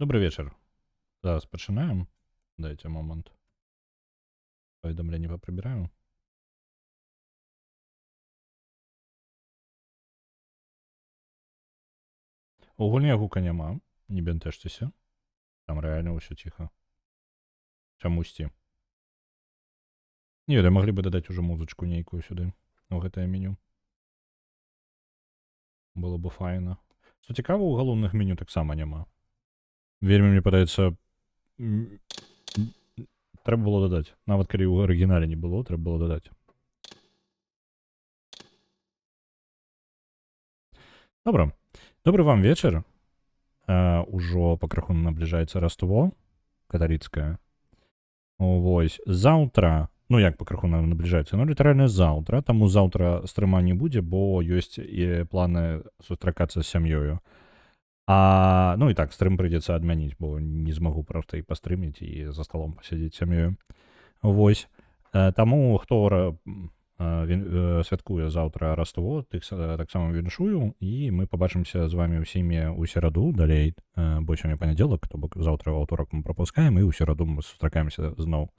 Добрый вечер. Зараз пачынаем. Дайце момант. Паведамленні папрыбіраю. У гульні гука няма. Не бянтэжцеся. Там рэальна ўсё ціха. Чамусьці. Не ведаю, маглі бы дадаць ужо музычку нейкую сюды, у гэтае меню. Было бы файна. Што цікава, у галоўных меню таксама няма. Вельмі мне падаецца, трэба было дадаць. Нават калі ў арыгінале не было, трэба было дадаць. Добра. Добры вам вечар. Ужо пакрыху набліжаецца Раство каталіцкае. Вось. Заўтра, ну як пакрыху набліжаецца, ну літаральна заўтра, таму заўтра стрыма не будзе, бо ёсць і планы сустракацца з сям'ёю. Ну і так, стрым прыйдзецца адмяніць, бо не змагу проста і пастрыміць і за сталом пасядзець сям'ёю. Вось. Таму, хто святкуе заўтра Раство, тых таксама віншую, і мы пабачымся з вамі ўсімі ў сераду далей, бо сёння панядзелак, то бок заўтра ў аўторак мы прапускаем, і ў сераду мы сустракаемся зноў.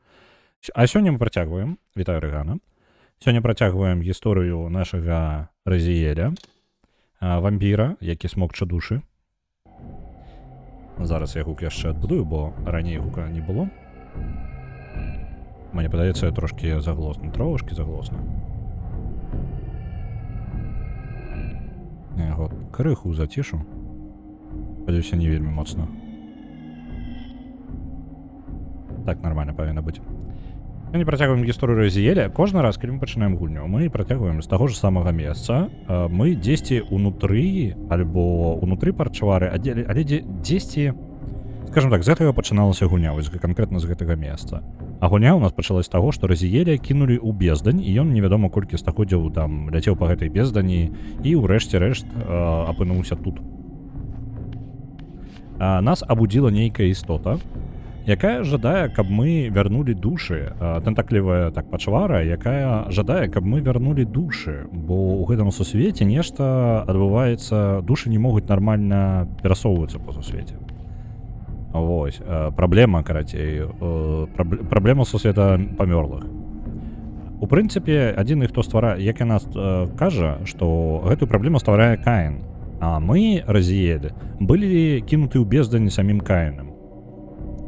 А сёння мы працягваем, вітаю Рэгана, сёння працягваем гісторыю нашага Разіэля, вампіра, які смокча душы. Зараз я гук яшчэ адбудую, бо раней гука не было. Мне падаецца, трошкі заглосна, трошкі заглосна. Я яго крыху зацішу. Спадзяюся, не вельмі моцна. Так нармальна павінна быць. Мы не працягваем гісторыю Разіэля. Кожны раз, калі мы пачынаем гульню, мы працягваем з таго ж самага месца. Мы дзесьці ўнутры, альбо ўнутры парчвары, але дзесьці, скажем так, з гэтага пачыналася гульня, вось канкрэтна з гэтага месца. А гульня ў нас пачалась з таго, што Разіэля кінулі ў бездань, і ён невядома колькі стагоддзяў там ляцеў па гэтай бездані, і ўрэшце рэшт апынуўся тут. Нас абудзіла нейкая істота, якая жадае, каб мы вярнулі душы, тэнтаклівая так пачвара, якая жадае, каб мы вярнулі душы, бо ў гэтым сусвеце нешта адбываецца, душы не могуць нармальна перасоўвацца па сусвеце. Вось, праблема, карацей, праблема сусвета памёрлых. У прынцыпе, адзіны, хто стварае, як яна кажа, што гэтую праблему стварае Каін, а мы, Разіэль, былі кінуты ў бездань самім Каінам.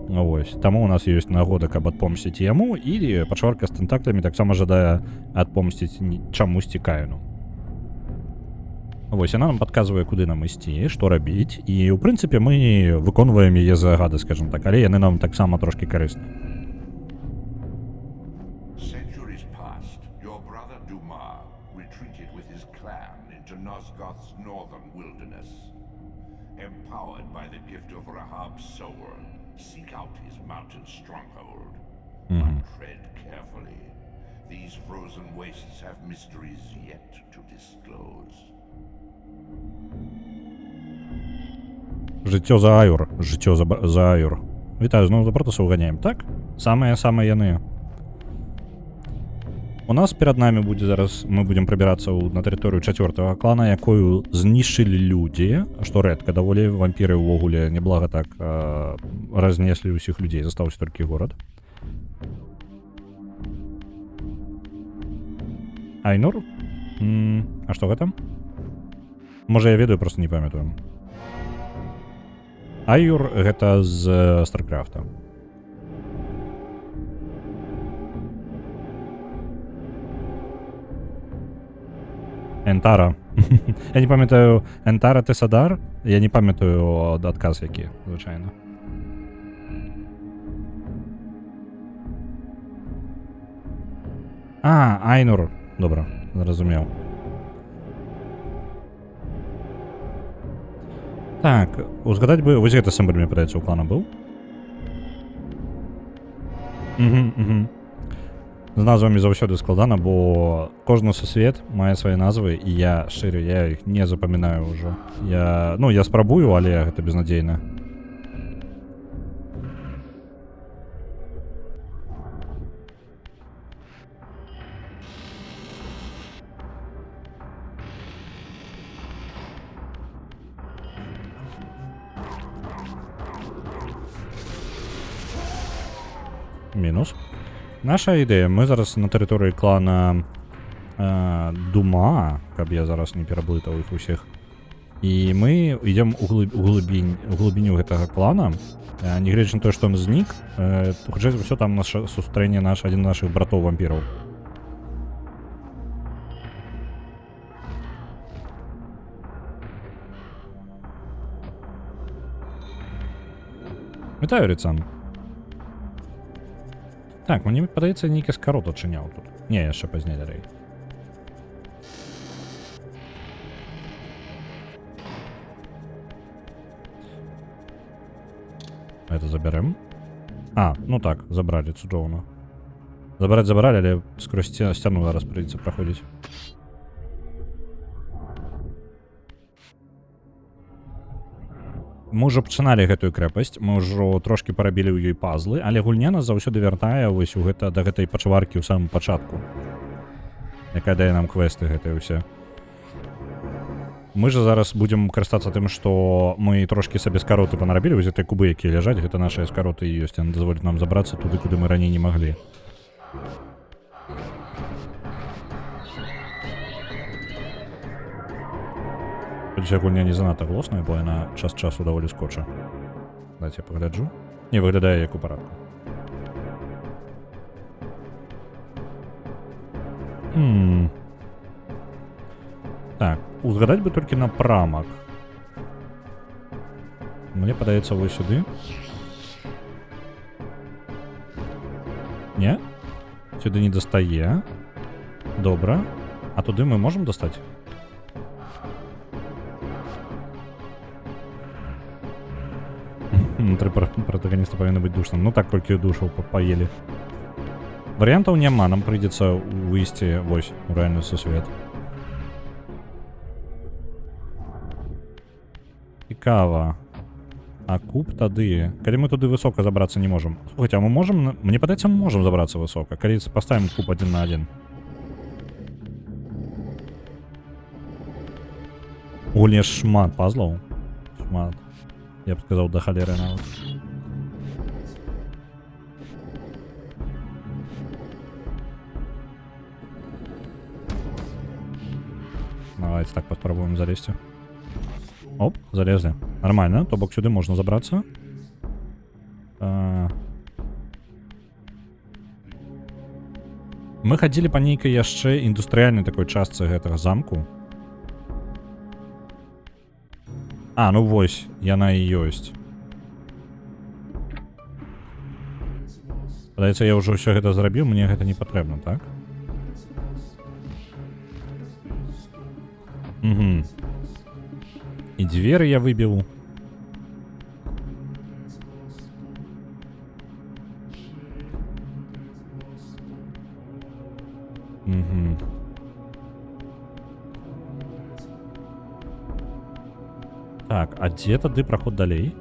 Вось, таму у нас ёсць нагода, каб адпомсціць яму, і пачварка з тэнтаклямі таксама жадае адпомсціць чамусьці Каіну. Вось, яна нам падказвае, куды нам ісці, што рабіць, і, ў прынцыпе, мы выконваем яе загады, скажем так, але яны нам таксама трошкі карысны. Centuries past, your brother Dumas retreated with his clan into Nosgoth's northern wilderness. Empowered by the gift of Rahab's soul, seek out his mountain stronghold. But tread carefully. These frozen wastes have mysteries yet to disclose. Жыццё за Аюр, жыццё за Аюр. Вітаю, зноў за Протасаў ганяем, так? Самыя-самыя яны. У нас перад намі будзе зараз, мы будзем прабірацца на тэрыторыю 4-го клана, якую знішчылі людзі, што рэдка даволі, вампіры ўвогуле неблага так разнеслі ўсіх людзей, застаўся толькі горад. Айнур? А што гэта? Можа, я ведаю, проста не памятаю. Аюр гэта з Старкрафта. Энтара. Я не памятаю, Энтара Тесадар? Я не памятаю адказ які, звычайна. Айнур. Добра, зразумеў. Так, узгадаць бы, вось гэта сімбаль, мне падаецца, у клана быў. З назвамі заўсёды складана, бо кожны сусвет мае свае назвы, і я, шчыра, я іх не запамінаю ўжо. Я спрабую, але гэта безнадзейна. Мінус. Наша ідея. Ми зараз на території клана Дума, каб я зараз не пераблытаў іх усіх. І мы ідзем у глыбіню гэтага клана. Нягледзячы на тое, што ён знік, хутчэй за ўсё там нас сустрэне адзін з нашых братоў-вампіраў. Вітаю, Ріцан. Так, мені падаецца, нейкі скарот адчыняў тут. Не, яшчэ пазней далей. Это заберем. А, ну так, забрали цудоўна. Забрали, але скрозь сцяну зараз прыйдзецца праходзіць. Мы ўжо пачыналі гэтую крэпасць, мы ўжо трошкі парабілі ў ёй пазлы, але гульня нас заўсёды вяртае вось да гэтай пачваркі ў самым пачатку, якая дае нам квесты гэтыя ўсе. Мы же зараз будзем карыстацца тым, што мы трошкі сабе скароты панарабілі, вось гэтыя кубы, якія ляжаць, гэта нашыя скароты і ёсць, яны дазволяць нам забрацца туды, куды мы раней не маглі. Хоць гульня не занадта глосная, бо яна час-часу даволі скоча. Дайце я пагляджу. Не, выглядае як у парадку. Так, узгадаць бы толькі напрамак. Мне падаецца вось сюды. Не? Сюды не дастае. Добра. А туды мы можам дастаць? Унутры протагоніста павінна быць душным. Ну так, колькі душаў паелі. Варыянтаў няма, нам прыйдзецца выйсці вось у рэальны сусвет. Цікава. А куб тады... Калі мы туды высока забрацца не можам. Слухайте, а мы можам... Мне падаецца, мы можам забрацца высока. Калі паставім куб 1 на 1. У гульні шмат пазлаў. Шмат. Я б сказаў, да халеры нават. Давайте так паспрабуем залезці. Оп, залезли. Нормально, то бок сюды можна забрацца. Мы хадзілі па нейкай яшчэ індустрыяльнай такой частцы гэтага замку. А, ну вось, яна і ёсць. Падаецца, я ўжо ўсё гэта зрабіў, мне гэта не патрэбна, так? Угу. І дзверы я выбіў. Так, а дзе тады праход далей?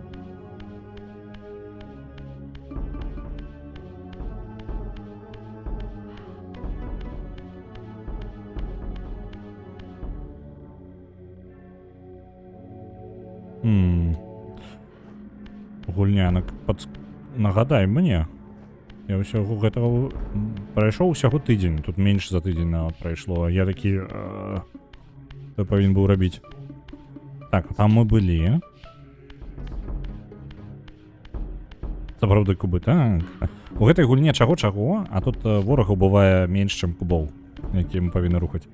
Гульня, нагадай мне. Я ўсяго гэтага прайшоў усяго тыдзень. Тут менш за тыдзень нават прайшло. Я такі... Што павінен быў рабіць? Так, там мы былі. Сапраўды кубы, так. У гэтай гульне чаго-чаго, а тут ворагаў бывае менш, чым кубоў, якія мы павінны рухаць.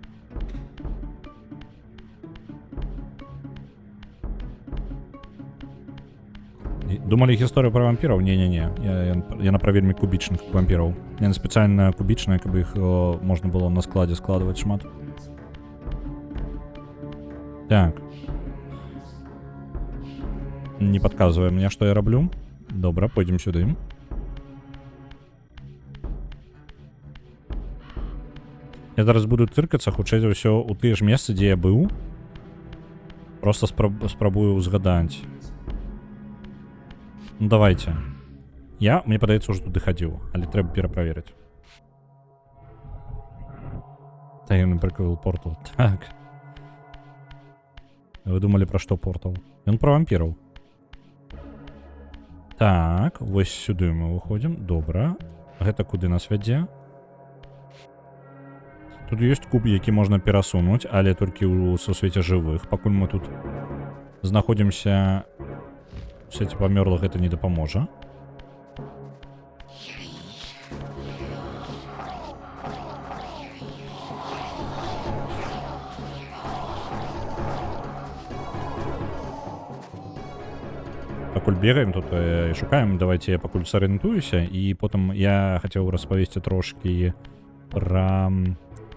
Думалі гісторыю пра вампіраў? Не-не-не. Яна пра вельмі кубічных вампіраў. Яна спецыяльна кубічная, каб іх можна было на складзе складваць шмат. Так. Не падказвае мне, што я раблю. Добра, пойдзем сюды. Я зараз буду цыркацца, хутчэй за ўсё, у тыя ж месцы, дзе я быў. Просто спрабую ўзгадаць. Ну давайте. Мне падаецца, уже туды хадзіў, але трэба пераправерыць. Таемны прыквел портал. Так. Вы думалі, пра што портал? Ён пра вампіраў. Так, вось сюды мы выходзім. Добра. Гэта куды нас вядзе? Тут ёсць куб, які можна перасунуць, але толькі ў сусвеце жывых. Пакуль мы тут знаходзімся у свеце памёрлых, гэта не дапаможа. Пакуль бегаем тут і шукаем, давайте я пакуль сарыентуюся, і потым я хацеў распавесці трошкі пра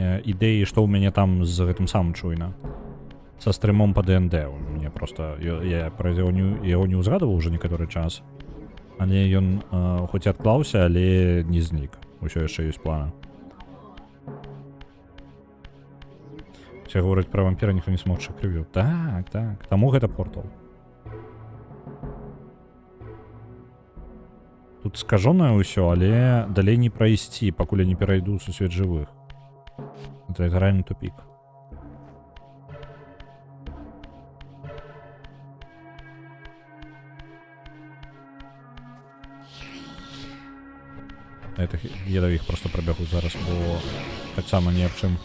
ідэі, што ў мяне там з гэтым самым чуйна. Са стрымом па ДНД. Мне просто... Я пра яго не ўзгадаваў уже некаторы час. Але ён хоць і адклаўся, але не знік. Усё яшчэ ёсць планы. Усе гавораць пра вампіра, ніхто не смогча крывю. Так. Таму гэта портал. Тут скажонае ўсё, але далей не прайсці, пакуль я не перайду ў сусвет жывых. Это реальный тупик. Это я да іх просто прабягу зараз, бо таксама ні аб чым.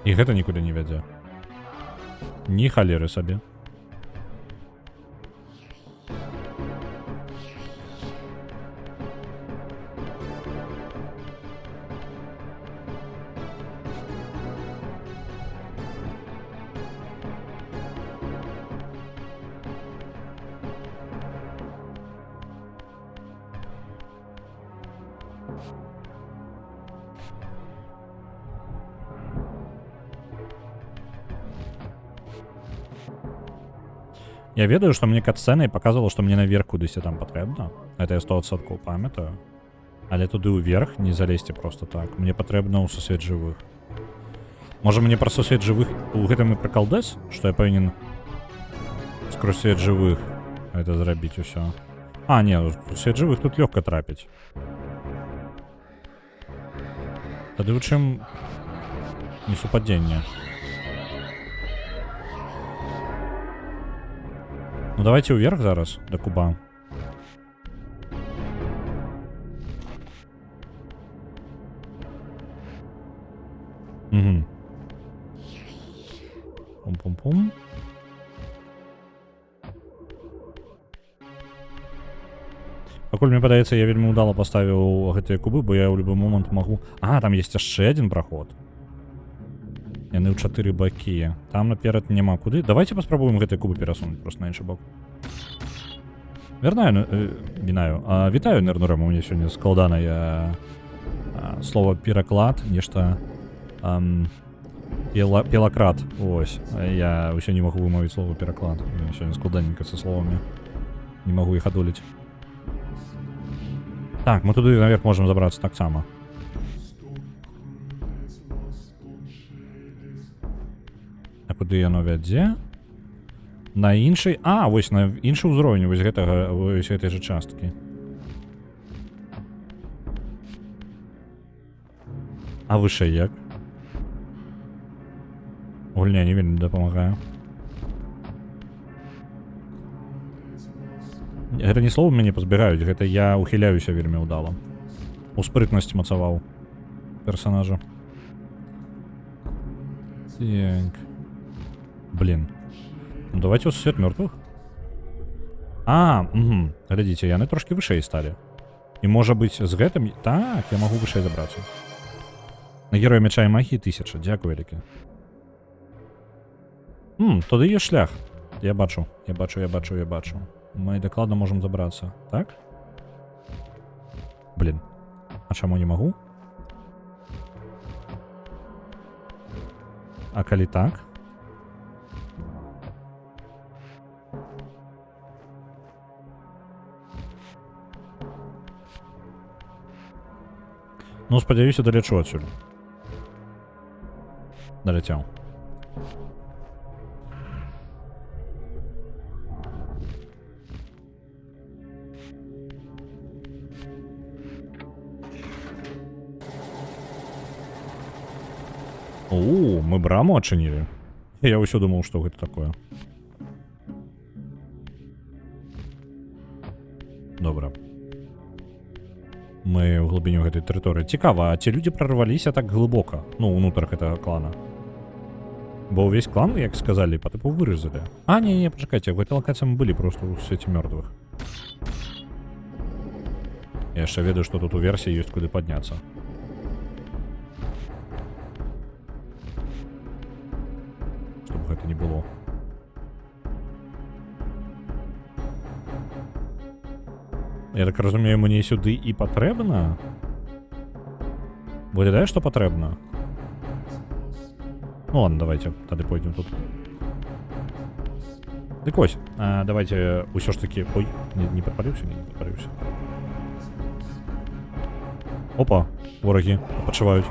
І гэта нікуды не вядзе. Ні халеры сабе. Я ведаю, што мне катсцэна і паказвала, што мне наверх кудысьці там патрэбна. Это я 100% памятаю. Але туды ўверх не залезьце просто так. Мне патрэбна ў сусвет жывых. Можа мне пра сусвет жывых у гэтым і прыкалдэс, што я павінен скрозь свет жывых это зрабіць усё. А, не, свет жывых тут лёгка трапіць. Тады ў чым несупадзенне? Ну давайте уверх зараз, до куба. Угу. Пум-пум-пум. Пакуль мне падаецца, я вельмі удала паставіў гэтыя кубы, бо я ў любы момант магу... А, там есть яшчэ адзін праход. Яны ў 4 бакі. Там наперад няма куды. Давайте паспрабуем гэтыя кубы перасунуць просто на іншы бок. Вітаю, Нернурем, у мяне сёння складанае слова пераклад, нешта пелакрат. Ось. Я ўсё не магу вымовіць слова пераклад. Сёння складаненька са словамі. Не магу іх адолець. Так, мы туды наверх можам забрацца таксама. А куды яно вядзе? На іншай... А, вось на іншы ўзровень вось гэтага, вось гэтай жа часткі. А вышэй як? Гульня не вельмі дапамагае. Гэта не слова мяне пазбіраюць, гэта я ухіляюся вельмі ўдала. У спрытнасць мацаваў персонажа. Так. Блин. Ну давайте у свет мертвых. Угу. Глядзіце, яны трошки вышэй сталі. І можа быць з гэтым... Так, я магу вышэй забрацца. На героя мяча і магіі 1000. Дзякуй вялікі. Туды ёсць шлях. Я бачу. Мы дакладна можам забрацца. Так? Блин. А чаму не магу? А калі так? Ну, спадзяюся, далечу адсюль. Даляцеў. Мы браму адчынілі. Я ўсё думаў, што гэта такое. Добра. Мы ў глыбіню гэтай тэрыторыі. Цікава, а ці людзі прарваліся так глыбока? Ну, ўнутр гэтага клана. Бо ўвесь клан, як сказалі, па тыпу выразалі. А, не, пачакайце, в гэтай лакацыі мы былі проста ў свеце мёртвых. Я яшчэ ведаю, што тут у версіі ёсць куды падняцца. Чтоб гэта не было. Я так разумею, мне сюды і патрэбна? Выглядае, што патрэбна? Ну ладно, давайте тады пойдем тут. Дык вось, давайте ўсё ж таки... Ой, не падпаліўся? Не падпаліўся. Опа, ворагі пачываюць.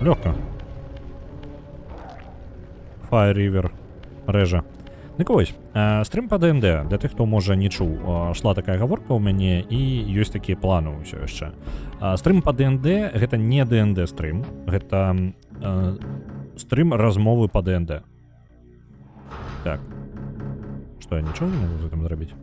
Лёгка. Fire River рэжа. Дык вось, стрым па ДНД, для тых, хто можа не чуў, шла такая гаворка ў мяне і ёсць такія планы ўсё яшчэ. Стрым па ДНД гэта не ДНД стрым, гэта стрым размовы па ДНД. Так. Што я нічога не могу з гэтым зрабіць?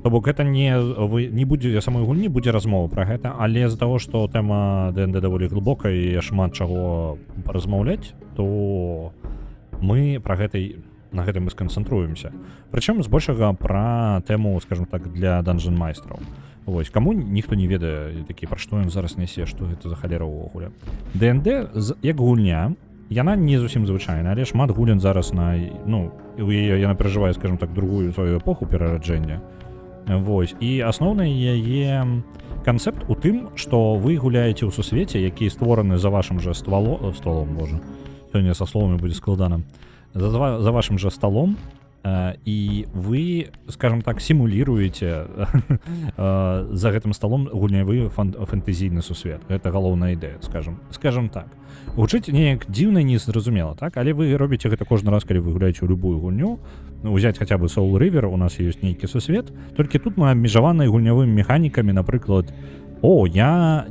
То бок гэта не будзе самой гульні, будзе размова пра гэта, але з-за таго, што тэма ДНД даволі глыбокая і шмат чаго размаўляць, то мы пра гэтай на гэтым мы сканцэнтруемся. Прычым збольшага пра тэму, скажем так, для данжэн майстраў. Вось, каму ніхто не ведае такі, пра што ён зараз нясе, што гэта за халера ўвогуле. ДНД як гульня, яна не зусім звычайная, але шмат гулян зараз на, ну, яна перажывае, скажем так, другую сваю эпоху перараджэння. Вось, і асноўны яе канцэпт у тым, што вы гуляеце ў сусвеце, які створаны за вашым жа столом, боже, сёння са словамі будзе складана, за вашым жа столом, і вы, скажем так, сімуліруеце за гэтым столом гульнявы фэнтэзійны сусвет. Гэта галоўная ідэя, скажем так. Гучыць неяк дзіўна і незразумела, так? Але вы робіце гэта кожны раз, калі вы гуляеце ў любую гульню. Узяць хаця бы Soul River, у нас ёсць нейкі сусвет, толькі тут мы абмежаваны гульнявымі механікамі, напрыклад, я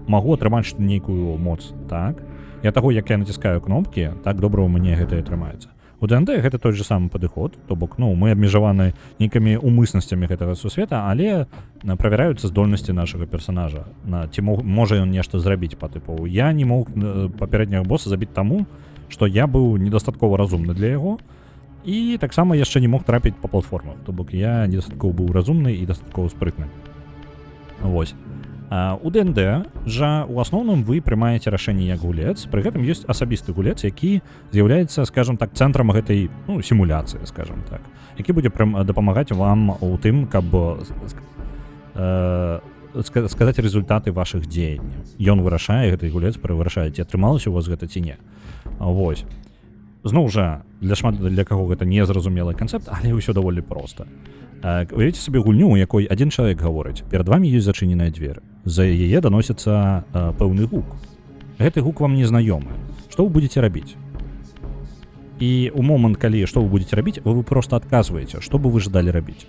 магу атрымаць нейкую моц, так? Я таго, як я націскаю кнопкі, так добра ў мяне гэта атрымаецца. У ДНД гэта той же самы падыход, то бок, мы абмежаваны нейкімі умыснасцямі гэтага сусвета, але правяраюцца здольнасці нашага персонажа. Ці можа ён нешта зрабіць па тыпу. Я не мог папярэдняга босса забіць таму, што я быў недастаткова разумны для яго, і таксама яшчэ не мог трапіць па платформах, то бок я недастаткова быў разумны і дастаткова спрытны. Вось. У ДНД жа у асноўным вы прымаеце рашэнне як гулец, пры гэтым ёсць асабісты гулец, які з'яўляецца, скажем так, цэнтрам гэтай сімуляцыі, скажем так, які будзе дапамагаць вам у тым, каб сказаць результаты вашых дзеянняў. Ён вырашае, гэты гулец вырашае, ці атрымалася у вас гэта ці не. Вось. Зноў жа, для каго гэта незразумелы канцэпт, але ўсё даволі проста. Уявіце сабе гульню, у якой адзін чалавек гаворыць, перад вамі ёсць зачыненая дзверы. За яе даносіцца пэўны гук. Гэты гук вам незнаёмы. Што вы будзеце рабіць? І ў момант, калі што вы будзеце рабіць, вы проста адказваеце, што бы вы жадалі рабіць.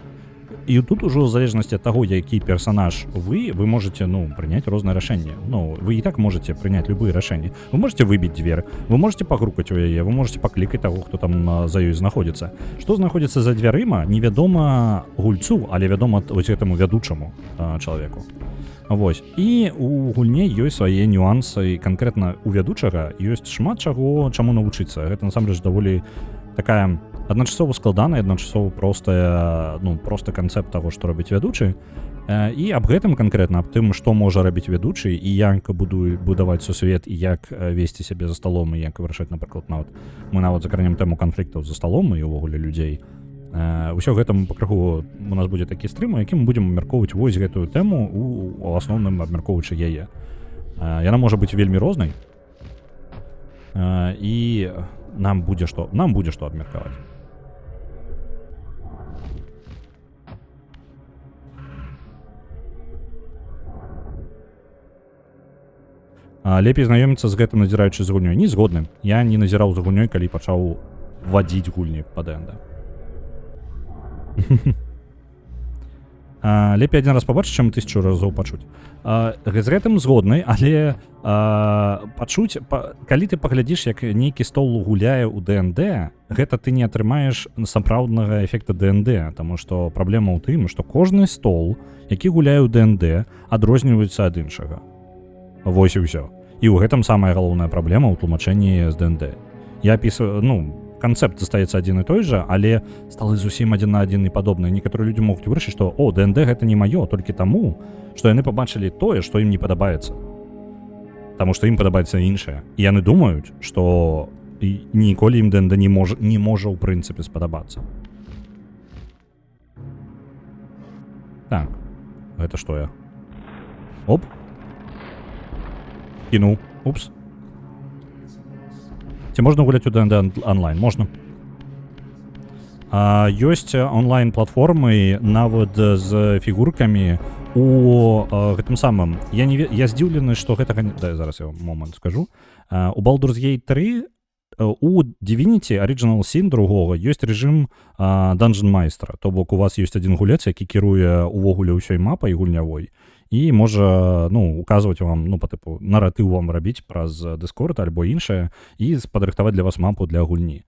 І тут ужо ў залежнасці ад таго, які персанаж вы можаце, прыняць розныя рашэнні. Вы і так можаце прыняць любыя рашэнні. Вы можаце выбіць дзверы, вы можаце пагрукаць у яе, вы можаце паклікаць таго, хто там за ёй знаходзіцца. Што знаходзіцца за дзвярыма, невядома гульцу, але вядома вось гэтаму вядучаму чалавеку. Вось. І у гульне ёсць свае нюансы, і канкрэтна у вядучага ёсць шмат чаго, чаму навучыцца. Гэта насамрэч даволі такая адначасова складаная, адначасова проста канцэпт таго, што робіць вядучы. І аб гэтым канкрэтна, аб тым, што можа рабіць вядучы, і як будаваць сусвет, і як весці сябе за сталом, і як вырашаць, напрыклад, мы нават закранем тэму канфліктаў за сталом і ўвогуле людзей. Усё гэта пакрыху у нас будзе такі стрым, у якім мы будзем абмяркоўваць вось гэтую тэму, у асноўным абмяркоўваючы яе. Яна можа быць вельмі рознай, і нам будзе што абмеркаваць. Лепей знаёміцца з гэтым, назіраючы з гульнёй. Не згодны. Я не назіраў за гульнёй, калі пачаў вадзіць гульні па ДНД. Лепей адзін раз пабачыць, чым 1000 разоў пачуць. З гэтым згодны, але пачуць, калі ты паглядзіш, як нейкі стол гуляе ў ДНД, гэта ты не атрымаеш сапраўднага эфекта ДНД, таму што праблема ў тым, што кожны стол, які гуляе ў ДНД, адрозніваецца ад іншага. Вось і ўсё. І ў гэтым самая галоўная праблема ў тлумачэнні з ДНД. Я апісваю, канцэпт застаецца адзін і той жа, але сталы зусім адзін на адзін не падобныя. Некаторыя людзі могуць вырашыць, што ДНД гэта не маё, толькі таму, што яны пабачылі тое, што ім не падабаецца. Таму што ім падабаецца іншае. І яны думаюць, што ніколі ім ДНД не можа ў прынцыпе спадабацца. Так, гэта што я? Оп. Кінуў. Упс. Ці можна гуляць у ДНД онлайн? Можна. Ёсць онлайн-платформы нават з фігуркамі у гэтым самым. Я здзіўлены, што гэтага... Дай, зараз я момант скажу. У Baldur's Gate 3 у Divinity Original Sin 2 ёсць рэжым Dungeon Master. То бок у вас ёсць адзін гулец, які кіруе увогуле ўсёй мапай гульнявой і можа, указваць вам, па тыпу, наратыў вам рабіць праз Discord альбо іншае і падрыхтаваць для вас мапу для гульні.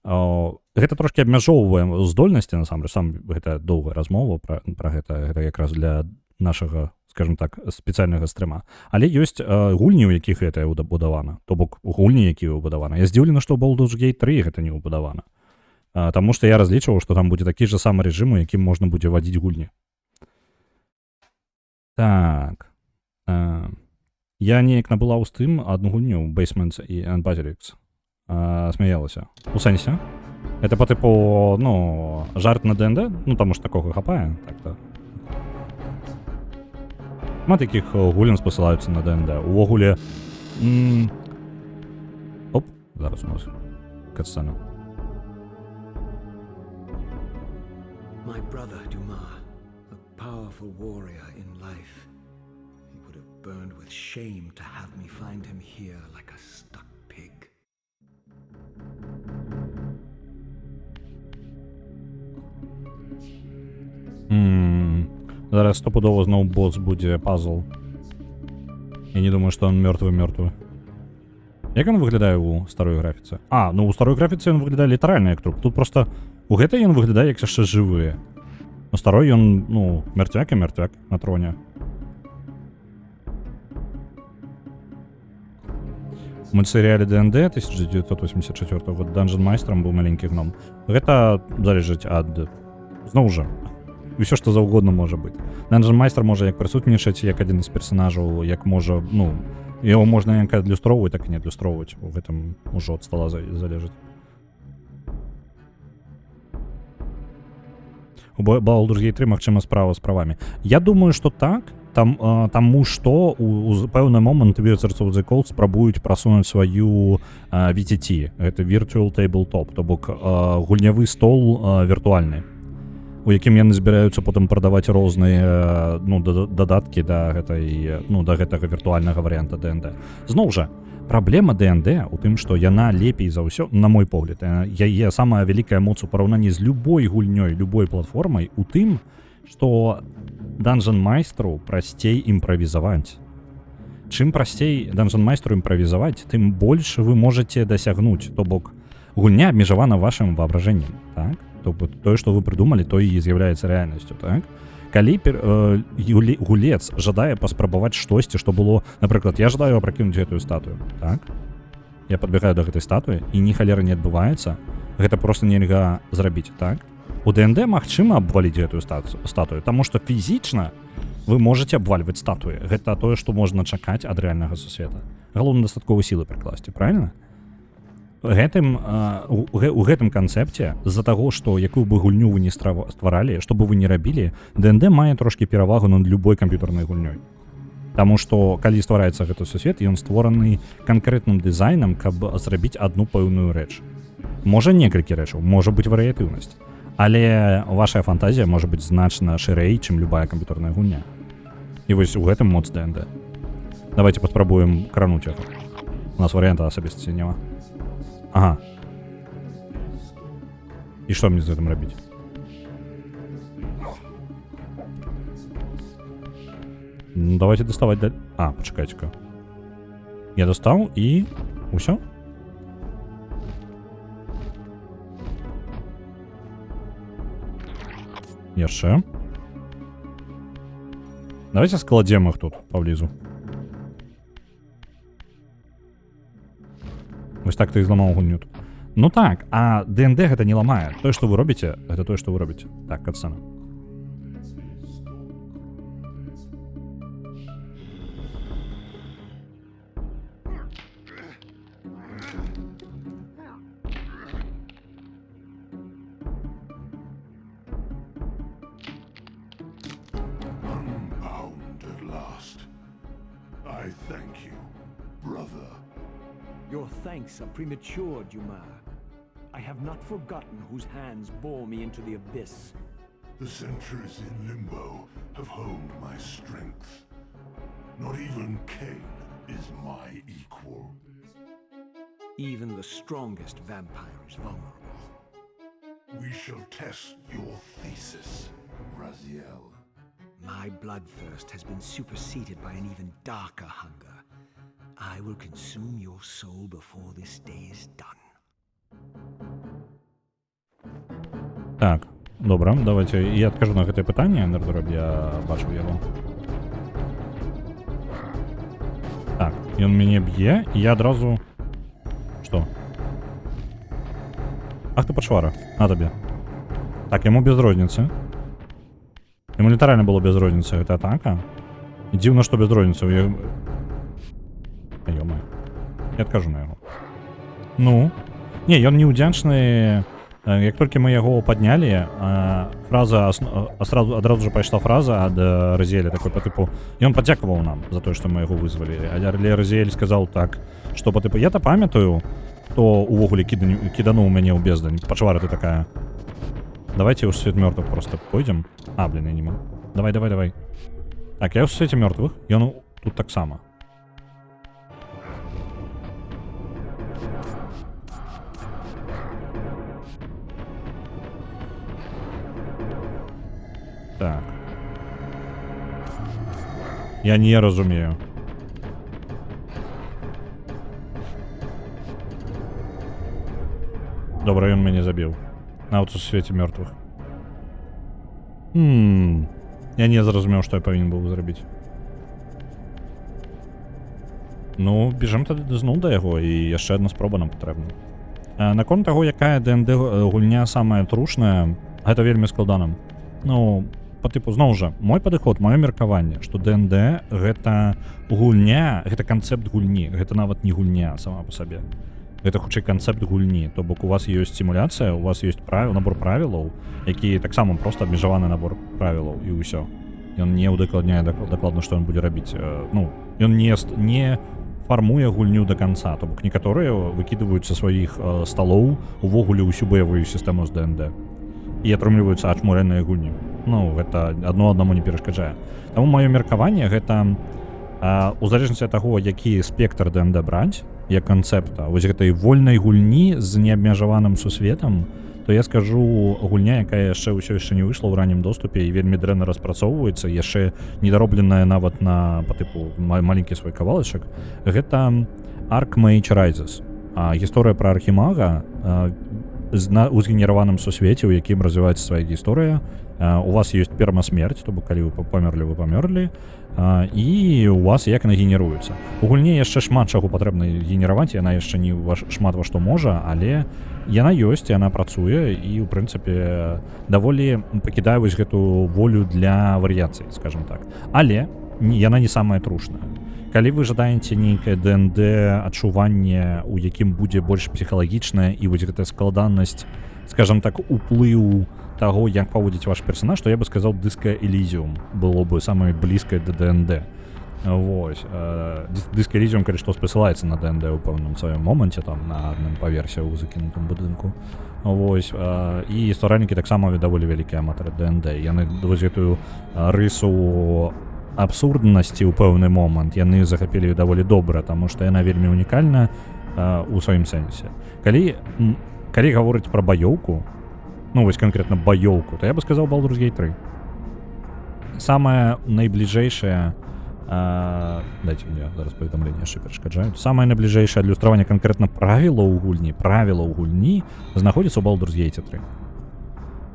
Гэта трошкі абмяжоўвае здольнасці, насамрэч, сам гэта доўгая размова пра гэта якраз для нашага, скажем так, спецыяльнага стрима. Але ёсць гульні, у якіх гэта ўбудавана. То бок гульні, якія ўбудаваны. Я здзіўлены, што ў Baldur's Gate 3 гэта не ўбудавана. Таму што я разлічваў, што там будзе такі ж самы рэжым, у якім можна будзе вадзіць гульні. Так. Я неяк набыла ў Steam адну гульню Basements і Anbatirix. Смяялася. У сэнсе? Это па тыпу, жарт на ДНД? Таму што такога хапае. Так-то. Шмат якіх гулін спасылаюцца на ДНД. Увогуле... Оп, зараз у нас катсцена. My brother Dumas, a powerful warrior in life. He would have burned with shame to have me find him here like a stuck pig. Зараз стопудово зноў босс будзе пазл. Я не думаю, што ён мёртвы. Як ён выглядае ў старой графіцы? У старой графіцы ён выглядае літаральна як труп. Тут просто у гэтай ён выглядае як яшчэ жывыя. У старой ён, мертвяк і мертвяк на троне. У мультсеріале ДНД 1984 года Dungeon Майстрам быў маленькі гном. Гэта залежыць ад... Зноў жа, усё што заўгодна можа быць. Dungeon Майстер можа як прысутнічаць, як адзін з персанажаў, як можа, яго можна як адлюстроўваць, так і не адлюстроўваць. У гэтым ужо ад стала залежыць. У Baldur's Gate 3 магчыма справа з правамі. Я думаю, што так, таму што у пэўны момант Wizards of the Coast спрабуюць прасунуць сваю VTT. Гэта Virtual Tabletop, то бок гульнявы стол віртуальны, у якім яны збіраюцца потым прадаваць розныя дадаткі да гэтага віртуальнага варыянта ДНД. Зноў жа, праблема ДНД у тым, што яна лепей за ўсё, на мой погляд, яе самая вялікая моц у параўнанні з любой гульнёй, любой платформай у тым, што Dungeon Майстру прасцей імправізаваць. Чым прасцей Dungeon Майстру імправізаваць, тым больш вы можаце дасягнуць. То бок, гульня абмежавана вашым воображэннем, так? То бок, тое, што вы прыдумалі, тое і з'яўляецца рэальнасцю, так? Калі гулец жадае паспрабаваць штосьці, што было, напрыклад, я жадаю апракінуць гэтую статую, так? Я падбягаю да гэтай статуі, і ні халеры не адбываецца, гэта проста нельга зрабіць, так? У ДНД магчыма абваліць гэтую статую, таму што фізічна вы можаце абвальваць статуі. Гэта тое, што можна чакаць ад рэальнага сусвета. Галоўна дастаткова сілы прыкласці, правильно? У гэтым канцэпце, з-за таго, што якую бы гульню вы не стваралі, што бы вы не рабілі, ДНД мае трошкі перавагу над любой камп'ютарнай гульнёй. Таму што, калі ствараецца гэты сусвет, ён створаны канкрэтным дызайнам, каб зрабіць адну пэўную рэч. Можа некалькі рэчаў, можа быць варыятыўнасць. Але вашая фантазія можа быць значна шырэй, чым любая камп'ютарная гульня. І вось у гэтым моц ДНД. Давайте паспрабуем крануць яго. У нас варыянта асабістасці няма. Ага. І што мне з гэтым рабіць? Ну, давайте доставать даль... А, почекайте-ка. Я достал и... Усё? Яшчэ. Давайте складзем іх тут паблізу. Вось так ты і зламаў гульню тут. Ну так, а ДНД гэта не ламае. Тое, што вы робіце, гэта тое, што вы робіце. Так, катсцена. Unbound at last. I thank you, brother. Your thanks are premature, Dumar. I have not forgotten whose hands bore me into the abyss. The centuries in Limbo have honed my strength. Not even Cain is my equal. Even the strongest vampire is vulnerable. We shall test your thesis, Raziel. My bloodthirst has been superseded by an even darker hunger. I will consume your soul before this day is done. Так, добра, давайте я адкажу на гэтае пытанне, Нердораб, я бачыў яго. Так, ён мяне б'е, і я адразу... Што? Ах ты пачвара, на табе. Так, яму без розніцы. Яму літаральна было без розніцы, гэта атака. І дзіўна, што без розніцы. Ё-моё. Я адкажу на яго. Ну? Не, ён неудзячны. Як толькі мы яго паднялі, фраза, адразу же пайшла фраза ад Разіэля, такой по тыпу, ён падзякаваў нам за тое, што мы яго вызвалілі. Але Разіэль сказаў так, што по тыпу, я-то памятаю, хто увогуле кідануў мяне ў бездань. Пачвара ты такая. Давайте ў свет мёртвых просто пойдзем. А, блин, я не могу. Давай. Так, я ў свеце мёртвых, ён тут таксама. Так. Я не разумею. Добра, ён мяне забіў. На вот у свеце мёртвых. Я не зразумеў, што я павінен быў зрабіць. Ну, біжым тады зноў да яго, і яшчэ адна спроба нам патрэбна. Наконт таго, якая ДНД гульня самая трушная, гэта вельмі складана. Ну, по тыпу, зноў жа, мой падыход, маё меркаванне, што ДНД гэта гульня, гэта канцэпт гульні, гэта нават не гульня сама па сабе. Гэта хутчэй канцэпт гульні, то бок у вас ёсць сімуляцыя, у вас ёсць набор правілаў, які таксама проста абмежаваны набор правілаў, і ўсё. Ён не ўдакладняе дакладна, што ён будзе рабіць. Ну, ён не фармуе гульню да канца, то бок некаторыя выкідваюць са сваіх сталоў увогуле ўсю баявую сістэму з ДНД. І атрымліваюцца ачмурэныя гульні. Ну, гэта адно аднаму не перашкаджае. Таму маё меркаванне гэта у залежнасці ад таго, які спектр ДНД браць, як канцэпта, вось гэтай вольнай гульні з неабмежаваным сусветам, то я скажу, гульня, якая яшчэ ўсё яшчэ не выйшла ў раннім доступе і вельмі дрэнна распрацоўваецца, яшчэ недаробленая нават на па тыпу маленькі свой кавалачак, гэта Archmage Rises. Гісторыя пра архімага у згенераваным сусвеце, у якім развіваецца свая гісторыя. У вас ёсць пермасмерць, то бок калі вы памёрлі, і у вас як яна генеруецца. У гульні яшчэ шмат чаго патрэбна генераваць, яна яшчэ не шмат во што можа, але яна ёсць, яна працуе і, у прынцыпе, даволі пакідае вось гэту волю для варыяцый, скажем так. Але яна не самая трушная. Калі вы жадаеце нейкае ДНД адчуванне, у якім будзе больш псіхалагічная і вось гэтая складанасць, скажем так, уплыў таго, як паводзіць ваш персонаж, то я бы сказаў, Disco Elysium было бы самае блізкае да ДНД. Вось. Disco Elysium, калі што, спасылаецца на ДНД ў пэўным сваім моманце, там, на адным паверсе ў закінутым будынку. Вось. І стваральнікі таксама даволі вялікія аматары ДНД. Яны вось гэтую рысу абсурднасці ў пэўны момант яны захапілі даволі добра, таму што яна вельмі унікальна ў сваім сэнсе. Калі гаворыць пра баёўку, ну вось канкрэтна баёўку, то я бы сказаў Baldur's Gate 3. Самая найбліжэйшая Дайте мне зараз паведамленне яшчэ перашкаджаюць. Самае найбліжэйшае адлюстраванне канкрэтна правіла ў гульні знаходзіцца ў Baldur's Gate 3.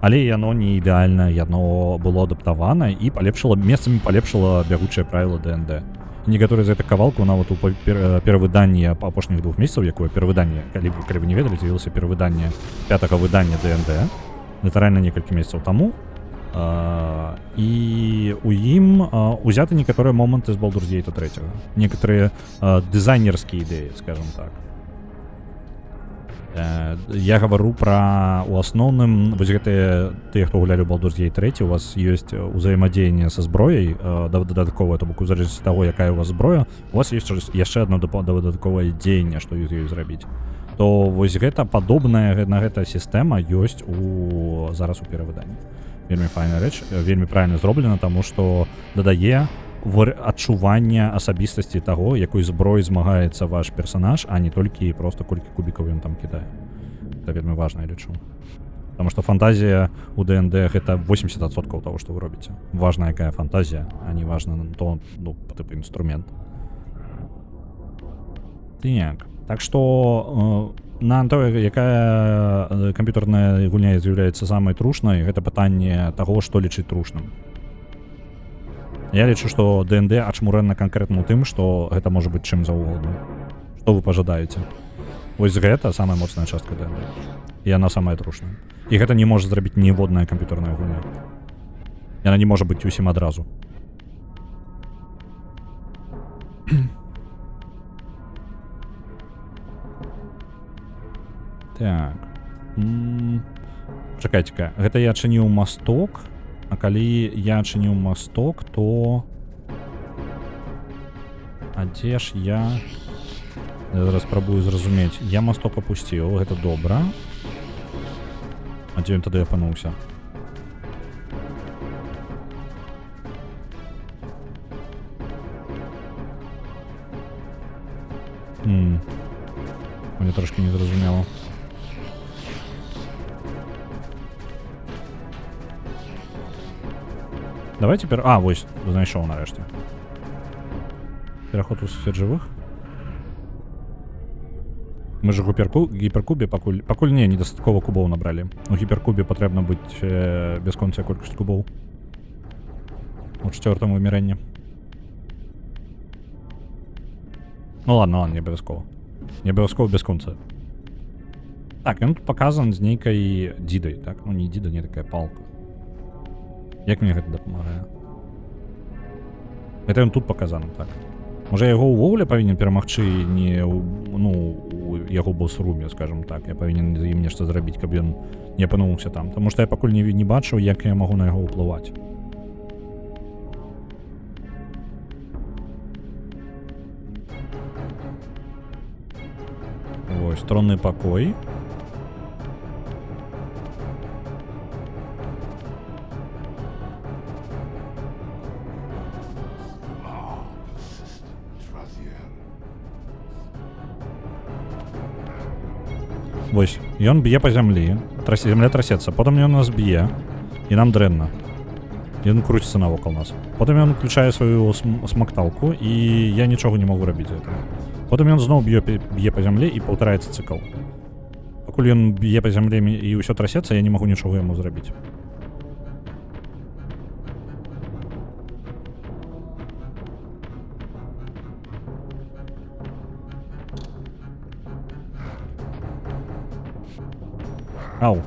Але яно не ідэальна, яно было адаптавана і месцамі палепшыла бягучыя правілы ДНД. Некаторыя з гэтых кавалкаў нават у перавыданні апошніх 2 месяцаў, якое перавыданне, калі вы не ведалі, з'явілася перавыданне 5-го выдання ДНД, літаральна некалькі месяцаў таму, і у ім узяты некаторыя моманты з Baldur's Gate 3. Некаторыя дызайнерскія ідэі, скажем так. Я гавару пра, у асноўным, вось гэтыя, тыя, хто гулялі ў Baldur's Gate 3, у вас ёсць узаемадзеянне са зброяй, дадатковае, то бок у залежнасці ад таго, якая у вас зброя, у вас ёсць яшчэ адно дадатковае дзеянне, што з ёй зрабіць. То вось гэта падобная на гэта сістэма ёсць зараз у перавыданні. Вельмі файная рэч, вельмі правільна зроблена, таму што дадае адчуванне асабістасці таго, якой зброй змагаецца ваш персанаж, а не толькі просто колькі кубікаў ён там кідае. Это вельмі важна, я лічу. Таму што фантазія у ДНД гэта 80% таго, што вы робіце. Важна, якая фантазія, а не важна то, по тыпу інструмент. Так што на тое, якая камп'ютарная гульня з'яўляецца самай трушнай, гэта пытанне таго, што лічыць трушным. Я лічу, што ДНД ачмурэнна канкрэтна ў тым, што гэта можа быць чым заўгодна. Што вы пажадаеце? Вось гэта самая моцная частка ДНД. І яна самая трушная. І гэта не можа зрабіць ніводная камп'ютарная гульня. Яна не можа быць усім адразу. Так. Чакайце-ка, гэта я адчыніў масток. А калі я адчыніў масток, то... А дзе ж я... Я зараз спрабую зразумець. Я масток апусціў, гэта добра. А дзе ён тады апынуўся? Мне трошки не зразумела. Давай цяпер... вось, знайшоў нарэшце. Пераход у свет жывых. Мы ж у гіперкубе пакуль не, недастаткова кубоў набралі. У гіперкубе патрэбна быць бясконцая колькасць кубоў. У 4-м вымірэнні. Ну ладно, не абавязкова. Не абавязкова бясконцая. Так, ён тут паказан з нейкай дзідай, так? Ну не дзіда, не такая палка. Як мне гэта дапамагае? Гэта ён тут паказаны, так. Можа, яго ўвогуле павінен перамагчы не у яго бос-руме, скажем так. Я павінен з ім нешта зрабіць, каб ён не апынуўся там. Таму што я пакуль не бачыў, як я магу на яго ўплываць. Вось, тронны пакой. Вось, ён б'е па зямлі, зямля трасецца, потым ён нас б'е, і нам дрэнна. Ён круціцца навокал нас. Потым ён уключае сваю смакталку, і я нічога не магу рабіць гэтага. Потым ён зноў б'е па зямлі, і паўтараецца цыкл. Пакуль ён б'е па зямлі і ўсё трасецца, я не магу нічога яму зрабіць. Ау.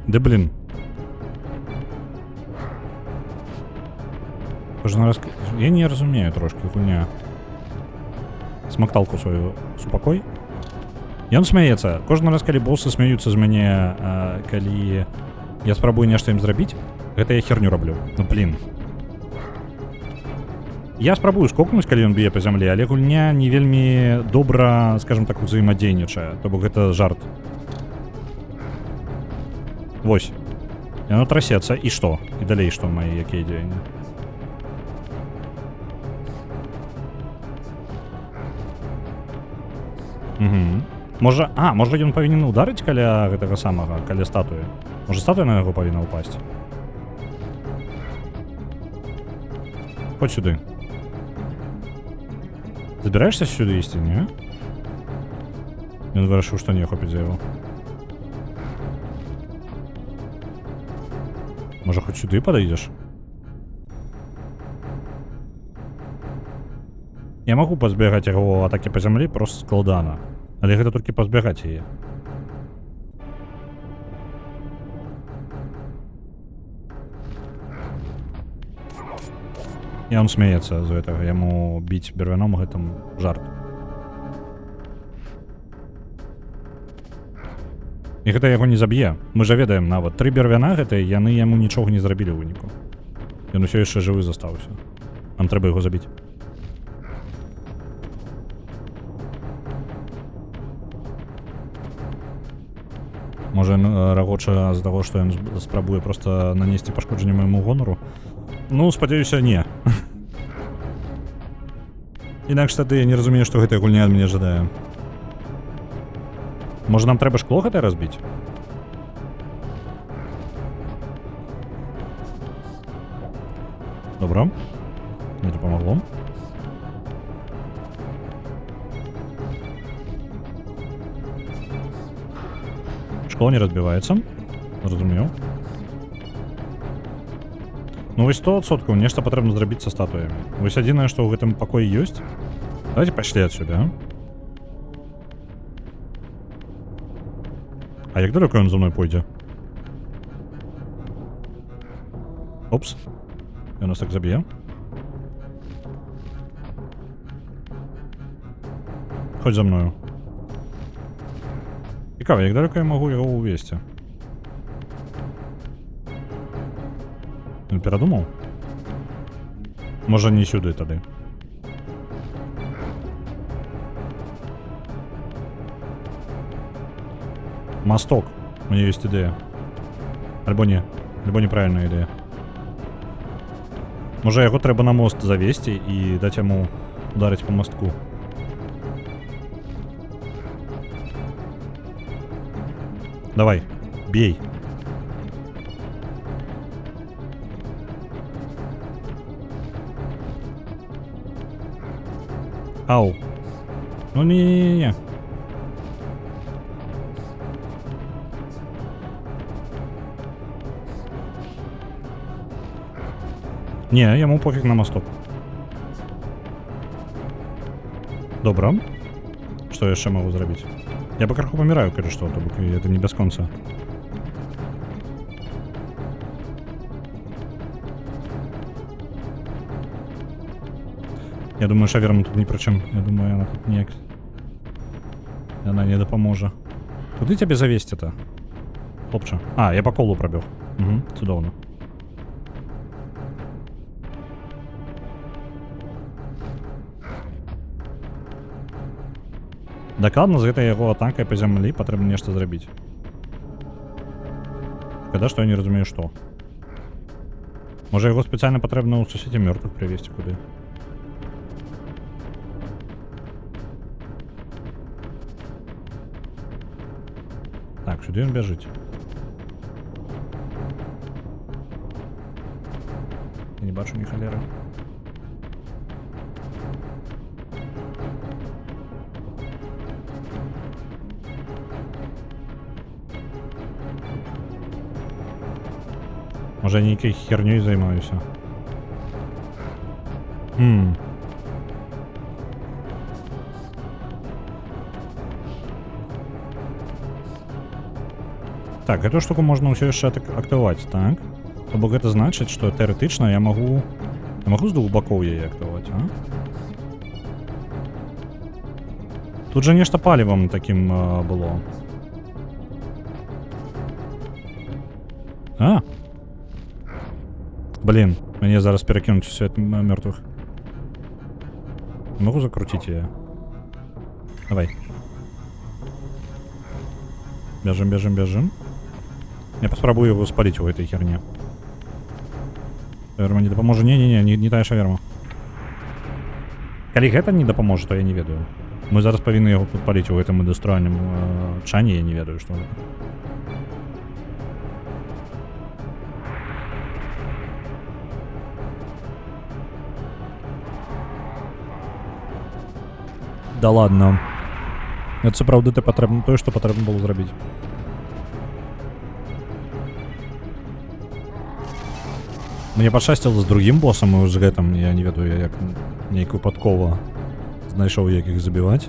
Да блин. Кожен раз... Я не разумею трошки, гульня. Смакталку свою супакой. Ён смяецца. Кожны раз, калі боссы смяюцца з мяне, калі я спрабую нешта ім зрабіць, гэта я херню раблю. Ну блин. Я спрабую скокнуць, калі ён б'е па зямлі, але гульня не вельмі добра, скажем так, узаемадзейнічае. То бок гэта жарт. Вось. Яно трасецца. І што? І далей што мае, якія дзеянні? Можа ён павінен ударыць каля гэтага самага, каля статуі. Можа статуя на яго павінна ўпасць. Ходь сюды. Забіраешся сюды ісці, не? Ён вырашыў, што не хопіць за яго. Можа, хоць сюды падыдзеш? Я магу пазбегаць яго атакі па зямлі проста складана. Але гэта толькі пазбегаць яе. І он смеецца з гэтага. Яму біць бервяном гэтым жарт. І гэта яго не заб'е. Мы жа ведаем нават. 3 бервяна гэтыя, яны яму нічога не зрабілі ў выніку. Ён усё яшчэ жывы застаўся. Нам трэба яго забіць. Можа, рагоча з таго, што ён спрабуе проста нанесці пашкоджанне майму гонару. Ну, спадзяюся, не. Інакш тады я не разумею, што гэтая гульня ад мяне жадае. Можа, нам трэба шкло гэтае разбіць? Добра. Не дапамагло. Шкло не разбіваецца. Разумеў. Ну вось 100% нешта патрэбна зрабіць са статуямі. Вось адзінае, што ў гэтым пакоі ёсць. Давайте пайшлі адсюда, а? А як далёка ён за мной пойдзе? Опс. Ён нас так заб'е. Ходź за мною. Цікава, як далёка я магу яго увесці? Ён перадумаў? Можа, не сюды тады. Масток. У меня есть идея. Альбо не. Альбо неправильная идея. Може, яго трэба на мост завесці і даць яму ударыць по мостку. Давай, бей. Ау. Ну не-не-не-не. Не, яму пофіг на мосток. Добра. Што яшчэ магу зрабіць? Я па краху паміраю, калі што, то бок это не бясконца. Я думаю, шаверма тут ні пры чым. Я думаю, яна тут неяк... Яна не дапаможа. Куды цябе завесці-то? Хлопча. А, я па колу прабег. Угу, цудоўна. Дакладна з гэтай яго атакай па зямлі патрэбна нешта зрабіць. Шкада, што я не разумею, што. Можа, яго спецыяльна патрэбна ў суседзі мёртвых прывесці куды. Так, сюды ён бяжыць. Я не бачу ні халеры. Може, я нейкай хернёй займаюся. Так, эту штуку можна ўсё яшчэ актываваць, так? То бок гэта значыць, што тэарэтычна я магу з двух бакоў яе актываваць, а? Тут жа нешта палівам такім было. А? Блин, мне зараз перакінуць у свет мёртвых. Могу закрутить ее. Давай. Бежим, бежим, бежим. Я поспробую его спалить в этой херне. Шаверма не дапаможа. Не-не-не, не тая шаверма. Калі гэта не дапаможа, то я не ведаю. Мы зараз павінны яго падпаліць у гэтым індустрыальным чане, я не ведаю, што гэта. Да ладно. Гэта сапраўды патрэбна тое, што патрэбна было зрабіць. Мне пашчасціла з другім босам і з гэтым, я не ведаю, я як нейк выпадкова знайшоў, як іх забіваць.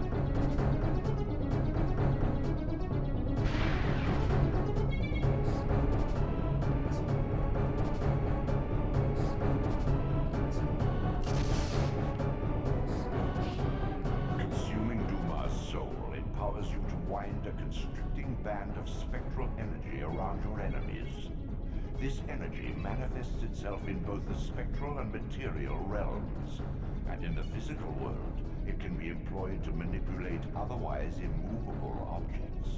Consuming Duma's soul empowers you to wind a constricting band of spectral energy around your enemies. This energy manifests itself in both the spectral and material realms, and in the physical world, it can be employed to manipulate otherwise immovable objects.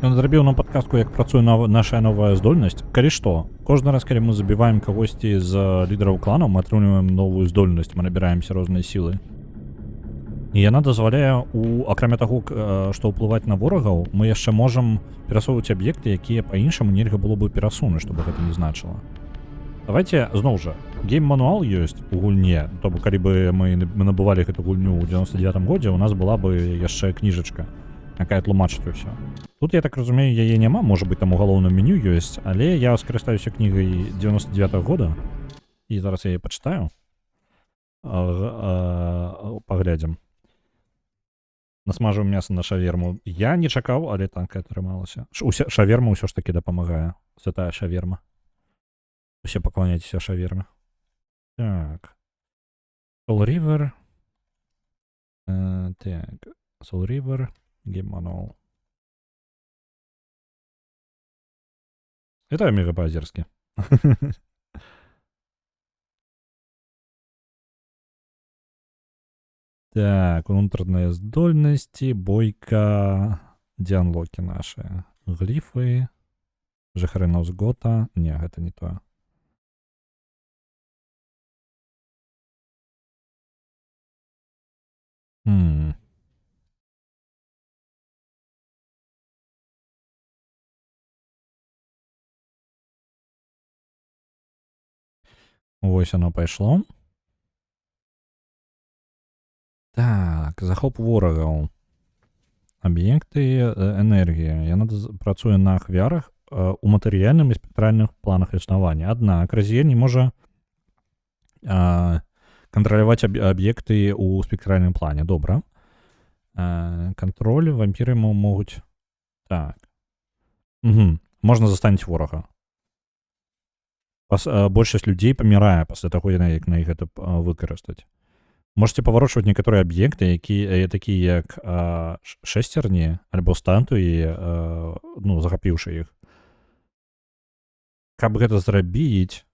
Ён зрабіў нам падказку, як працуе наша новая здольнасць. Калі што, кожны раз, калі мы забіваем кагосьці з лідараў кланаў, мы атрымліваем новую здольнасць, мы набіраемся розныя сілы. І яна дазваляе, акрамя таго, што ўплываць на ворагаў, мы яшчэ можам перасоўваць аб'екты, якія па-іншаму нельга было бы перасунуць, што бы гэта не значыла. Давайте, зноў жа, гейм-мануал ёсць у гульне, то бок калі бы мы набывалі гэту гульню ў 99-м годзе, у нас была бы яшчэ кніжачка, якая тлумачыць усё. Тут, я так разумею, яе няма, можа быць, там у галоўным меню ёсць, але я скарыстаюся кнігай 99-го года, і зараз я яе пачытаю. Паглядзім. Насмажыў мяса на шаверму. Я не чакаў, але так і атрымалася. Шаверма ўсё ж такі дапамагае. Святая шаверма. Усе пакланяйцеся шаверме. Так. Soul River. Так. Soul River. Game Manual. Это мега по-азерски. Так, внутренние здольности, бойка, дианлоки наши, глифы, жахаринос гота. Не, это не то. Вось оно пайшло. Так, захоп ворагаў. Аб'екты энергіі. Яна працуе на ахвярах у матэрыяльным і спектральных планах існавання. Аднак раз'ер не можа кантраляваць аб'екты ў спектральным плане. Добра. Кантроль вампіры могуць... Так. Можна застаніць ворага. Большасць людзей памірае пасля таго, як на іх гэта выкарыстаць. Можете паварочваць некаторыя аб'екты, якія такія як шэсцерні альбо статуі, захапіўшы іх. Каб гэта зрабіць,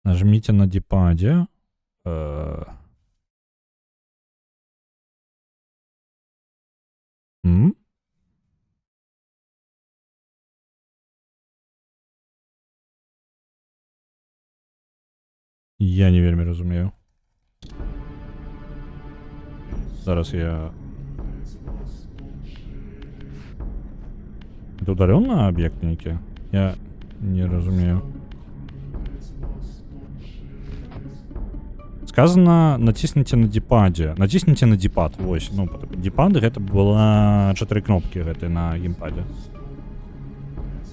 нажміце на дипадзе. Я не вельмі разумею. Зараз я... Это удалённо объект нейкі? Я не разумею. Сказано, натисните на дипаде. Натисните на дипад. Вось, дипад гэта была 4 кнопки гэтай на геймпаде.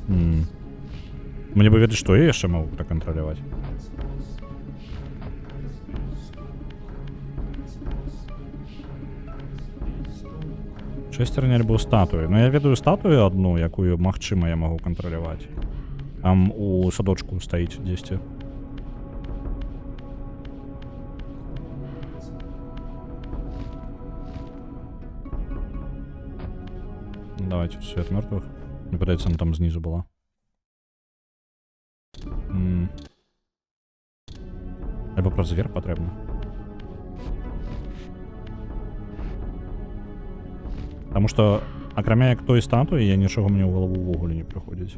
Мне бы ведаць, што я яшчэ магу пракантраляваць. Шестерня альбо статуі. Ну я ведаю статую одну, якую магчыма я магу кантраляваць. Там у садочку стаіць дзесьці. Давайте в свет мертвых. Мне падаецца, она там знизу была. Альбо праз зверх патрэбна. Потому что, акрамя як той статуі, я нічога мне ў галаву ўвогуле не прыходзіць.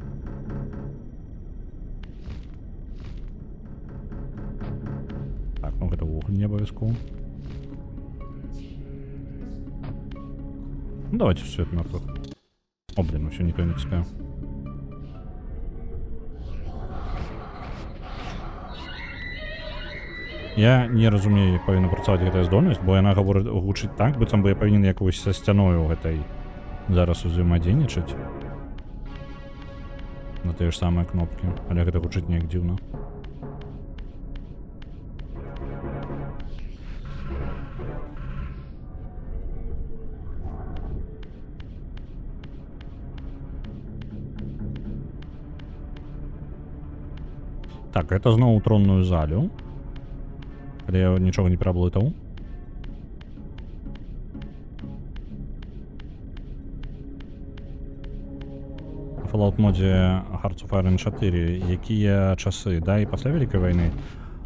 гэта ўвогуле не абавязкова. Ну, давайте свет мертвых. О, блин, все не то натискаю. Я не разумею, як павінна працаваць гэтая здольнасць, бо яна гаворыць гучыць так, быццам бы я павінен якусь са сцяною гэтай зараз узаемадзейнічаць на тыя ж самыя кнопкі, але гэта гучыць неяк дзіўна. Так, это зноў тронную залю. Калі я нічога не пераблытаў. У Fallout модзе Hearts of Iron 4 якія часы, да, і пасля Вялікай вайны.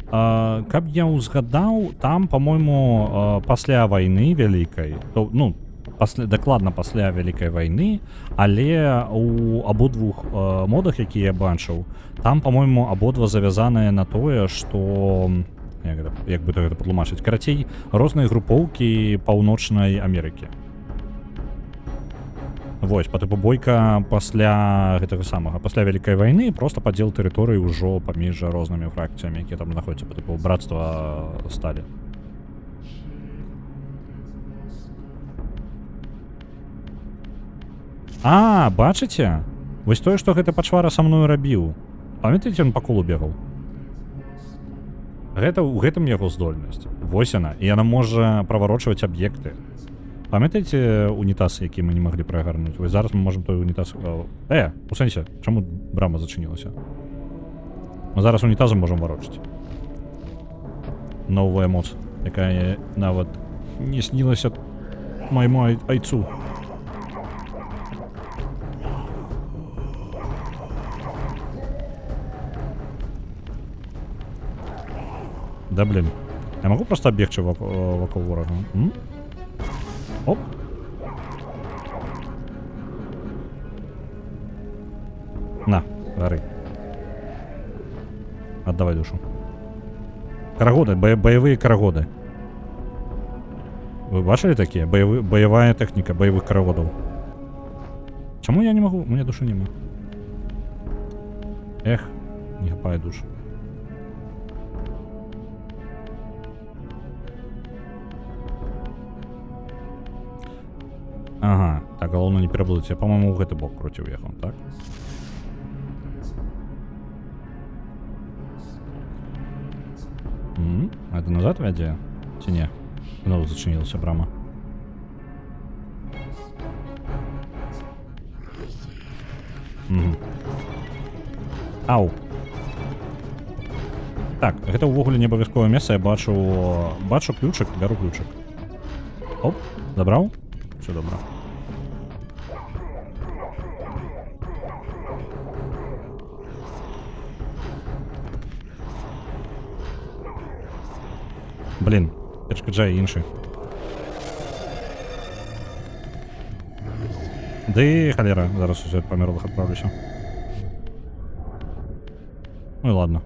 Каб я ўзгадаў, там, па-мойму, пасля вайны вялікай, то, ну, дакладна пасля Вялікай вайны, але у абодвух модах, якія я бачыў, там, па-мойму, абодва завязаныя на тое, што, як бы гэта патлумачыць, карацей, розныя групоўкі Паўночнай Амерыкі. Вось, па тыпу бойка пасля гэтага самага, пасля Вялікай вайны, проста падзел тэрыторыі ўжо паміж рознымі фракцыямі, якія там знаходзяцца, па тыпу брацтва сталі. Бачыце? Вось тое, што гэта пачвара са мною рабіў. Памятаеце, ён па колу бегаў? Гэта ў гэтым яго здольнасць. Вось яна. І яна можа праварочваць аб'екты. Памятаеце унітаз, які мы не маглі прагарнуць? Вось зараз мы можам той унітаз... у сэнсе, чаму брама зачынілася? Мы зараз унітазам можам варочыць. Новая моц, якая нават не снілася майму айцу. Да блин. Я могу просто оббегчи вокруг ворога? Оп. На, гори. Отдавай душу. Карагоды, боевые карагоды. Вы бачили такие? Боевая техника боевых карагодов. Чему я не могу? У меня души нема. Эх, не хапает душ. Ага, так, головне не переблудиться. Я, по-моему, в гэты бок крутив ехал, так? А это назад вядзе? Ці не? Знову зачинилася брама. Ау. Так, гэта ўвогуле не абавязковае месца. Я бачу ключик, бяру ключик. Оп, забраў? Все добро. Блин, печка Джай інший. Да і холера, зараз усе померлих отправлюся. Ну і ладно.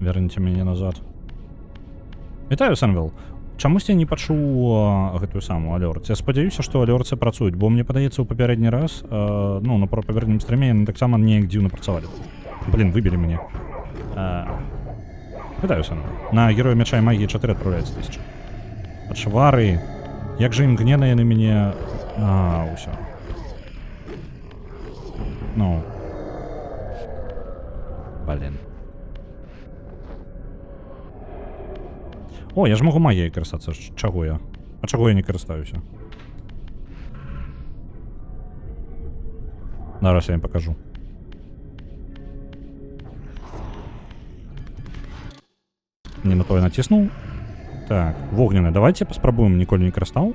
Верните мяне назад. Вітаю, Сенвіл. Чамусь я не пачуў гэтую самую алёрц. Я спадзяюся, што алёрцы працуюць, бо мне падаецца ў папярэдні раз, ну, на папярэднім стриме яны таксама неяк дзіўна працавалі. Блин, выбили мне. Вітаю, Сенвіл. На Героя Мяча і Магіі 4 отправляецца 1000. Пачвары. Як же імгненна яны мяне... Усё. Ну. Блин. О, я ж могу магіяй карыстацца. Чаго я? А чаго я не карыстаюся? Зараз я ім пакажу. Не на то я націснуў. Так, вогненная. Давайте паспрабуем, ніколі не карыстаў.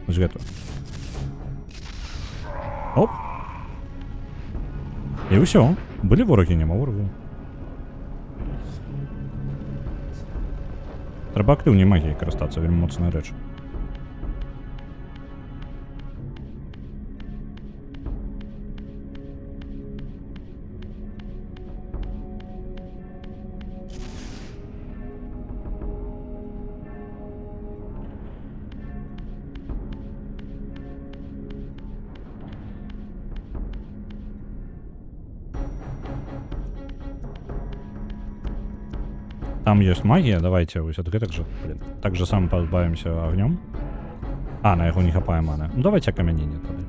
Вось гэту. Оп. І ўсё. Былі ворагі, няма ворагаў. Трэба актыўней магіяй карыстацца, вельмі моцная рэч. там ёсць магія, давайте вось ад гэтак жа, блин, так же сам пазбавімся агнём. А, на яго не хапае маны. Ну давайте акамяненне тады.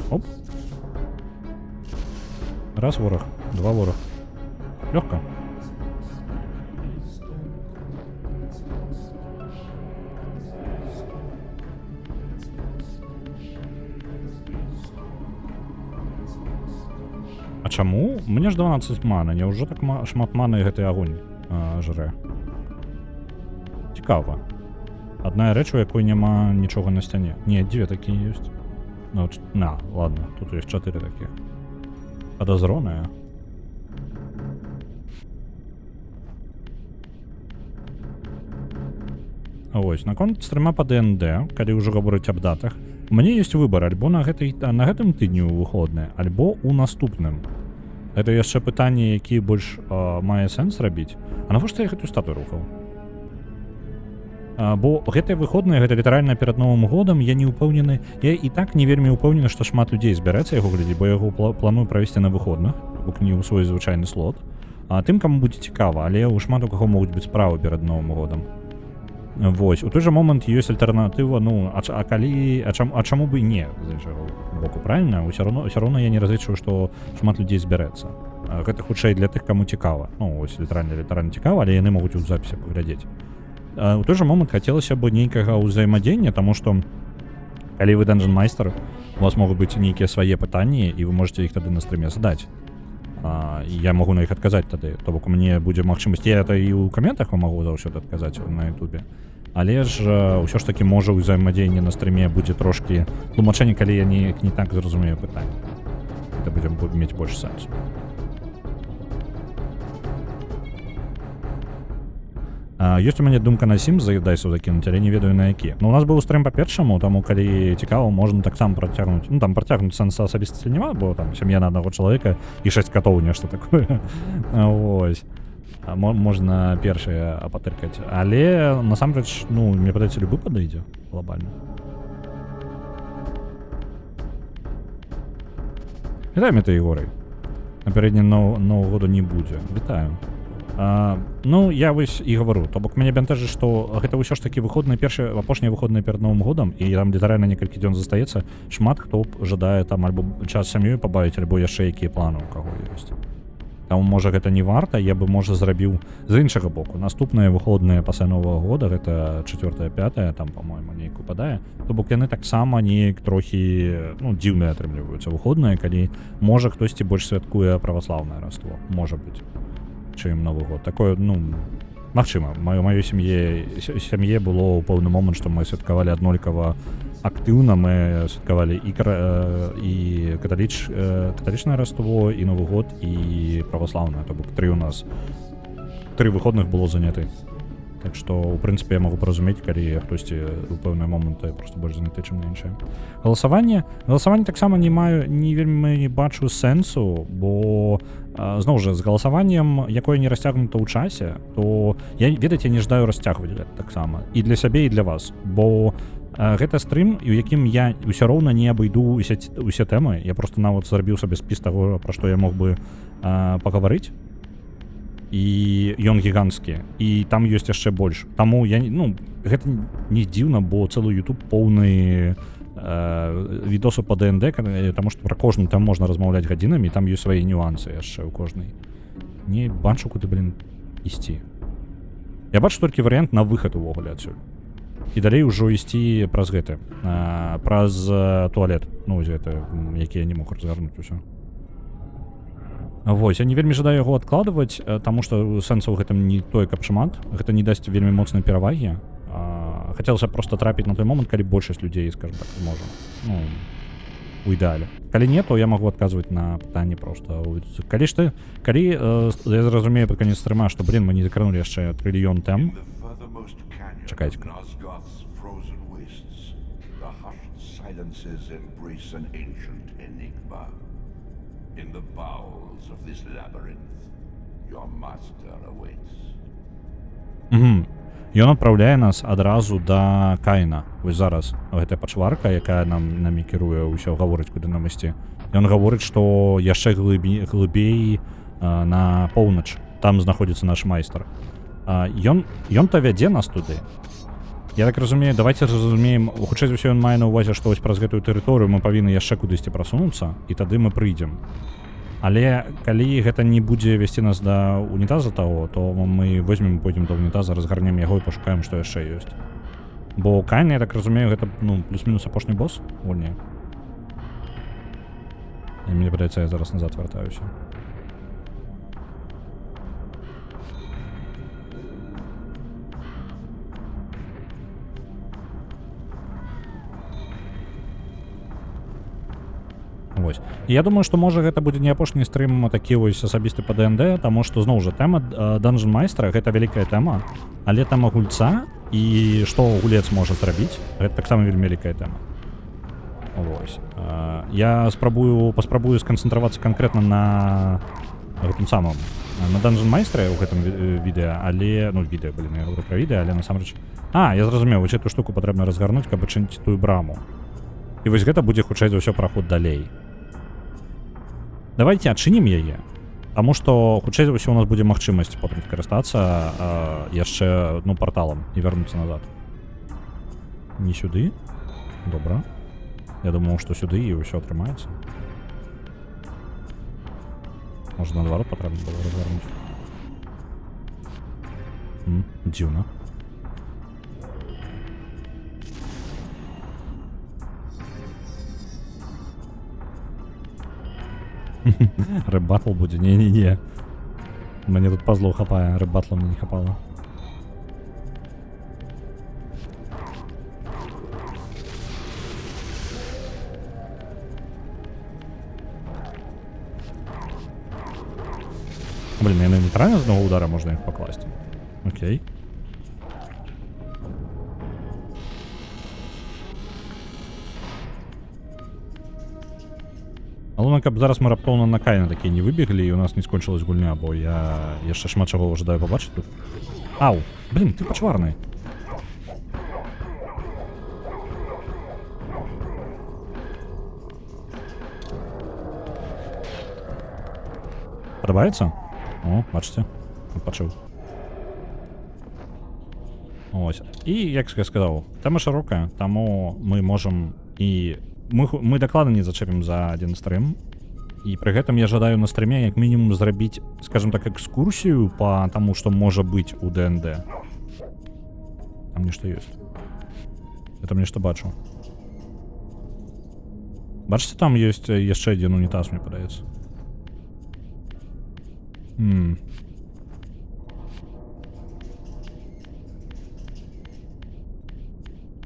Оп. Раз ворог, два ворог. Лёгка. А чаму? Мне ж 12 маны, няўжо так шмат маны гэты агонь жрэ. Цікава. Адная рэч, у якой няма нічога на сцяне. Не, дзве такія ёсць. Ну, ладно, тут ёсць 4 такіх. Падазроныя. Вось, наконт стрыма па ДНД, калі ўжо гаворыць аб датах, у мяне ёсць выбар альбо на гэтым тыдню выходны, альбо ў наступным. Гэта яшчэ пытанне, які больш мае сэнс рабіць. А навошта я гэтую статую рухаў? Бо гэтыя выходныя, гэта літаральна перад Новым годам, я не ўпэўнены, я і так не вельмі ўпэўнены, што шмат людзей збярэцца яго глядзець, бо яго планую правесці на выходных, бок не ў свой звычайны слот. А тым, каму будзе цікава, але ў шмат у каго могуць быць справы перад Новым годам. Вось, у той жа момант ёсць альтэрнатыва, ну, чаму бы і не, з іншага боку, правильно? Усё роўно я не разлічваю, што шмат людзей збярэцца. Гэта хутчэй для тых, каму цікава. Ну, ось, літаральна цікава, але яны могуць у запісе паглядзець. У той жа момант хацелася б нейкага ўзаемадзення, таму што калі вы Dungeon Master, у вас могуць быць нейкія свае пытанні, і вы можете іх тады на стрыме задаць. Я могу на іх адказаць тады, то бок у мяне будзе магчымасць, я это і ў каментах магу заўсёды адказаць на ютубе. Але ж ўсё ж такі можа ўзаемадзеянне на стрыме будзе трошкі тлумачэнне, калі я не так зразумею пытанне. Это будзе мець больш сэнсу. Ёсць у мяне думка на Sims заедайсу закінуць, але не ведаю на які. Ну, у нас быў стрым па-першаму, таму калі цікава, можна таксама працягнуць. Ну, там працягнуць сэнса асабістасці няма, бо там сям'я на аднаго чалавека і 6 катоў, нешта такое. Вось. Можна першае патыркаць. Але, насамрэч, ну, мне падаецца, любы падыдзе глобальна. Вітаю, Мета Егорый. Напярэдне Нового года не будзе. Вітаю. Ну, я вось і гавару, то бок мяне бянтэжыць, што гэта ўсё ж такі выходныя апошнія выходныя перад Новым годам, і там літаральна некалькі дзён застаецца, шмат хто жадае там альбо час сям'ёй пабавіць, альбо яшчэ якія планы ў каго ёсць. Таму, можа, гэта не варта, я бы, можа, зрабіў з іншага боку. Наступныя выходныя пасля Новага года, гэта 4-5, там, па-мойму, неяк упадае, то бок яны таксама неяк трохі, ну, дзіўныя атрымліваюцца выходныя, калі, можа, хтосьці больш святкуе праваслаўнае раство, можа быць. Чым Новы год. Такое, ну, магчыма. Маёй сям'е было ў пэўны момант, што мы святкавалі аднолькава актыўна, мы святкавалі і каталічнае раство, і Новы год, і праваслаўнае. То бок 3 у нас. 3 выходных было заняты. Так што, у прынцыпе, я магу паразумець, калі хтосьці ў пэўныя моманты проста больш заняты, чым на іншае. Галасаванне таксама не вельмі бачу сэнсу, бо зноў жа, з галасаваннем, якое не расцягнута ў часе, то я, ведаеце, не жадаю расцягваць таксама. І для сябе, і для вас. Бо гэта стрым, у якім я ўсё роўна не абыйду усе тэмы. Я проста нават зрабіў сабе спіс таго, пра што я мог бы пагаварыць. І ён гіганцкі, і там ёсць яшчэ больш. Таму я, ну, гэта не дзіўна, бо цэлы YouTube поўны відосу па ДНД, таму што пра кожны там можна размаўляць гадзінамі, там ёсць свае нюансы яшчэ ў кожнай. Не бачу, куды, ісці. Я бачу толькі варыянт на выхад увогуле адсюль. І далей ўжо ісці праз гэты, праз туалет, ну, гэта, які я не мог разгарнуць усё. Вось, я не вельмі жадаю яго адкладваць, таму што сэнсу ў гэтым не той, каб шмат. Гэта не дасць вельмі моцнай перавагі. Хацелася проста трапіць на той момант, калі большасць людзей, скажем так, можа. Ну, у ідэале. Калі не, то я магу адказваць на пытанні проста. Калі я зразумею пад канец стрыма, што, мы не закранулі яшчэ трыльён тэм. Чакайце. In the bowels of this labyrinth, your master awaits. Ён адпраўляе нас адразу да Каіна. Вось зараз гэтая пачварка, якая намі кіруе, ўсё гаворыць, куды нам ісці. Ён гаворыць, што яшчэ глыбей на поўнач. там знаходзіцца наш майстар. Ён-то вядзе нас туды. Я так разумею, давайте разумеем, хутчэй за ўсё ён мае на ўвазе, што вось праз гэтую тэрыторыю мы павінны яшчэ кудысьці прасунуцца, і тады мы прыйдзем. Але калі гэта не будзе весці нас да унітаза таго, то мы возьмем, пойдзем да унітаза, разгарнем яго і пашукаем, што яшчэ ёсць. Бо Кайн, я так разумею, гэта, ну, плюс-мінус апошні босс, вольнее. І мне падаецца, я зараз назад вяртаюся. Вось. І я думаю, што можа гэта будзе не апошні стрым такі вось асабісты па ДНД, таму што зноў жа тэма Dungeon майстра гэта вялікая тэма, але тэма гульца і што гулец можа зрабіць, гэта таксама вельмі вялікая тэма. Вось. Я паспрабую сканцэнтравацца канкрэтна на гэтым самым на Dungeon майстра ў гэтым відэа, але відэа, я говорю пра відэа, але насамрэч. Я зразумеў, вось эту штуку патрэбна разгарнуць, каб адчыніць тую браму. І вось гэта будзе хутчэй за ўсё праход далей. Давайте адчынім яе, таму што хутчэй за ўсё у нас будзе магчымасць потым скарыстацца яшчэ парталам і вярнуцца назад. Не сюды? Добра. Я думаў, што сюды і ўсё атрымаецца. Можа, наадварот патрэбна было разгарнуць. Дзіўна. Рэп-батл будзе? Не-не-не. Мне тут пазлоў хапае, рэп-батла мне не хапала. Блин, я нейтрально з одного удара можна їх покласти. Окей. Але каб зараз ми раптоўна на Кайна такі не выбеглі і у нас не скончилась гульня, бо я яшчэ шмат чаго ожидаю побачыць тут. Ау, блин, ты пачварны. Падабаецца? О, бачыце, пачуў. Ось. І, як я сказаў, тэма шырокая, таму мы можам і... Мы дакладна не зачэпім за адзін стрым. І пры гэтым я жадаю на стрыме як мінімум зрабіць, скажем так, экскурсію па таму, што можа быць у ДНД. Там нешта ёсць. Я там нешта бачу. Бачыце, там ёсць яшчэ адзін унітаз, мне падаецца.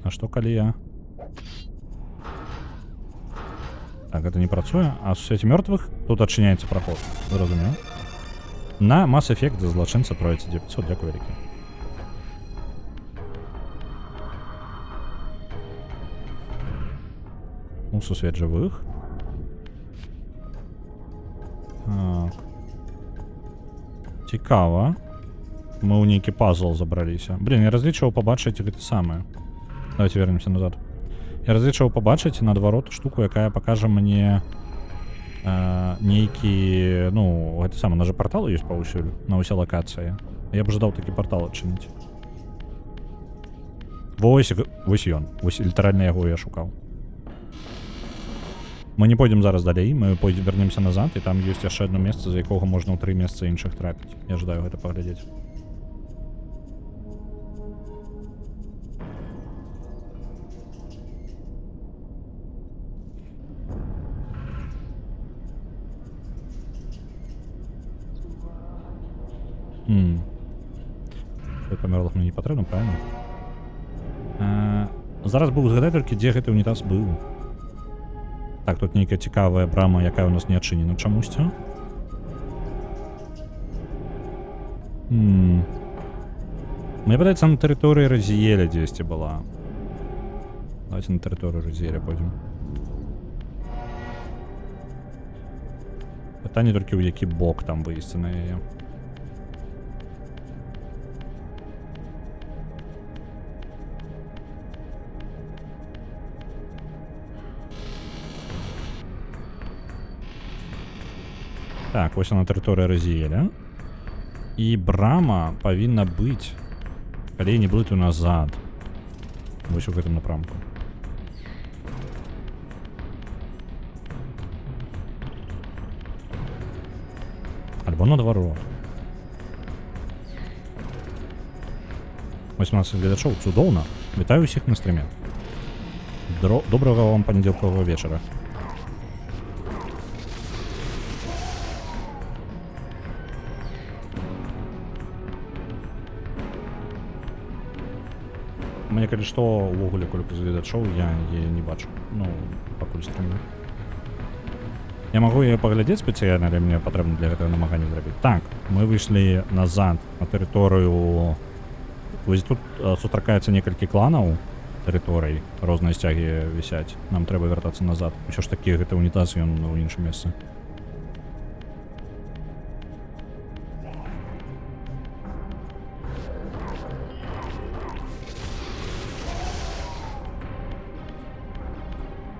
А што калі я... Так, это не працуе. А в свете мертвых тут адчыняецца проход. Зразумеў. На Mass Effect злачынца троіцца 900. Дзякуй вялікі. У сусвет жывых. Так. Цікава. Мы ў нейкі пазл забраліся. Блин, я разлічваў пабачыць гэта самае. Давайте вернемся назад. Я разлічваў пабачыць наадварот штуку, якая пакажа мне нейкі, ну, гэта сама, нажа портал ёсць паўсюль, на ўсе лакацыі. Я б жадаў такі портал адчыніць. Вось ён, вось літаральна яго я шукаў. Мы не пойдзем зараз далей, мы вернемся назад, і там ёсць яшчэ одно месца, з якога можна ў 3 месца іншых трапіць. Я жадаю гэта паглядзець. Памерлых мне не патрэбна, правильно? Зараз быў згадай толькі, дзе гэты унітаз быў. Так, тут нейкая цікавая брама, якая у нас не адчынена чамусьці. Мне падаецца, на тэрыторыі Разіэля дзесьці была. Давайте на тэрыторыю Разіэля пойдзем. Пытанне толькі ў які бок там выйсці на яе. Так, вось на тэрыторыя Разіэля. І брама павінна быць, калі не блыту назад. Вось у гэтым напрамку. Альбо наадварот. 18 гледачоў, цудоўна. Вітаю ўсіх на стрыме. Добрага вам панядзелкавага вечара. Мне, калі што, увогуле колькасць гледачоў я не бачу. Ну, пакуль стрымна. Я магу яе паглядзець спецыяльна, але мне патрэбна для гэтага намагання зрабіць. Так, мы выйшлі назад на тэрыторыю. Вось тут сустракаецца некалькі кланаў тэрыторый, розныя сцягі вісяць. Нам трэба вяртацца назад. Усё ж такі гэта унітаз, ён у іншым месцы.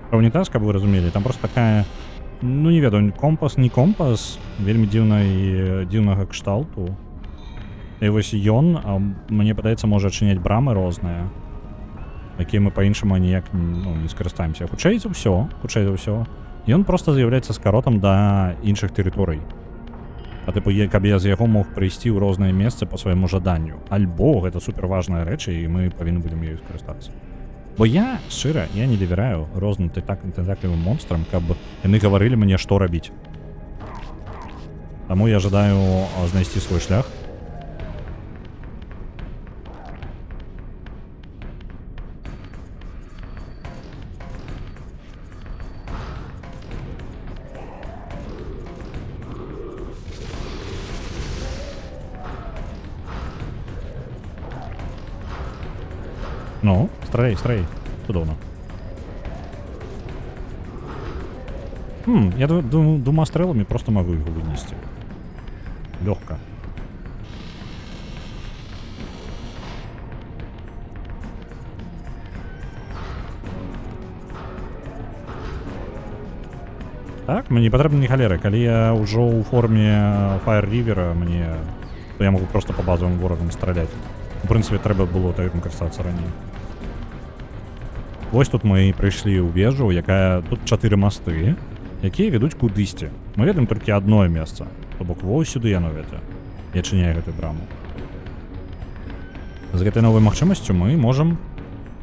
Пра унітаз, каб вы разумелі, там просто такая, ну не ведаю, компас, не компас, вельмі дзіўнага кшталту. І вось ён, мне падаецца, можа адчыняць брамы розныя, якія мы па-іншаму ніяк не скарыстаемся. Хутчэй за ўсё. Ён просто з'яўляецца скаротам да іншых тэрыторый. А тыпу, каб я з яго мог прыйсці ў розныя месцы па свайму жаданню. Альбо гэта суперважная рэч, і мы павінны будзем ёй скарыстацца. Бо я, шчыра, я не давяраю розным тентаклевым монстрам, каб яны гаварылі мне, што рабіць. Таму я жадаю знайсці свой шлях. Ну, страй, цудоўна. Я двума стрэламі просто магу яго вынесці. Лёгка. Так, мне патрэбна не халеры. Калі я ўжо ў форме Fire River, то я магу просто па базовым ворагам страляць. У прынцыпе, трэба было такім карыстацца раней. Вось тут мы прыйшлі ў вежу, якая... Тут 4 масты, якія вядуць кудысьці. Мы ведаем толькі адное месца. То бок вось сюды яно вядзе. Я адчыняю гэтую браму. З гэтай новай магчымасцю мы можам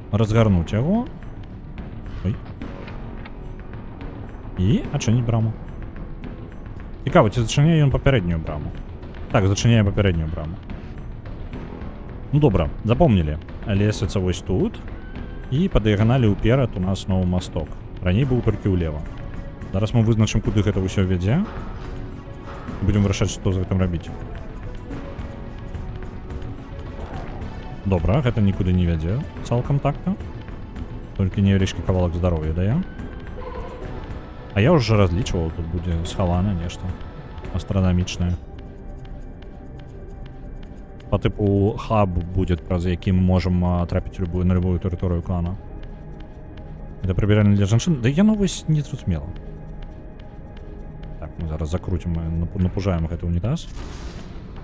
разгарнуць яго. Ой. І адчыніць браму. Цікава, ці зачыняе ён папярэднюю браму? Так, зачыняе папярэднюю браму. Ну добра, запомнілі. Лесвіца вось тут. І па дыяганалі ўперад у нас новы масток. Раней быў толькі ўлева. Зараз мы вызначым, куды гэта ўсё вядзе. Будзем вырашаць, што з гэтым рабіць. Добра, гэта нікуды не вядзе цалкам так-то. Толькі невялічкі кавалак здароўя дае. А я ўжо разлічваў, тут будзе схавана нешта астранамічнае. По типу хаб будет, праз які мы можем трапіць на любую тэрыторыю клана. Это прыбіральня для жанчын. Да яно вось не зразумела. Так, мы зараз закруцім, напужаем гэты унітаз.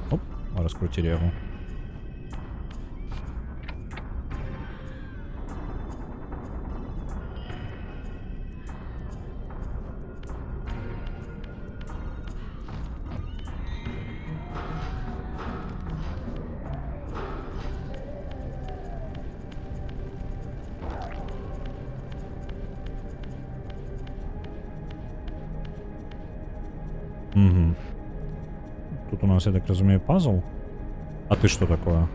Оп, раскруцілі яго. Угу. Тут у нас, я так разумею, пазл. А ты что такое?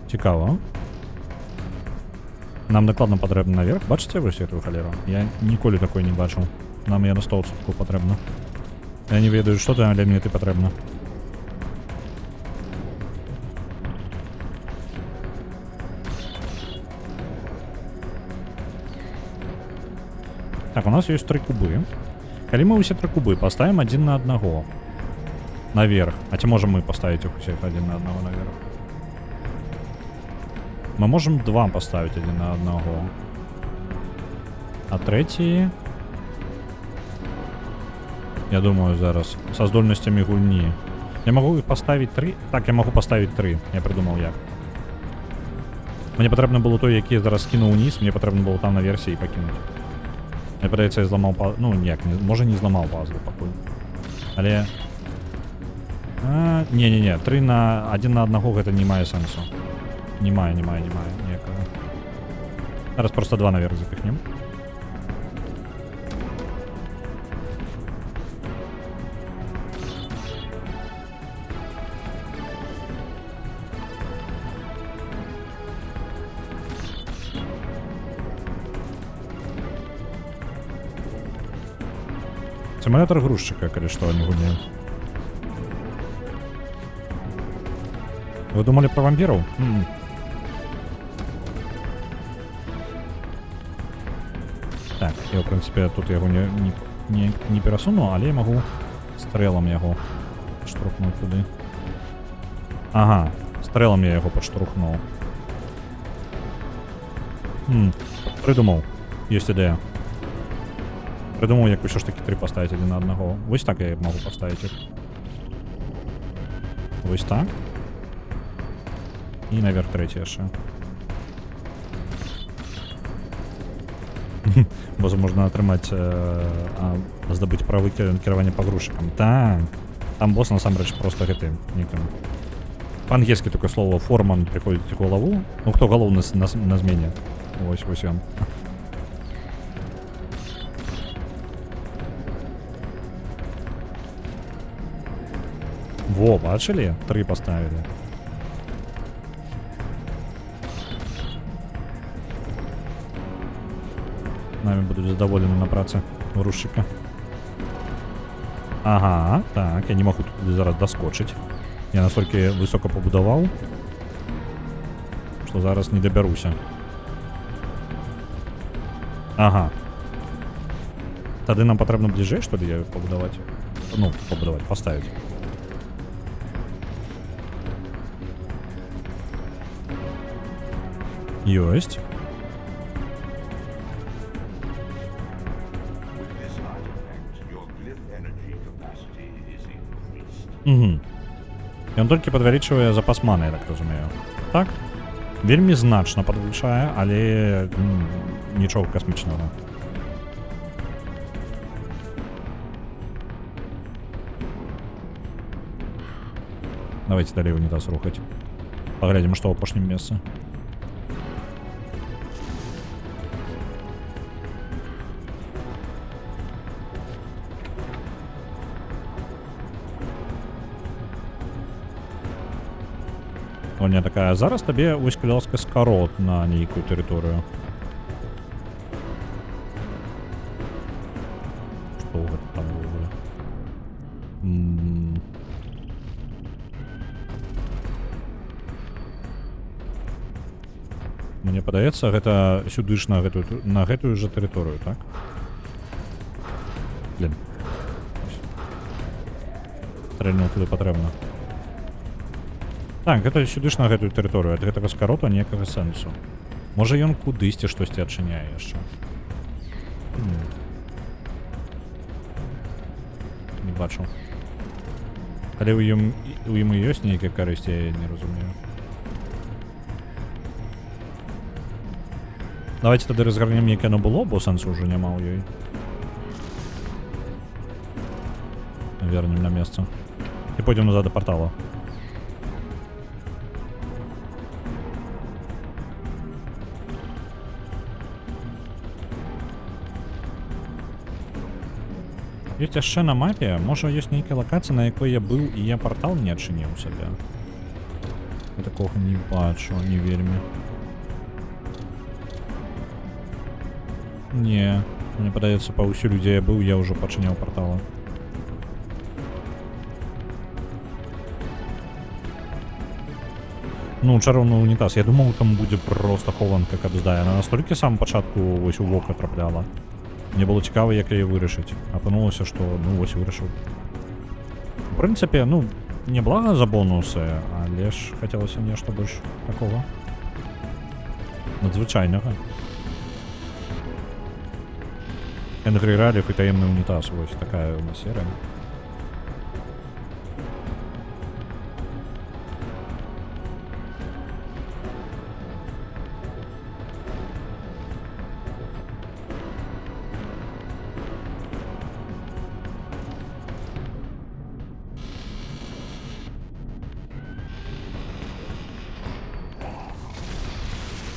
Цікаво. Нам дакладна патрэбна наверх. Бачыце вось эту халеру? Я ніколі такой не бачыў. Нам я на 100% патрэбна. Я не ведаю, што ты, але мне ты патрэбна. Так, у нас ёсць 3 кубы. Калі мы ўсе 3 кубы паставім адзін на аднаго наверх, а ці можам мы паставіць іх усіх адзін на аднаго наверх? Мы можам 2 паставіць адзін на аднаго. А трэці... Я думаю, зараз са здольнасцямі гульні. Я могу их поставить 3? Так, я могу поставить 3. Я придумав як. Мені потрібно було той, який я зараз скинув вниз, мені потрібно було там на версії покинути. Мені подається, я зламав пазл. Ну, ніяк, може не зламав пазл, покой. Але... Ні. 3 на... 1 на 1 гэта не має сенсу. Немає ніякого. Зараз просто 2 наверх запихнем. Симулятор грузчика, коли что, а не гуляю. Вы думали про вампиров? Так, я, в принципе, тут його не пересуну, але я могу стрелом його штурхнути туди. Ага, стрелом я його подштурхнув. Придумав. Є ідея. Придумав, як все ж таки 3 поставити 1 на 1. Ось так я можу поставити їх. Ось так. І наверх 3 ще. Бо можна отримати, здобути прави керування погрузчиком. Так. Там босс насамрэч просто гэты. По-английски такое слово «форман» приходит в голову. Ну, кто голову на змене? Ось он. Во, бачили? 3 поставили. Нами будуть задоволені на праці грузчика. Ага, так, я не можу тут зараз доскочити. Я настільки високо побудував, що зараз не доберуся. Ага. Тоді нам потрібно ближче, що ли, я побудувати? Ну, побудувати, поставити. Єсть. Угу. Ён толькі падвялічвае запас маны, я так разумею. Так? Вельмі значна падвышае, але нічога касмічнага. Давайте далей унітаз рухаць. Паглядзім, што ў апошнім месцы. У меня такая, зараз табе вось кляска скарот на нейкую тэрыторыю. Што гэта там было? Мне падаецца, гэта сюды ж на гэтую же тэрыторыю, так? Блин. Стрэльнуў туды патрэбна. Так, гэта сюды ж на гэтую тэрыторыю, ад гэтага скарота ніякага сэнсу. Можа ён кудысьці штосьці адчыняе яшчэ. Не бачу. Калі ў ім і ёсць нейкія карысці, я не разумею. Давайте тады разгарнем, як яно было, бо сэнсу ўжо няма ў ёй. Вернем на месца. І пойдем назад до портала. Ёсць яшчэ на мапе, можа ёсць нейкая лакацыя, на якой я быў і я партал не адчыніў сабе. Я такога не бачу, не вельмі. Не, мне падаецца, паўсюль, дзе я быў, я ўжо пачыняў партала. Ну, чароўны унітаз. Я думаў, там будзе проста хованка, каб здае. На настолькі сам пачатку вось у вока трапляла. Мне было цікава, як яе вырашыць. Апынулася, што, ну, вось вырашыў. В прынцыпе, ну, не блага за бонусы, але ж хацелася нешта больш такога надзвычайнага. Энгри Ралиф і таемны унітаз. Вось такая у нас серыя.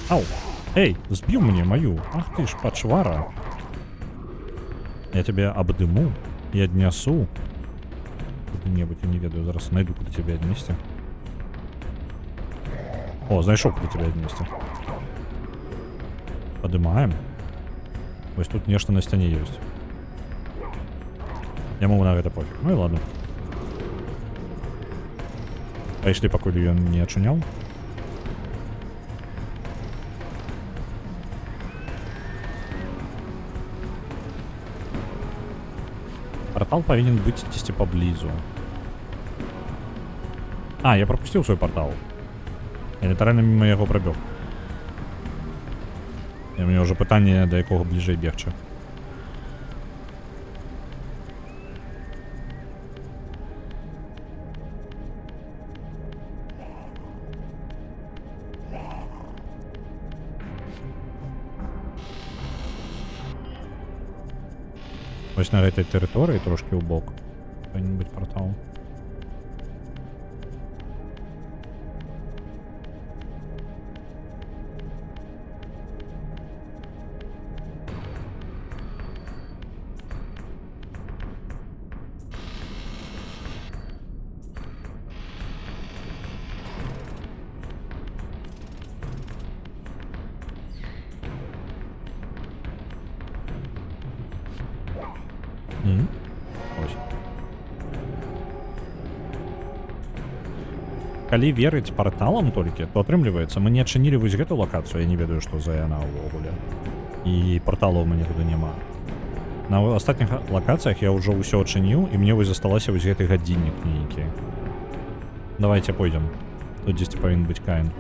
Ау! Эй, сбил мне мою! Ах ты ж, пачвара! Я тебя обдыму и отнесу куда-нибудь, я не ведаю, зараз найду, куда тебя отнести. О, знайшов, куда тебя отнести. Подымаем. Ось тут нечто на стене есть. Я могу на это пофиг. Ну и ладно. Пайшли, покуль ее не отчинял. Портал повинен быть десь поблизу. А, я пропустил свой портал. Я літерально мимо його пробіг. І мені вже питання, до якого ближче бігче. Ось на этой території трошки в бок повинен бути портал. Ось. Калі верыць порталам толькі, то атрымліваецца, мы не адчынілі вось гэту лакацыю, я не ведаю, што за яна ўвогуле. І порталаў у мяне туды няма. На астатніх лакацыях я ўжо ўсё адчыніў, і мне вось засталася вось гэты гадзіннік нейкі. Давайте пойдзем. Тут дзесьці павінен быць Каін.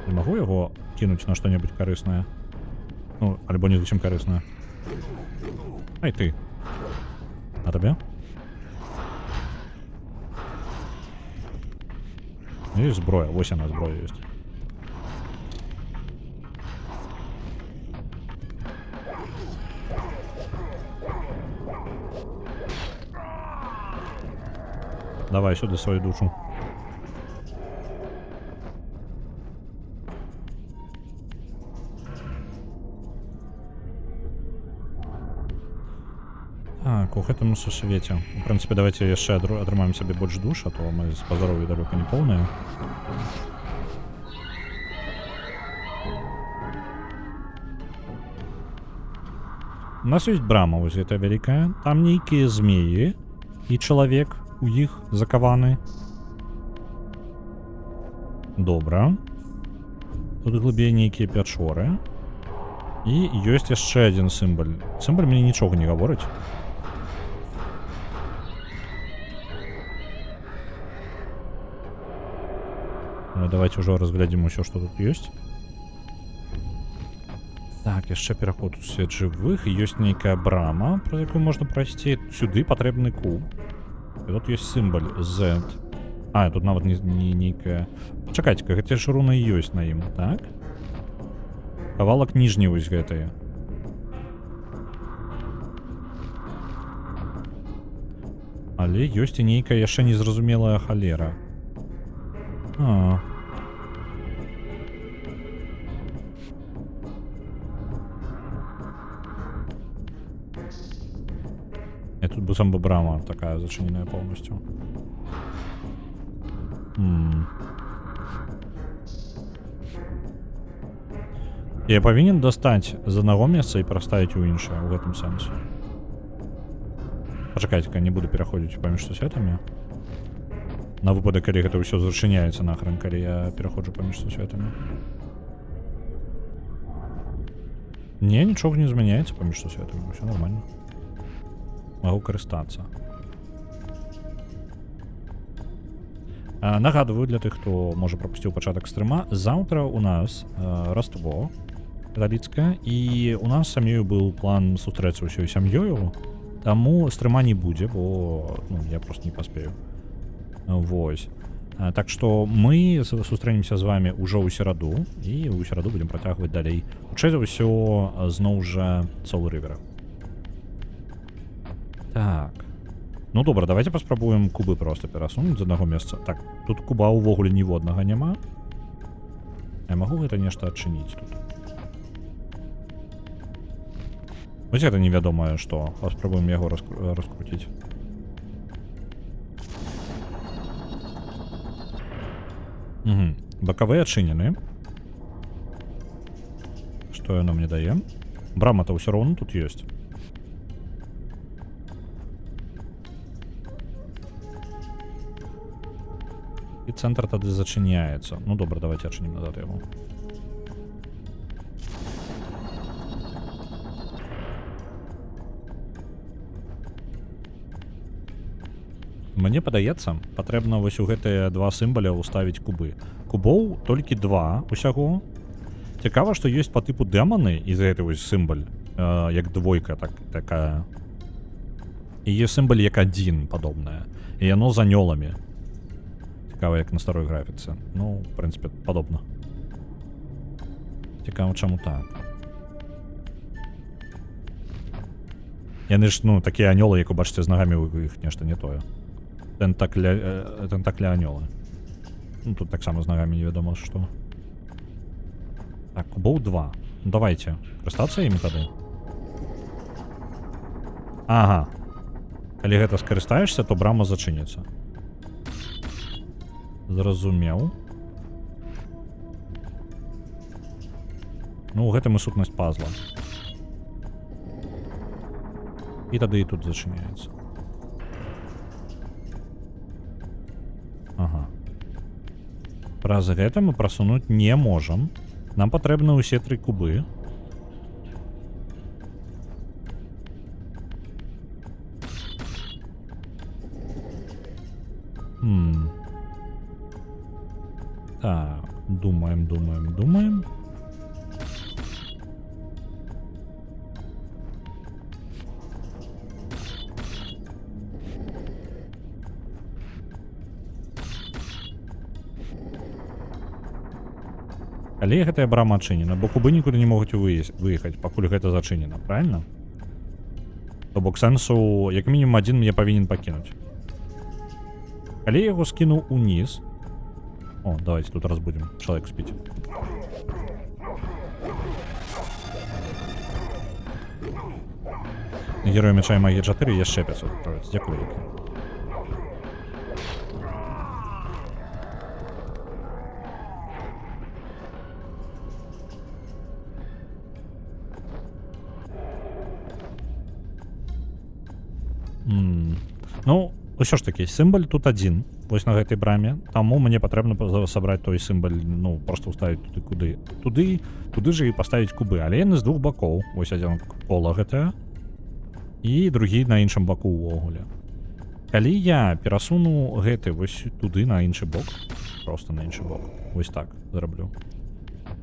Не могу его кинуть на что-нибудь корыстное? Ну, альбо не зачем корыстное. Ай ты. На тебе? Есть зброя, ось она зброя есть. Давай сюда свою душу. Так, у гэтым сусвеце. У прынцыпе, давайте яшчэ атрымаем сабе больш душ, а то мы з па здароўю далёка не поўныя. У нас ёсць брама вось гэтая вялікая. Там нейкія змеі і чалавек у іх закаваны. Добра. Тут глыбей нейкія пячоры. І ёсць яшчэ адзін сімбаль. Сімбаль мне нічога не гаворыць. Давайте уже разглядим все, что тут есть. Так, яшчэ пераход у свет жывых. Ёсць нейкая брама, праз якую можна прайсці. Сюды патрэбны куб. І тут ёсць сімбаль Z. А, тут нават не нейкая... Пачакайце-ка, гэтыя ж руны ёсць на ім, так? Кавалак ніжні вось гэтыя. Але ёсць і нейкая яшчэ незразумелая халера. И тут бы сам бы брама такая зачиненная полностью. Я повинен достать з одного месца і проставить у іншае в этом сенсе. Почекайте-ка, не буду переходить паміж сусветамі. На выпадок, калі гэта ўсё зачыняецца нахрен, калі я пераходжу паміж сусветамі. Не, нічога не змяняецца паміж сусветамі, ўсё нормально. Могу карыстацца. Нагадываю для тых, хто можа прапусціў пачатак стрыма, заўтра у нас Раство каталіцкае, і у нас сям'ёю быў план сустрэцца ўсёй сям'ёю, таму стрыма не будзе, бо я просто не паспею. Вось. Так што мы сустрэнемся з вами ўжо ў сераду, і ў сераду будзем працягваць далей. Хутчэй за ўсё зноў жа Soul River. Так. Ну добра, давайте паспрабуем кубы просто перасунуць з аднаго месца. Так, тут куба ўвогуле ніводнага няма. Я магу гэта нешта адчыніць тут. Вось гэта невядомае што. Паспрабуем яго раскруціць. Бакавыя адчынены. Што яно мне дае? Брама-то ўсё роўна тут ёсць. І цэнтр тады зачыняецца. Ну добра, давайте адчынім назад яго. Мне падаецца, патрэбна вось у гэтыя два сімбаля ўставіць кубы. Кубоў толькі два усяго. Цікава, што ёсць па тыпу дэманы, і за гэты вось сімбаль, як двойка такая. І ёсць сімбаль як адзін падобная. І яно з анёламі. Цікава, як на старой графіцы. Ну, в прынцыпе, падобна. Цікава, чаму так. Яны ж, такія анёлы, як убачыце з нагамі, у іх нешта не тое. Тентакля анёлы. Ну, тут таксама з нагамі невядома што. Так, кубоў 2. Ну, давайте. Карыстацца імі тады? Ага. Калі гэта скарыстаешся, то брама зачыніцца. Зразумеў. Ну, гэта і сутнасць пазла. І тады і тут зачыняецца. Ага. Праз гэта мы прасунуць не можам. Нам патрэбны ўсе 3 кубы. Так, думаем. Але гэтая брама адчынена, бо кубы нікуды не могуць выехаць, пакуль гэта зачынена, правильно? То бок сэнсу, як мінімум адзін мне павінен пакінуць. Калі я яго скінуў уніз... О, давайте тут разбудим. Человек спить. Герой меча і магії 4 яшчэ 500 відправиться. Дякую велике. Ну, ўсё ж таки, сімбаль тут адзін. Вось на гэтай браме. Таму мне патрэбна сабраць той сімбаль, просто ўставіць туды же і паставіць кубы. Але яны з двух бакоў. Вось адзін кола гэтая. І другі на іншым баку ўвогуле. Калі я перасуну гэты вось туды на іншы бок, просто на іншы бок, вось так зраблю,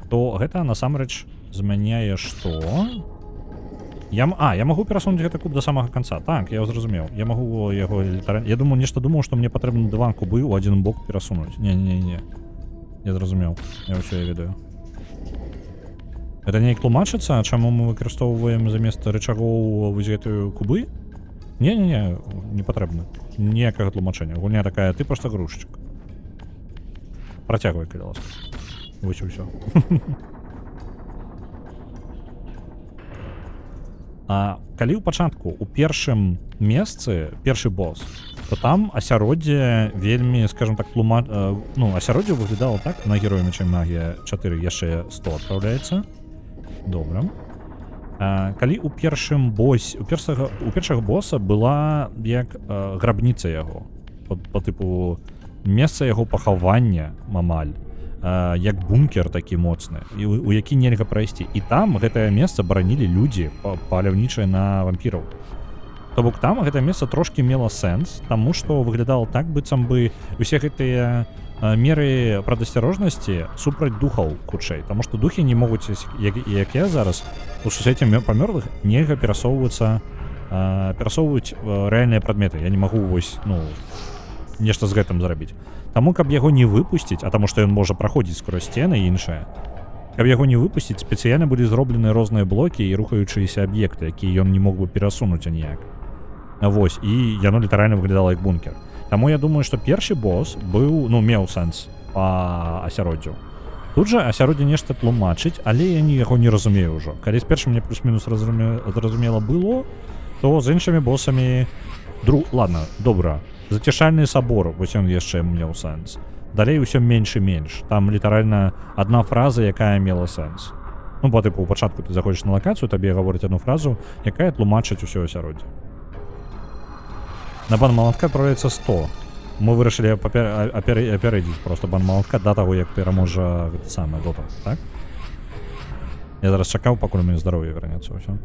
то гэта насамрэч змяняе што? Я магу перасунуць гэты куб до самага канца. Так, я зразумеў. Я магу яго літаральна... Я думаю, што мне патрэбна 2 кубы ў адзін бок перасунуць. Не. Я зразумеў. Я ўсё ведаю. Гэта неяк тлумачыцца, чаму мы выкарыстоўваем замест рычагоў вось гэтую кубы? Не патрэбна. Ніякага тлумачэння. Гульня такая, ты проста грузчык. Працягвай, калі ласка. Вось і ўсё. А калі ў пачатку у першым месцы першы босс, то там асяроддзе вельмі, скажем так, асяроддзе выглядала так, на герою меча і магія 4 яшчэ 100 адпраўляецца. Добра. Калі у першага босса была як грабніца яго, по тыпу месца яго пахавання мамаль, як бункер такі моцны, у які нельга прайсці. І там гэтае месца баранілі людзі, паляўнічыя на вампіраў. То бок там гэта месца трошкі мела сэнс, таму што выглядала так, быццам бы усе гэтыя меры прадасцярожнасці супраць духаў хутчэй, таму што духі не могуць, як я зараз, у сусвеце памёрлых нельга перасоўваюць рэальныя прадметы. Я не магу вось, ну, нешта з гэтым зрабіць. Таму, каб яго не выпусціць, а таму што ён можа праходзіць скрозь сцены і іншае, каб яго не выпусціць, спецыяльна былі зроблены розныя блокі і рухаючыся аб'екты, якія ён не мог бы перасунуць аніяк. Вось, і яно літаральна выглядала як бункер. Таму я думаю, што першы босс быў, ну, меў сэнс па асяроддзю. Тут жа асяроддзе нешта тлумачыць, але я яго не разумею ўжо. Калі з першым мне плюс-мінус зразумела было, то з іншымі боссамі... Ладно, добра. Зацішальны сабор, вось ён яшчэ меў сэнс. Далей усё менш і менш. Там літаральна адна фраза, якая мела сэнс. Ну, по тыпу, у пачатку ты заходзіш на лакацыю, табе гавораць адну фразу, якая тлумачыць усё асяроддзе. На бан малатка адправляецца 100. Мы вырашылі апярэдзіць просто бан малатка да таго, як пераможа гэта самае дота, так? Я зараз чакаў, пакуль у мяне здароўе вернецца ўсё.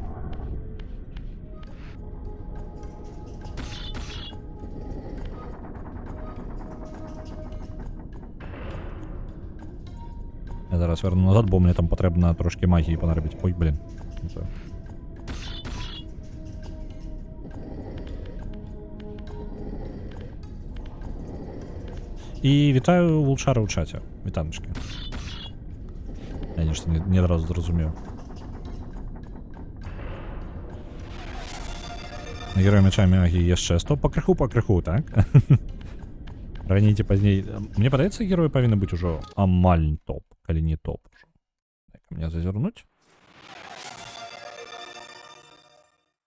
Я зараз верну назад, бо мне там патрэбна трошки магіі панарабіць. Ой, блин. І вітаю вулчара ў чаце. Вітаночки. Я нешта не адразу зразумеў. На героя мяча магіі яшчэ 100. Пакрыху, так? Раніце пазней. Мне падаецца, героі павінны быць ужо амаль топ, калі не топ ужо. Дай-ка мне зазірнуць.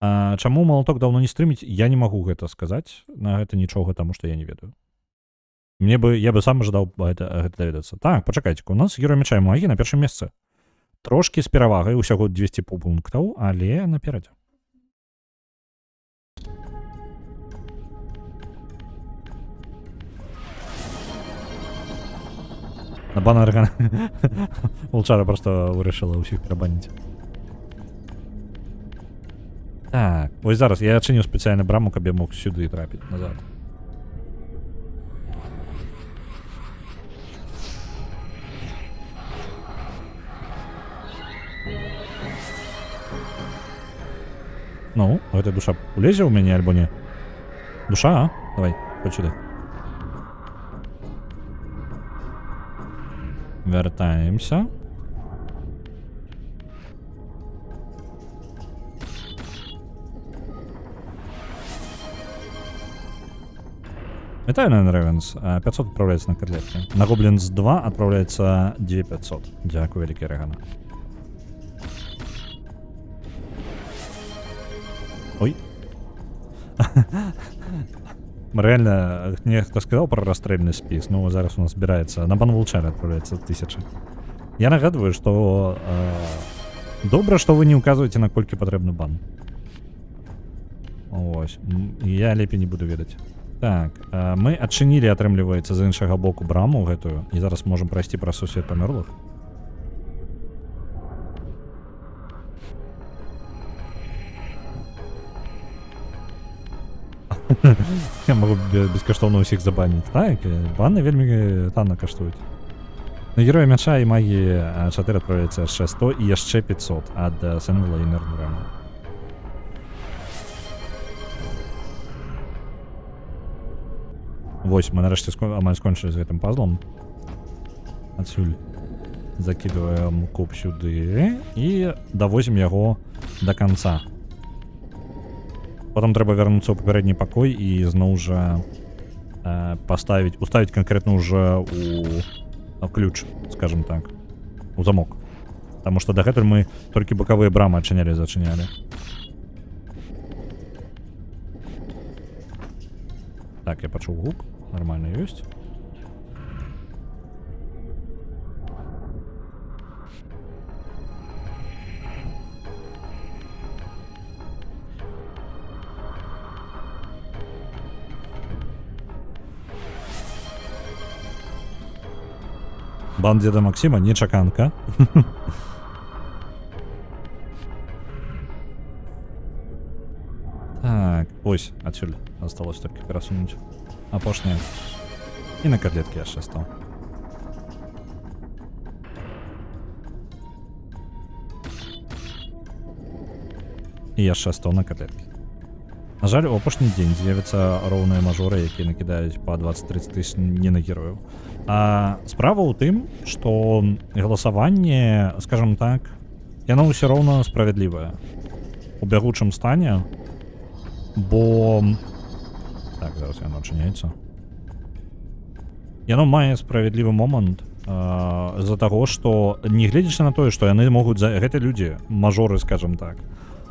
Чаму малаток даўно не стрыміць? Я не магу гэта сказаць. На гэта нічога, таму што я не ведаю. Я бы сам ожидаў гэта даведацца. Так, пачакайце-ка, у нас герой мяча і магіі на першым месцы. Трошкі з перавагай, усяго 200 пунктаў, але наперадзе. На бан аргана. Вулчара просто вырашыла ўсіх перабаніць. Так, вось зараз я адчыніў спецыяльна браму, каб я мог сюды трапіць назад. Ну, гэта душа улезе ў мяне альбо не? Душа, а? Давай, хоць сюды. Вяртаемся. Вітаю, Найн Ревенс. 500 отправляется на котлетки. На Гоблинс 2 отправляется 2500. Дякую, великий Регана. Ой. Реально, мне кто сказал про расстрельный спис, ну зараз у нас збирається. На бан Вулчара отправляется 1000. Я нагадываю, что добре, что вы не указываете, на колькі потрібен бан. Ось. Я лепей не буду ведаць. Так, мы адчынілі, атрымліваецца, з іншага боку браму гэтую, і зараз можем прайсці праз сусвет памёрлых. Я могу бескаштоўна ўсіх забаніць. Так, баны вельмі танна каштуюць. На героя мяча і магіі 4 отправляецца яшчэ 100 і яшчэ 500 ад Сенвіла і Нернурема. Вось, мы нарэшце амаль скончылі з гэтым пазлом. Адсюль закидываем куб сюды і давозім яго до конца. Потом трэба вярнуцца ў папярэдні пакой і зноў жа уставіць конкретно уже у ключ, скажем так, у замок. Таму што дагэтуль мы толькі бакавыя брамы адчынялі і зачынялі. Так, я пачуў гук. Нормально ёсць. Бан деда Максима, нечаканка. Так, Ось, адсюль осталось толькі перасунуць. Апошняе. І на котлеткі яшчэ стаў. І яшчэ стаў на котлеткі. На жаль, у апошні дзень з'явяцца роўныя мажоры, якія накідаюць па 20-30 тысяч не на герояў. А справа ў тым, што галасаванне, скажем так, яно ўсё роўна справядлівае у бягучым стане, бо... Так, зараз яно адчыняецца. Яно мае справядлівы момант з-за таго, што не гледзячы на тое, што яны могуць... Гэта людзі, мажоры, скажем так,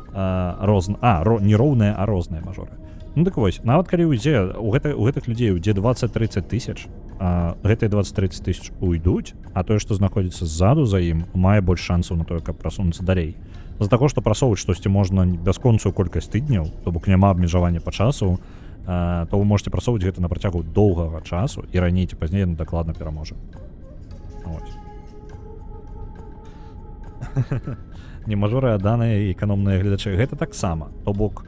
не роўныя, а розныя мажоры. Ну так вось, нават калі ўйдзе у гэтых людзей ідзе 20-30 тысяч, гэтыя 20-30 тысяч уйдуць, а тое, што знаходзіцца ззаду за ім, мае больш шансаў на тое, каб прасунуцца далей. З-за таго, што прасоўваць штосьці можна бясконцую колькасць тыдняў, то бок няма абмежавання па часу, то вы можете прасоўваць гэта на працягу доўгага часу, і раней ці пазней яно дакладна пераможа. Ось. Не мажоры, а даныя эканомныя гледачы. Гэта таксама. То бок,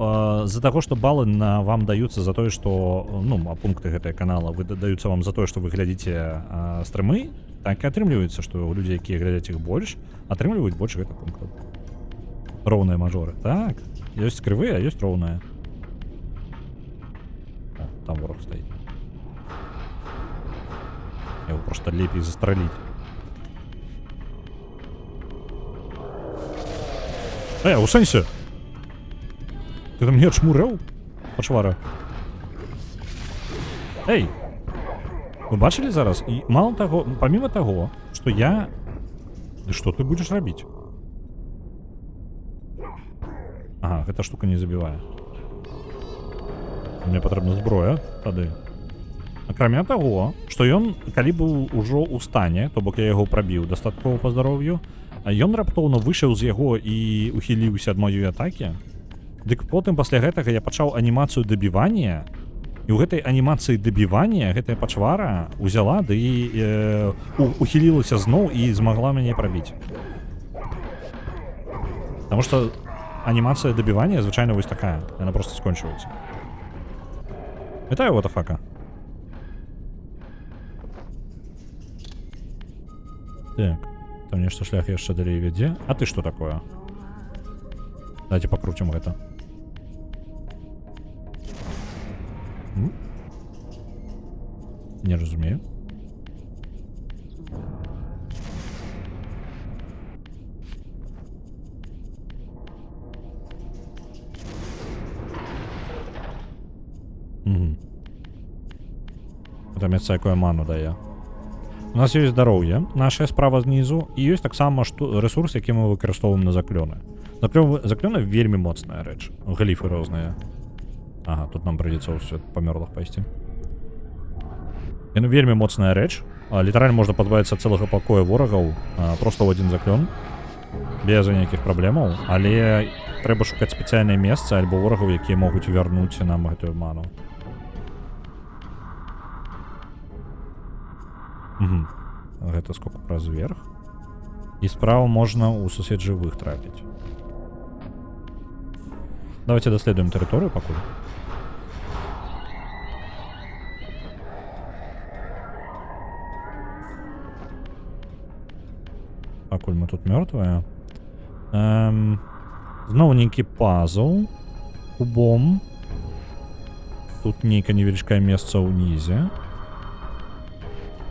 з-за таго, што балы вам даюцца за тое, што, ну, пункты гэтага канала даюцца вам за тое, што вы глядзіце стрымы, так і атрымліваецца, што людзі, якія глядзяць іх больш, атрымліваюць больш гэтых пунктаў. Роўныя мажоры. Так, ёсць крывыя, а ёсць роўныя. О, там ворог стаіць. Яго проста лепей застраліць. У сэнсе? Ты там не адшмурэў, пачвара? Эй! Вы бачылі зараз? І мало таго, паміма таго, што я... Ды што ты будзеш рабіць? Ага, гэта штука не забівае. Мне патрэбна зброя, тады. Акрамя таго, што ён, калі быў ужо ў стане, то бок я яго прабіў дастаткова па здароўю, а ён раптоўна выйшаў з яго і ухіліўся ад маёй атакі. Дык потым пасля гэтага я пачаў анімацыю дабівання, і ў гэтай анімацыі дабівання гэтая пачвара узяла ды ухілілася зноў і змагла мяне прабіць. Таму што анімацыя дабівання звычайна вось такая, яна проста скончваецца. Вітаю, ватафака. Так. Там нешта шлях яшчэ далей вядзе. А ты што такое? Давайте пакруцім гэта. Не разумею. Это месца, якое ману дае. У нас ёсць здароўе, наша справа знізу, і ёсць таксама рэсурс, які мы выкарыстоўваем на заклёны. Заклёны вельмі моцная рэч. Гліфы розныя. Ага, тут нам прыйдзецца ўсё памёрлых пайсці. Яно вельмі моцная рэч. Літаральна можна пазбавіцца цэлага пакоя ворагаў проста ў адзін заклён. Без ніякіх праблемаў. Але трэба шукаць спецыяльнае месца альбо ворагаў, якія могуць вярнуць нам гэтую ману. Гэта сколько праз верх. І справа можна ў сусед жывых трапіць. Давайте даследуем тэрыторыю пакуль. Пакуль мы тут мёртвыя. Зноў нейкі пазл кубом. Тут нейкае невялічкае месца ўнізе.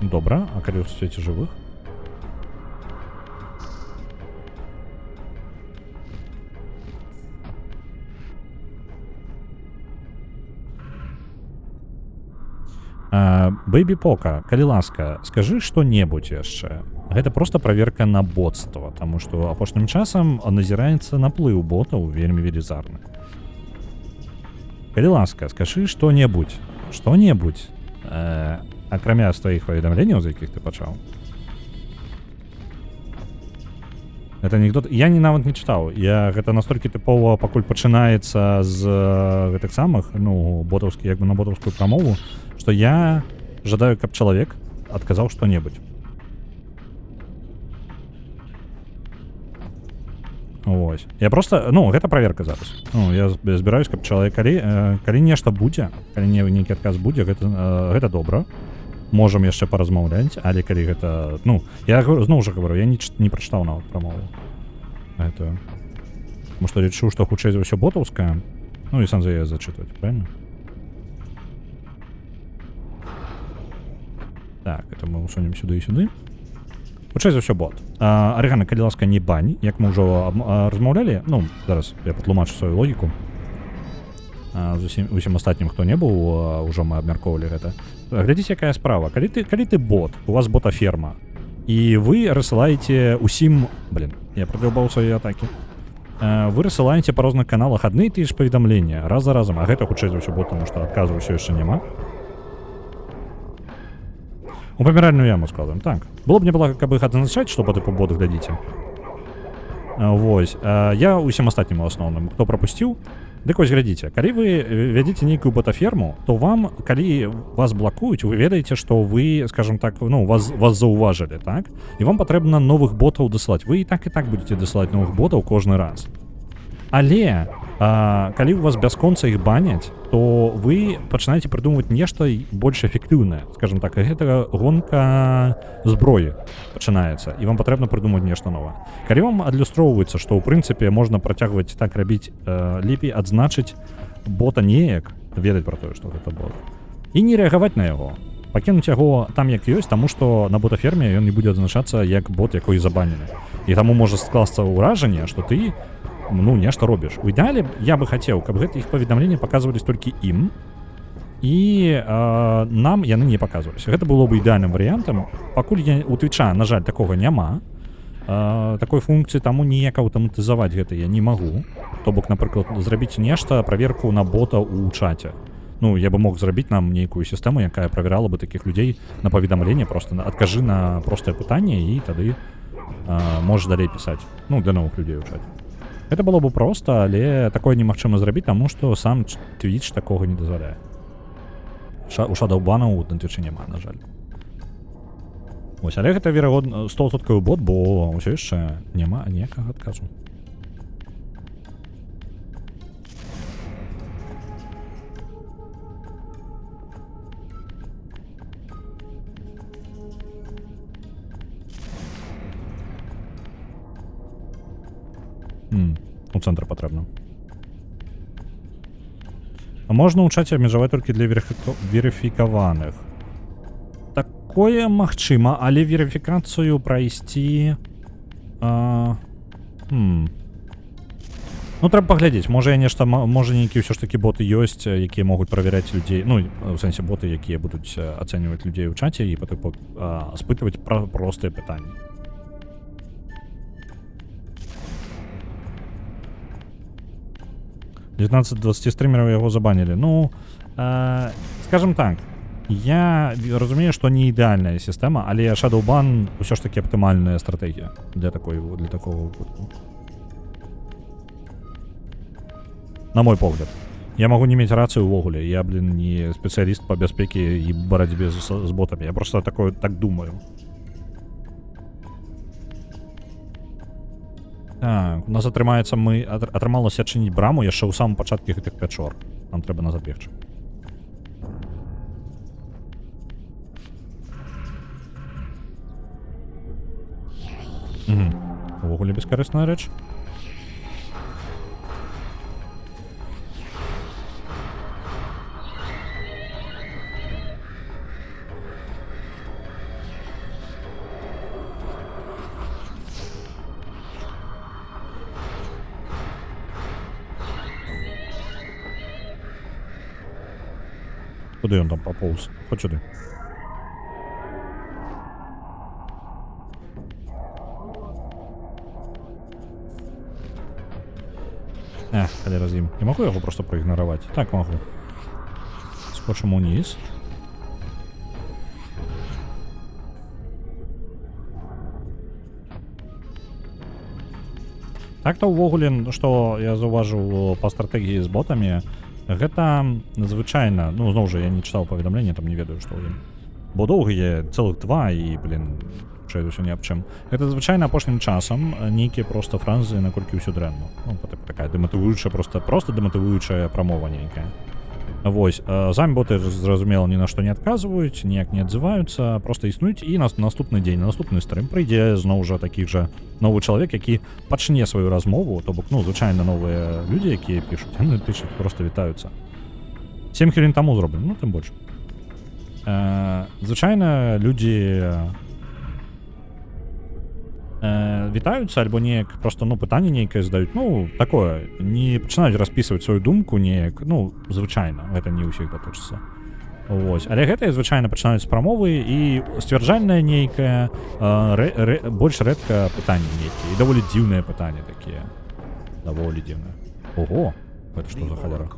Добра, а калі ў свеце жывых? Бэйбі Пока, калі ласка, скажы што-небудзь яшчэ. Гэта проста праверка на ботства, таму што апошнім часам назіраецца наплыў ботаў вельмі велізарны. Калі ласка, скажы што-небудзь. Што-небудзь. Акрамя твоих паведамленняў, з якіх ты пачаў. Гэта анекдот. Я нават не чытаў. Гэта настолькі тыпова пакуль пачынаецца з гэтых самых, ну, ботаўскі, як бы на ботаўскую прамову, што я жадаю, каб чалавек адказаў што-небудзь. Вось. Я просто, ну, гэта праверка зараз. Ну, я збіраюсь, каб чалавек, калі нешта будзе, калі нейкі адказ будзе, гэта добра. Можам яшчэ паразмаўляць, але калі гэта, ну, я зноў жа говорю, я не прачытаў нават прамову. Гэта... Таму што лічу, што хутчэй за ўсё ботаўская, ну і сам за яе зачытваць, правильно? Так, это мы усунем сюды і сюды. Хутчэй за ўсё бот. Арыгана, калі ласка, не бань, як мы ўжо размаўлялі, ну, зараз я патлумачу сваю логіку. Усім астатнім, хто не быў, ужо мы абмяркоўвалі гэта. Глядзіце, якая справа. Калі ты бот, у вас бота-ферма, і вы рассылаеце усім... Блин, я прадлюбаў свае атакі. Вы рассылаеце па розных каналах адны і тыя ж паведамлення, раз за разам, а гэта хутчэй за ўсё бот, таму што адказу ўсё яшчэ няма. У паміральную яму складаем. Так. Было б неплохо, каб іх адзначаць, што па тыпу бот глядзіце. Вось. Я усім астатнім у асноўным, хто прапусціў, дык вось глядзіце. Калі вы вядзіце нейкую ботаферму, то вам, калі вас блакуюць, вы ведаеце, што вы, скажем так, ну, вас заўважылі, так? І вам патрэбна новых ботаў дасылаць. Вы і так будзеце дасылаць новых ботаў кожны раз. Але, калі у вас бясконца іх баняць, то вы пачынаеце прыдумваць нешта больш эфектыўнае. Скажем так, гэта гонка зброі пачынаецца, і вам патрэбна прыдумаць нешта новае. Калі вам адлюстроўваецца, што ў прынцыпе можна працягваць так рабіць, лепей адзначыць бота неяк, ведаць пра тое, што гэта бот, і не рэагаваць на яго. Пакінуць яго там як ёсць, таму што на ботаферме ён не будзе адзначацца як бот, якой забанілі. І таму можа скласться ўражанне, што ты ну, нешта робіш. У ідэале я бы хацеў, каб гэта іх паведамленні паказвались толькі ім, і нам яны не паказваліся. Гэта было бы ідэальным варыянтам. Пакуль у Твіча, на жаль, такога няма, такой функцыі, таму ніяк аўтаматызаваць гэта я не магу. То бок, напрыклад, зрабіць нешта, праверку на бота ў чаце. Ну, я бы мог зрабіць нам нейкую сістэму, якая правярала бы такіх людзей на паведамленне, просто адкажы на простае пытанне, і тады можаш далей пісаць. Ну, для новых людзей у чаце. Это было бы проста, але такое немагчыма зрабіць, таму што сам Twitch такога не дазваляе. У шадоўбанаў на Twitch няма, на жаль. Вось, але гэта, верагодна, 100% бот, бо ўсё яшчэ няма ніякага адказу. У цэнтр патрэбна. А можна ў чаце абмежаваць толькі для верыфікаваных. Такое магчыма, але верыфікацыю прайсці... Ну, трэба паглядзець. Можа, можа нейкі ўсё ж такі боты ёсць, якія могуць правяраць людзей. Ну, у сэнсе боты, якія будуць ацэньваць людзей у чаце і патыпу спытваць пра простыя пытанні. — 19-20 стрімераў яго забанілі. Ну, скажем так, я разумею, што не ідэальная сістэма, але Shadowban ўсё ж такі аптымальная стратэгія для такого выпадку. На мой погляд. Я магу не мець рацыю ўвогуле. Я, не спецыяліст па бяспеке і барацьбе з ботамі. Я просто так думаю. Так, у нас атрымалася адчыніць браму яшчэ ў самым пачатку гэтых пячор. Нам трэба назад бегчы. Увогуле бескарысная рэч. Куди он там пополз? Хоть сюди. Калі разім. Не могу його просто проігнорувати? Так, могу. Скочимо вниз. Так-то увогуле, што я заўважыў па стратэгіі з ботамі, гэта звычайна, ну, зноў жа, я не чытаў паведамленне, там не ведаю, што ў ім. Бо доўгія цэлых 2 і, хутчэй за ўсё ні аб чым. Гэта звычайна апошнім часам нейкія проста фразы, наколькі ўсё дрэнна. Ну, такая дэматывуючая, проста дэматывуючая прамова нейкая. Вось, самі боты, зразумела, ні на што не адказваюць, ніяк не адзываюцца, проста існуюць, і наступны дзень, наступны стрым прыйдзе зноў жа такі жа новы чалавек, які пачне сваю размову, то бок, ну, звычайна новыя людзі, якія пішуць, яны пішуць, проста вітаюцца. 7 хвілін таму зроблю, ну, тым больш. Звычайна людзі вітаюцца альбо неяк просто, ну, пытанне нейкае задаюць, ну, такое, не пачынаюць распісваць сваю думку неяк, ну, звычайна, гэта не ўсіх датычыцца. Вось, але гэтыя звычайна пачынаюць з прамовы, і сцвярджальнае нейкае, больш рэдка пытанне нейкія, і даволі дзіўныя пытанні такія. Даволі дзіўныя. Ого, гэта што за халера?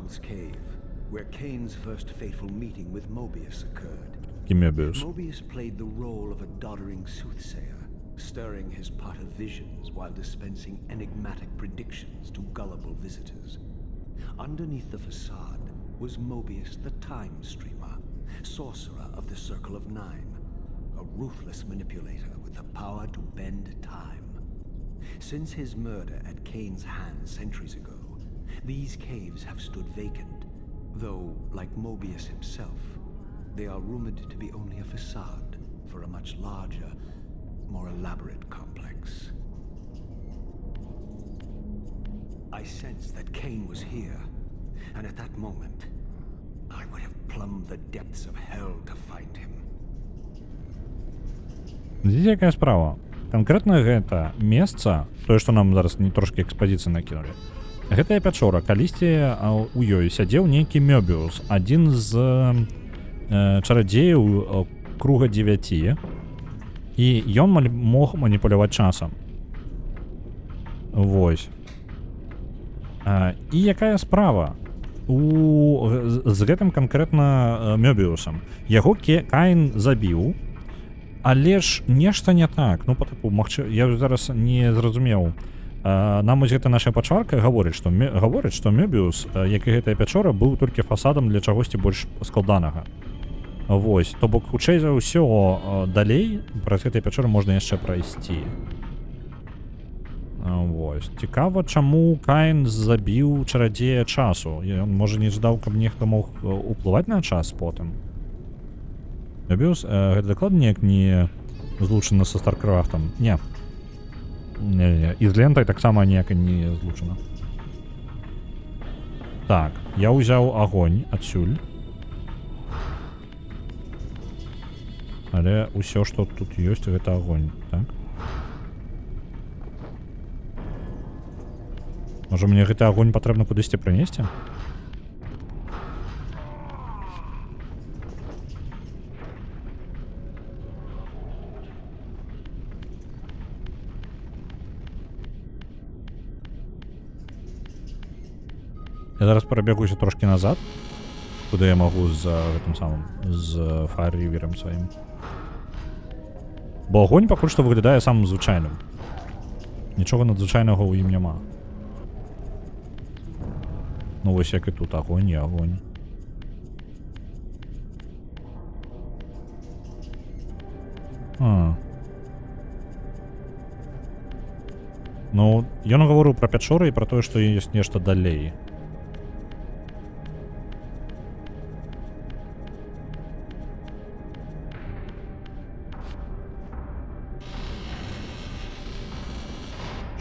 Where Kane's first fateful meeting with Mobius occurred. Mobius. Mobius played the role of a doddering soothsayer, stirring his pot of visions while dispensing enigmatic predictions to gullible visitors. Underneath the facade was Mobius the Time Streamer, sorcerer of the Circle of Nine, a ruthless manipulator with the power to bend time. Since his murder at Kane's hands centuries ago, these caves have stood vacant. Though, like Mobius himself, they are rumored to be only a facade for a much larger, more elaborate complex. I sensed that Kane was here, and at that moment, I would have plumbed the depths of hell to find him. Здесь якая справа? Конкретно гэта месца, тое, што нам зараз не трошкі экспазіцыі накінулі. Гэтая пячора, калісьці у ёй сядзеў нейкі Мёбіус, адзін з чарадзеяў круга 9, і ён мог маніпуляваць часам. Вось. І якая справа з гэтым канкрэтна Мёбіусам? Яго Каін забіў, але ж нешта не так. Ну, я зараз не зразумеў. Нам вось гэта наша пачварка гаворыць, што Мёбіус, як і гэтая пячора, быў толькі фасадам для чагосьці больш складанага. Вось, то бок, хутчэй за ўсё, далей праз гэтай пячоры можна яшчэ прайсці. Вось, цікава, чаму Каін забіў чарадзея часу. Ён, можа, не ждаў, каб нехта мог уплываць на час потым. Мёбіус, гэта дакладна неяк не злучана са Старкрафтам? Не. Не, і з лентай таксама ніяка не злучана. Так, я ўзяў агонь адсюль. Але ўсё, што тут ёсць, гэта агонь, так? Можа, мне гэты агонь патрэбна кудысьці прынесці? Я зараз перабегуся трошки назад, куди я могу з гэтым самым, з фаер-рівером сваім. Бо агонь пакуль што выглядае самым звычайным. Нічога надзвычайнага ў ім няма. Ну вось як і тут, агонь і агонь. Ну, ён гаварыў пра пячоры і пра тое, што ёсць нешта далей.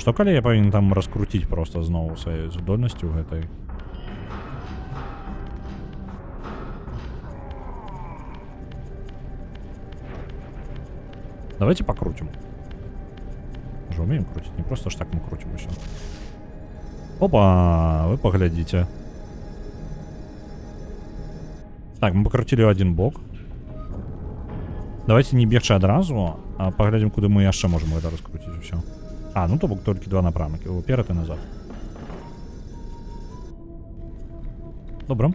Што калі я павінен там раскруціць проста зноў сваёй здольнасцю гэтай? Давайте покрутим. Мы же умеем крутить, не просто ж так мы крутим еще. Опа, вы поглядите. Так, мы покрутили один бок. Давайте не бегчы адразу, а поглядим, куды мы яшчэ можем гэта раскрутить усё. А, ну то бок толькі два напрамкі, уперед і назад. Добра.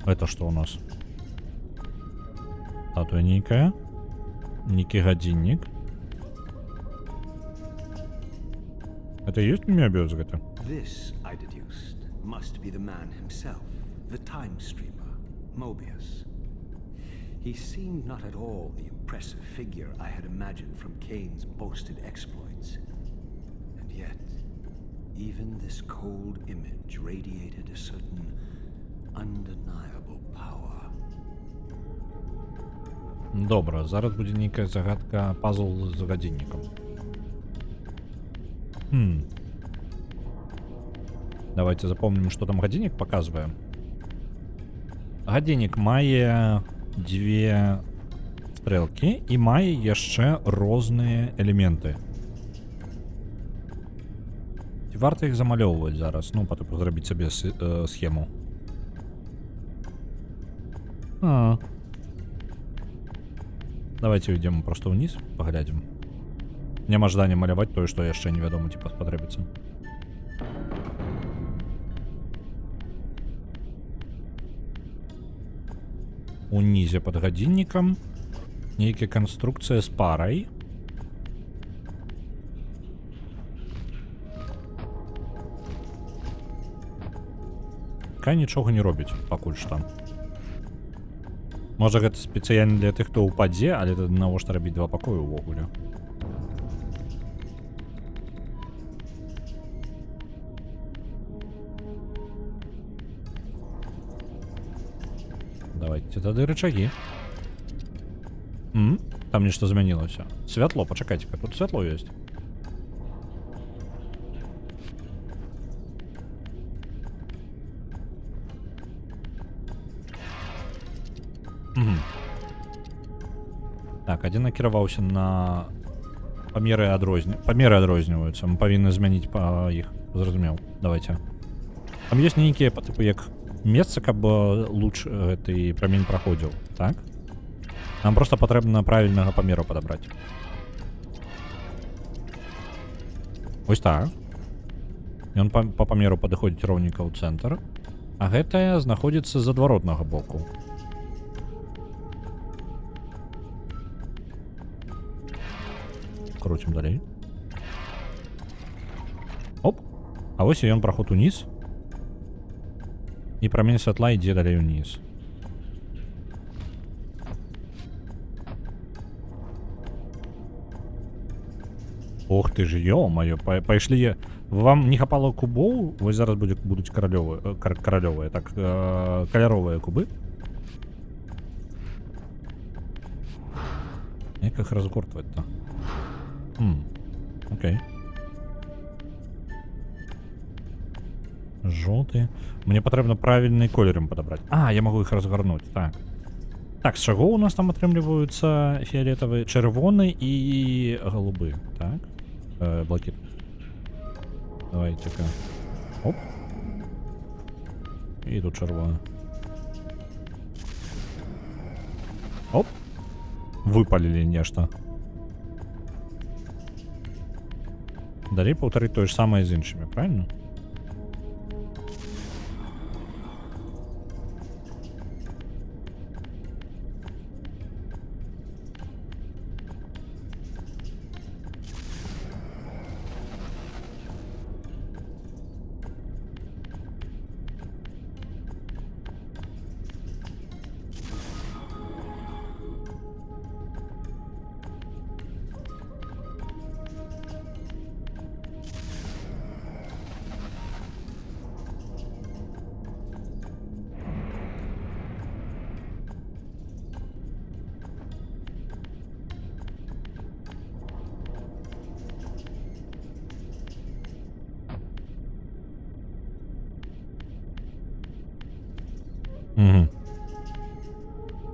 Это что у нас? Статуя некая. Некий годинник. Это и есть Мёбиус это? This, I deduced, must be the man himself, the time streamer, Mobius. He seemed not at all the impressive figure I had imagined from Kane's boasted exploits. And yet, even this cold image radiated a certain undeniable power. Добре, зараз буде некая загадка, пазл з годинником. Давайте запомним, что там годинник показывает. Годинник мае две стрелки и мае яшчэ розныя элементы. Ці варта іх замалёўваць зараз, ну, па тыпу зрабіць сабе схему. Давайте уйдем просто вниз, поглядим. Няма жадання маляваць тое, што яшчэ невядома, ці спатрэбіцца. Унізе под годинником нейкая конструкция с парой. Кай нічога не робіць пакуль што. Можа гэта спецыяльна для тых, хто ўпадзе, але навошта рабіць два пакоі ўвогуле. Давайте тады рычаги. Там нешта змянілася. Святло, пачакайце-ка, тут святло ёсць. Так, один накіраваўся на памеры адрозніваюцца. Мы павінны змяніць па іх. Зразумеў. Давайте. Там ёсць нейкія па тыпу як месца, каб луч гэты прамень праходзіў, так? Нам просто патрэбна правільнага памеру падабраць. Вось так. Ён па памеру падыходзіць роўненька ў цэнтр, а гэтая знаходзіцца з адваротнага боку. Крутим далей. Оп. А вось і ён праход уніз. І прамень святла ідзе далей уніз. Ох ты ж, ё-маё, пайшлі. Вам не хапало кубоў? Вось зараз будуць каралёвыя, так, каляровыя кубы. Як іх разгортваць-то? Окей. Жоўты. Мне патрэбна правільны колер ім падабраць. А, я магу іх разгарнуць, так. Так, з чаго у нас там атрымліваюцца фіолетавы, чырвоны і голубы, так? Блакітны. Давайте-ка. Оп. І тут чырвоны. Оп. Выпалілі нешта. Далей паўтарыць тое ж самае з іншымі, правильно?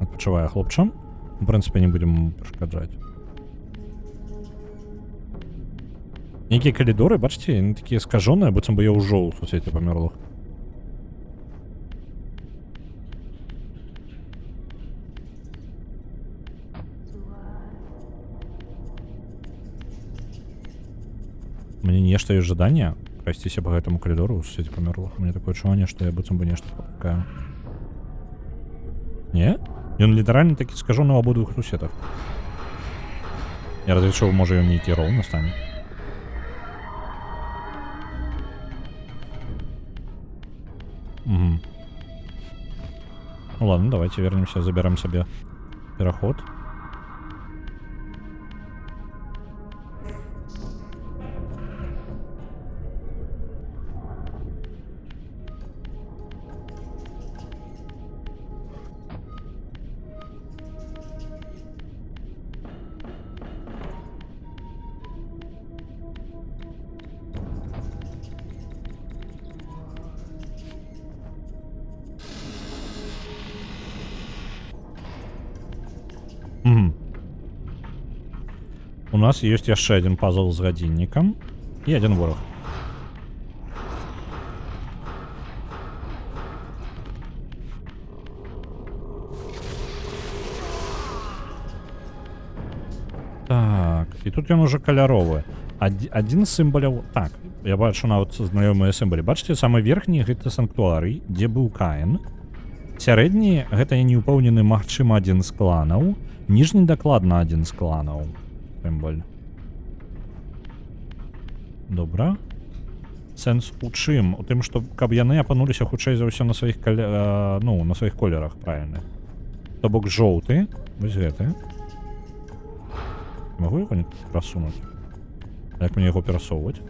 Адпачывае хлопчам. У прынцыпе, не будзем перашкаджаць. Нейкія калідоры, бачыце, яны такія скажоныя, быццам бы я ўжо ў сусвеце памёрлых. Мне нешта ёсць жаданне прайсціся па гэтаму калідору ў сусвеце памёрлых. У мяне такое адчуванне, што я быццам бы нешта прапускаю. Не? Ён літаральна такі скажоны ў абодвух русетах. Я разлічыў, можа ён нейкі роўна стане. Угу. Ну ладно, давайте вернемся, заберем себе переход. Угу. У нас есть яшчэ один пазл з гадзіннікам і один ворог. Так, і тут ён уже каляровы. Адзін з сімваляў... Так, я бачу нават знаёмыя сімвалі. Бачыце, самы верхні гэта санктуарый, дзе быў Каін. Сярэдні гэта неўпэўнены, магчыма, адзін з кланаў. Ніжні дакладна адзін з кланаў. Сімваль. Добра. Сэнс у чым? У тым, што каб яны апынуліся хутчэй за ўсё на сваіх на сваіх колерах, правільна. То бок жоўты, вось гэты. Могу яго не прасунуць? Як мне яго перасоўваць?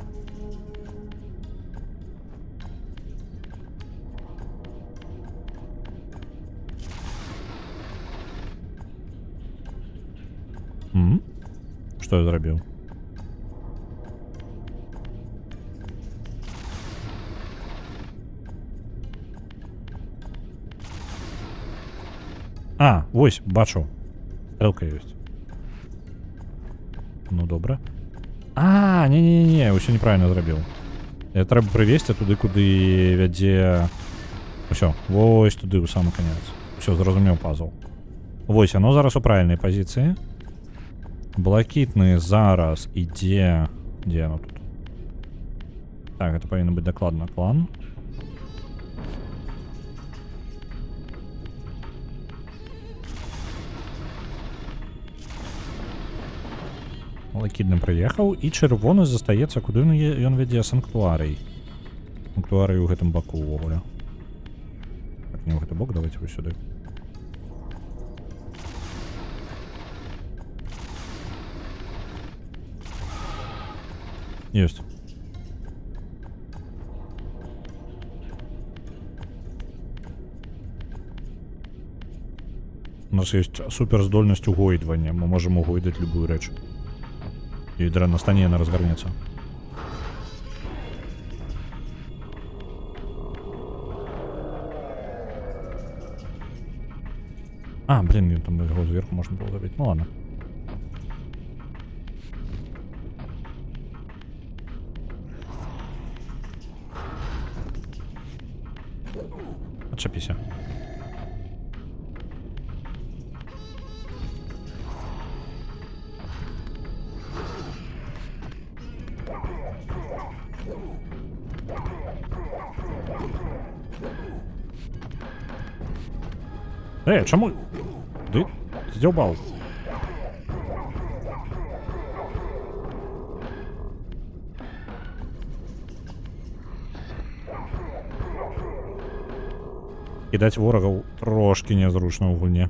Што я зрабіў? А, вось, бачу. Стрэлка ёсць. Ну, добра. А, не-не-не, ўсё неправільна зрабіў. Я трэба прывесці туды, куды вядзе... Усё, вось туды, у самы канец. Усё, зразумеў пазл. Вось, оно зараз у правільнай пазіцыі. Блакітны зараз ідзе... Дзе оно тут? Так, гэта павінен быць дакладна клан. Блакітны прыехаў, і чырвоны застаецца, куды ён вядзе санктуарый. Санктуарый у гэтым баку ўвогуле. Так, не ў гэты бок, давайте вось сюды. Ёсць. У нас ёсць суперздольнасць угойдвання. Мы можам угойдаць любую рэч. І дрэнна стане яна разгарнецца. А, блин, там яго зверху можна было забіць. Ну ладно. Отчепися. Чому? Ти здьобав. Кидать ворогов трошки незручно в гульне.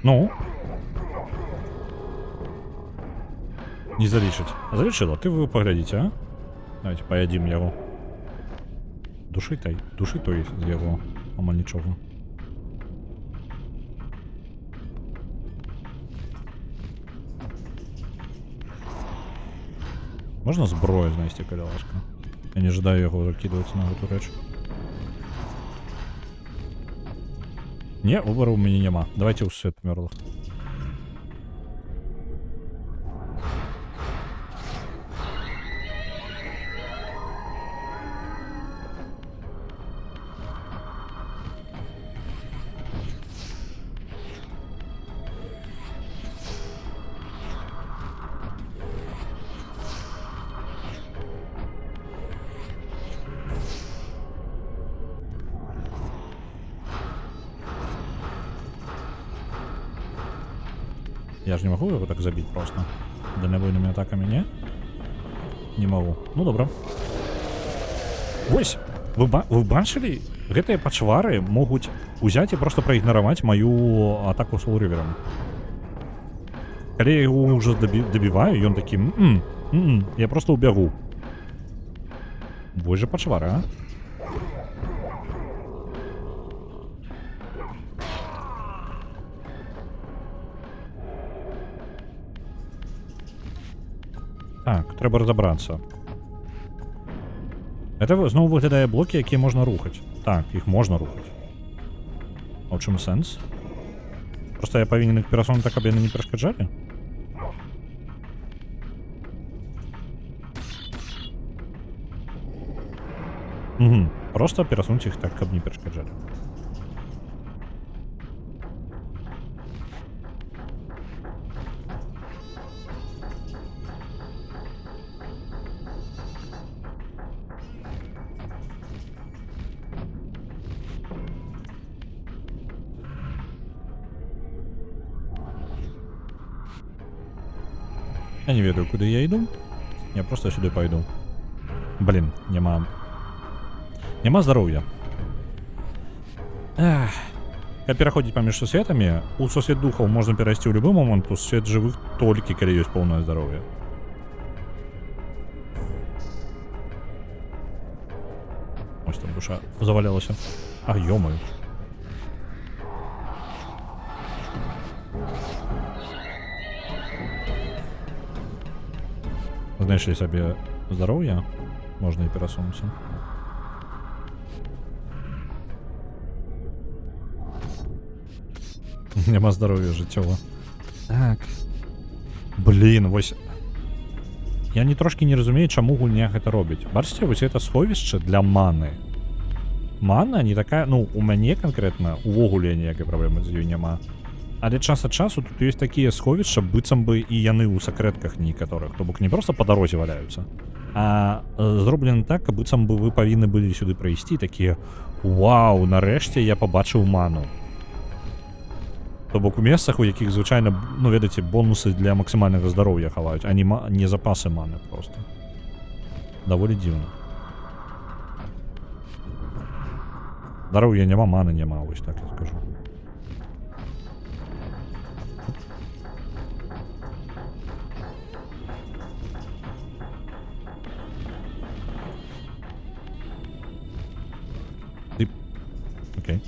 Ну? Не залечить. Залечила? Ты вы поглядите, а? Давайте поедим его. Души той з його. Ама нічого. Можна зброю знайти, коли ласка? Я не ожидаю його закидувати на эту реч. Не, выбора у меня нема. Давайте у свет мерлых. Я ж не могу его так забить просто. Дальнобойными атаками, не? Не могу. Ну, добра. Вось! Вы бачили? Гэтыя пачвары могуць узяць і просто праігнараваць мою атаку Soul River'ом. Калі я его уже добиваю, ён такі... я просто убягу. Вось же пачвара, а? Так, трэба разобраться. Это зноў выглядае блокі, якія можна рухаць. Так, іх можна рухаць. А ў чым сэнс? Просто я павінен іх перасунуць так, каб яны не перашкаджалі? Просто перасунуць іх так, каб не перашкаджалі. Я не ведаю, куды я іду. Я просто сюды пойду. Блин, няма здароўя. Каб пераходзіць паміж сусветамі, у сусвет духаў можна перайсці ў любы момант, у сусвет жывых толькі калі ёсць поўнае здароўе. Ось там душа завалялася. А, ё-маю. Знайшлі сабе здароўя, можна і перасунуцца. Няма здароўя жыццёва. Так. Блін, вось... Я не трошкі не разумею, чаму гульня гэта робіць. Бачыце, вось гэта сховішча для маны. Мана не такая... Ну, у мяне канкрэтна увогуле ніякай праблемы з ёй няма. Але час ад часу тут ёсць такія сховішча, быццам бы і яны ў сакрэтках некаторых. То бок не проста па дарозе валяюцца, а зроблены так, каб быццам бы вы павінны былі сюды прайсці, такія: «Вау, нарэшце я пабачыў ману». То бок у месцах, у якіх звычайна, ну, ведаеце, бонусы для максімальнага здароўя хаваюць, а не запасы маны просто. Даволі дзіўна. Здароўя няма, маны няма, вось так я скажу. Окей.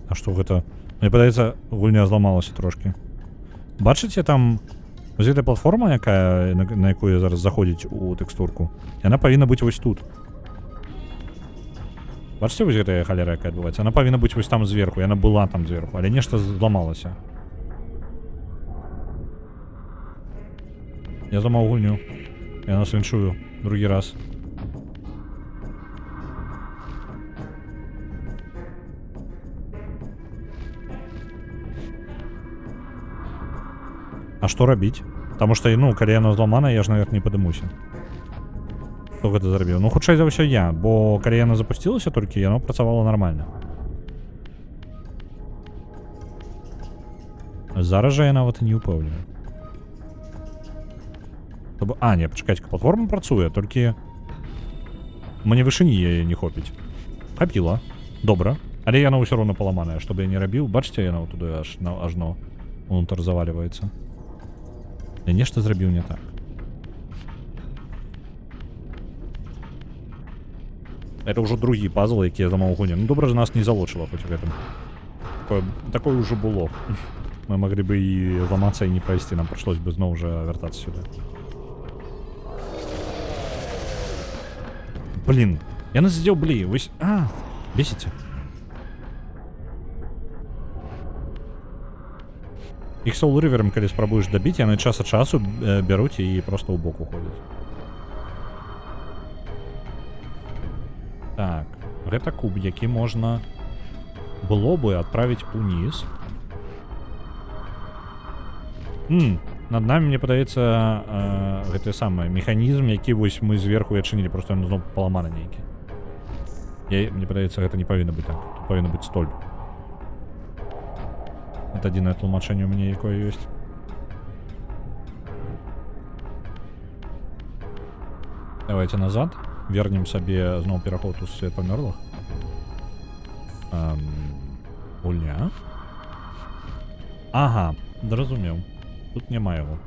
А што гэта? Мне падаецца, гульня зламалася трошкі. Бачыце там вось эта платформа, якая, на якую зараз заходзіць у тэкстурку, яна павінна быць вось тут. Бачыце, вось гэтая халера, якая адбываецца? Яна павінна быць вось там зверху, яна была там зверху, але нешта зламалася. Я зламаў гульню. Я нас віншую другі раз. А што рабіць? Таму што, ну, калі яно зламана, я ж, нават, не падымуся. Хто гэта зрабіў? Ну, хутчэй за ўсё я, бо калі яно запусцілася толькі, яно працавала нармальна. Зараз жа я нават і не ўпэўнены. А, не, пачакайце, платформа працуе, толькі мне вышыні яе не хопіць. Хапіла. Добра. Але яна ўсё роўна паламаная, што бы я не рабіў. Бачыце, яна туды ажно унутр заваливаецца. Я нешта зрабіў не так. Это ўжо другі пазл, які я зламаў гульню. Ну, добра ж нас не залочыла хоць у гэтым. Такое ўжо было. Мы маглі бы і ламацца і не прайсці, нам прыйшлось бы зноў жа вяртацца сюды. Блин, я насидел, вось... Бесите. Их Soul River'ом, калі спрабуеш дабіць, яны час ад часу бяруць і проста ў бок уходзяць. Так, гэта куб, які можна было бы адправіць уніз. Над нами, мне падаецца, гэты самы механізм, які вось мы зверху ачынілі, просто ён зноў паламаны нейкі. Мне падаецца, гэта не павінна быць так. Тут павінна быць столь. Это адзінае тлумачэнне у мяне, якое ёсць. Давайте назад. Вернем сабе зноў пераход у свет памёрлых. Гульня. Ага, зразумеў. Тут няма яго.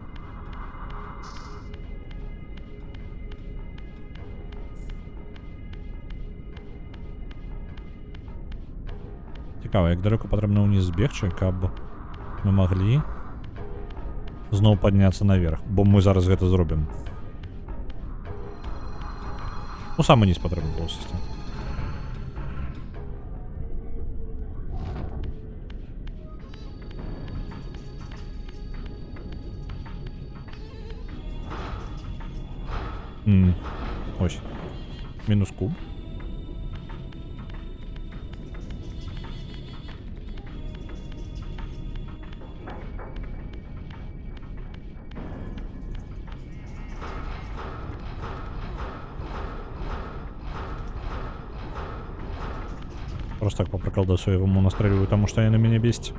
Цікава, як далёка патрэбна ўніз збегчы, каб мы маглі зноў падняцца наверх, бо мы зараз гэта зробім. Ну, самы низ патрэбна было сысці. Ось. Мінус куб. Просто так по приколу своему настреливаю, потому что я на меня бесит.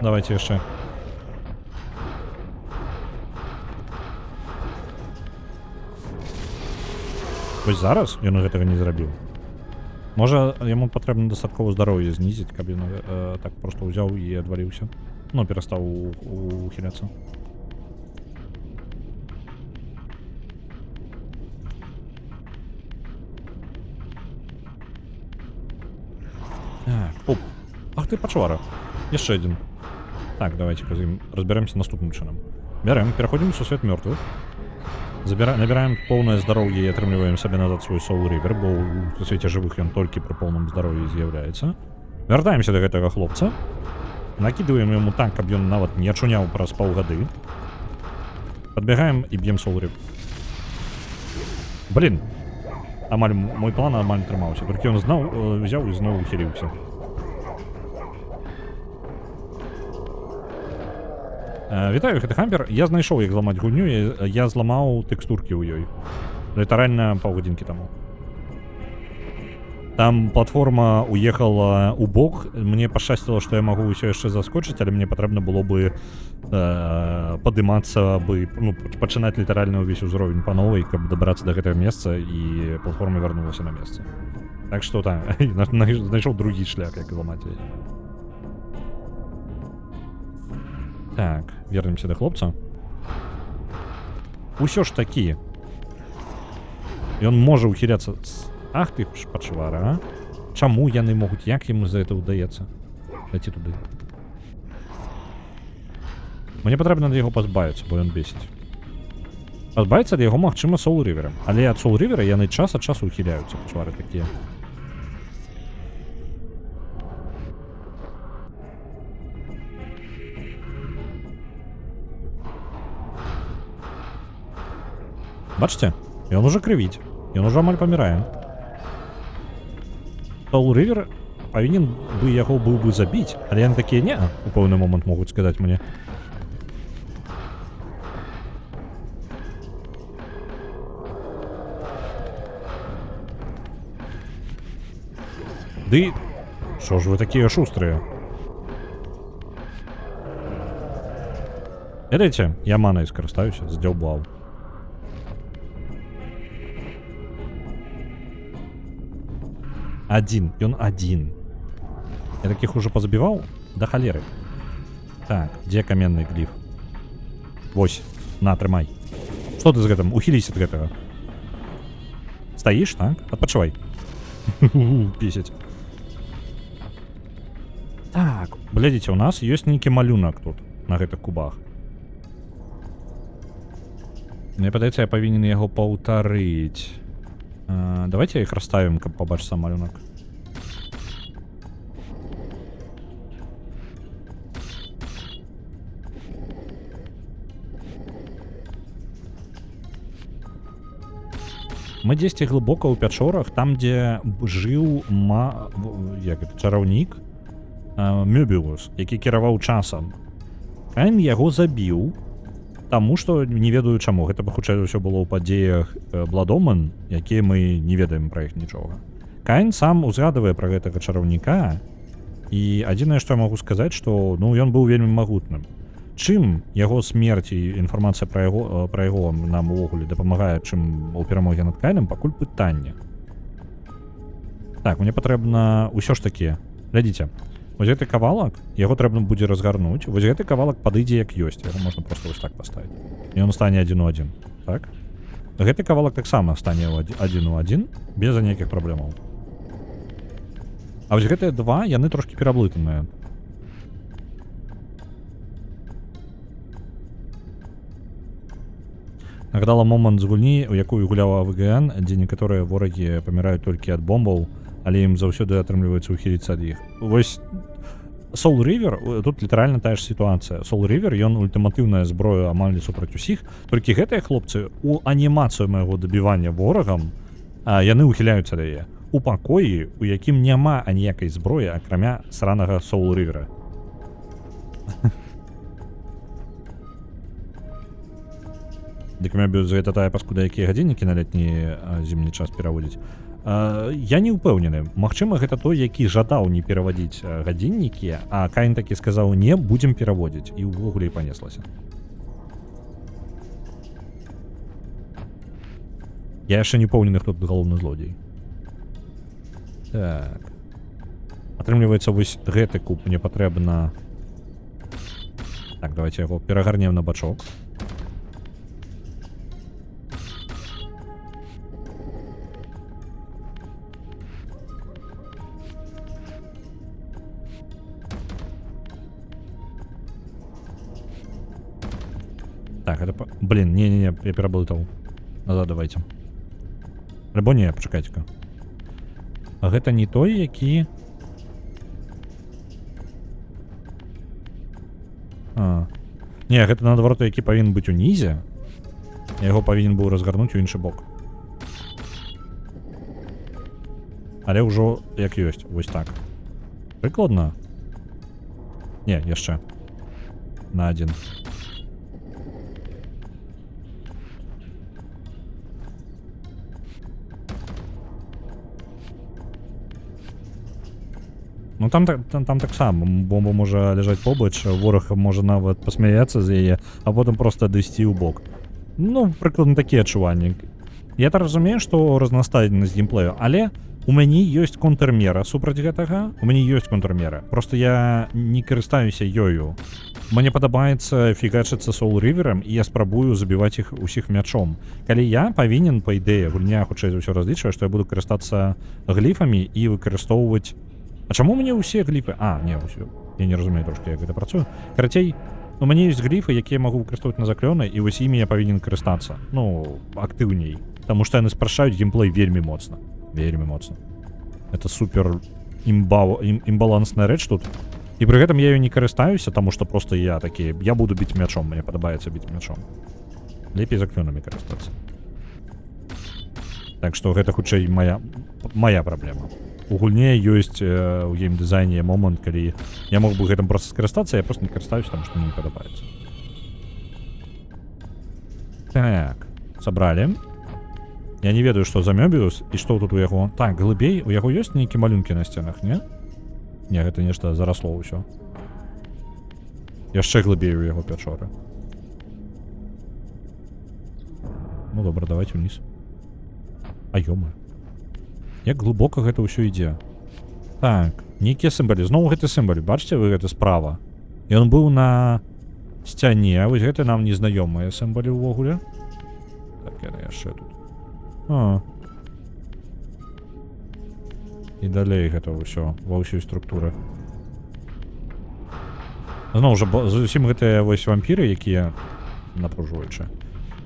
Давайте еще. Вось зараз ён гэтага не зрабіў. Можа, яму патрэбна дастаткова здароўе знізіць, каб ён так просто ўзяў і адваліўся. Ну, перастаў ухіляцца. Оп. Ах ты, пачвара. Яшчэ адзін. Так, давайте-ка з ім разбярэмся наступным чынам. Бярэм, пераходзім у сусвет мёртвых. Набираем полное здоровье и отрымливаем себе назад свой Soul River, бо у свете живых он только при полном здоровье з'является. Вяртаемся до гэтага хлопца. Накидываем ему так, каб ён нават не ачуняў праз паўгады. Подбегаем и бьем Soul River. Блин. Мой план амаль трымаўся. Толькі ён зноў взяў і зноў ухіліўся. Вітаю, гэта Хампер. Я знайшоў, як зламаць гульню, я зламаў тэкстуркі ў ёй. Літаральна паўгадзінкі таму. Там платформа уехала у бок. Мне пашчасціла, што я магу ўсё яшчэ заскочыць, але мне патрэбна было бы падымацца бы, ну, пачынаць літаральна ўвесь узровень па новай, каб дабрацца да гэтага месца і платформа вярнулася на месца. Так што так, знайшоў другі шлях, як зламаць яе. Так, вернемся до хлопца. Усё ж такі. Ён можа ухіляцца. Ах ты ж пачвара, а? Чаму яны могуць? Як яму за это ўдаецца? Дайце туды. Мне патрэбна ад яго пазбавіцца, бо ён бесіць. Пазбавіцца ад яго магчыма Soul River'ам. Але ад Soul River'a яны час ад часу ухіляюцца, пачвары такія. Бачите? Ён уже крывіць. Ён уже амаль памірае. Soul River павінен бы яго быў бы забіць, але яны такія не, у пэўны момант могуць сказаць мне. Ды, што ж вы такія шустрыя? Ведаеце, я манай скарыстаюся, здзяўбаў. Один, ён один. Я таких уже позабивал до холеры. Так, где каменный глиф? Вось, на, трымай. Что ты з гэтым? Ухіліся ад гэтага. Стоишь, так? Адпачывай. Песить. Так, глядзіце, у нас ёсць нейкі малюнак тут, на гэтых кубах. Мне падаецца, я павінен яго паўтарыць. Давайте их расставим, каб побачыць сам малюнак. Мы дзесьці глыбока ў пячорах, там дзе жыў чараўнік Мёбіус, які кіраваў часам. Каін яго забіў, таму што не ведаю чаму. Гэта бы хутчэй ўсё было ў падзеях Бладоман, якія мы не ведаем пра іх нічога. Каін сам узгадывае пра гэтага чараўніка, і адзінае, што я магу сказаць, што ну ён быў вельмі магутным. Чым яго смерць і інфармацыя пра яго нам увогуле дапамагае, чым у перамоге над Каінам, пакуль пытанне. Так, мне патрэбна ўсё ж такі, глядзіце, вось гэты кавалак, яго трэбна будзе разгарнуць, вось гэты кавалак падыдзе як ёсць, яго можна проста вось так паставіць. І ён стане 1 у 1, так? Гэты кавалак таксама стане 1 у 1, без ніякіх праблемаў. А вось гэтыя два, яны трошкі пераблытаныя. Нагадала момант з гульні, у якую гуляў АВГН, дзе некаторыя ворагі паміраюць толькі ад бомбаў, але ім заўсёды атрымліваецца ўхіліцца ад іх. Вось Soul River, тут літаральна тая ж сітуацыя. Soul River, ён ультыматыўная зброя амаль супраць усіх, толькі гэтыя хлопцы у анімацыю майго дабівання ворагам, яны ўхіляюцца ад яе. У пакоі, у якім няма аніякай зброі, акрамя сранага Soul River. Дык гэта тая паскуда, якія гадзіннікі на летні зімні час пераводзіць. Я не ўпэўнены. Магчыма, гэта той, які жадаў не пераводзіць гадзіннікі, а Каін такі сказаў: не, будзем пераводзіць, і ўвогуле і панеслася. Я яшчэ не пэўнены, хто тут галоўны злодзей. Так. Атрымліваецца, вось гэты куб мне патрэбна. Так, давайте яго перагарнем на бачок. Так, это... Блин, не-не-не, я пераблытаў. Назад давайте. Альбо не, пачакайце-ка. А гэта не той, які... Не, гэта наадварот, які павінен быць унізе. Я яго павінен быў разгарнуць у іншы бок. Але ўжо як ёсць, вось так. Прыкладна. Не, яшчэ. На 1. Ну там таксама бомба можа ляжаць побач, вораг можа нават пасмяяцца з яе, а потым проста адысці ў бок. Ну, прыкладна такія адчуванні. Я так разумею, што разнастайнасць геймплею, але у мяне ёсць контрмера супраць гэтага. У мяне ёсць контрмера. Просто я не карыстаюся ёю. Мне падабаецца фігачыцца Soul River'ам, і я спрабую забіваць іх усіх мячом. Калі я павінен, па ідэі, гульня хутчэй за ўсё разлічвае, што я буду карыстацца гліфамі і выкарыстоўваць. А чаму мне ўсе гліфы? Не, ўсё. Я не разумею трошкі, як гэта працуе. Карацей, у мяне ёсць гліфы, якія магу выкарыстоўваць на заклёны, і вось імі я павінен карыстацца. Ну, актыўней. Таму што яны спрашчаюць геймплей вельмі моцна. Вельмі моцна. Это супер імбалансная рэч тут. І пры гэтым я ёй не карыстаюся, таму што проста я такі, я буду біць мячом, мне падабаецца біць мячом. Лепей заклёнамі карыстацца. Так што гэта хутчэй моя праблема. У гульне ёсць у геймдызайне момант, калі я мог бы гэтым проста скарыстацца, я проста не карыстаюся, таму што мне не падабаецца. Так, сабралі. Я не ведаю, што за Мёбіус і што тут у яго. Так, глыбей, у яго ёсць нейкія малюнкі на сценах, не? Не, гэта нешта зарасло ўсё. Яшчэ глыбей у яго пячоры. Ну добра, давайте ўніз. Ёма. Як глыбока гэта ўсё ідзе. Так, нейкія сімбалі. Зноў гэты сімбаль. Бачыце вы гэта справа? Ён быў на сцяне. Вось гэта нам незнаёмыя сімбалі ўвогуле. Так, яны яшчэ тут. І далей гэта ўсё ва ўсёй структуры. Зноў жа, зусім гэтыя вось вампіры, якія напружваючыя.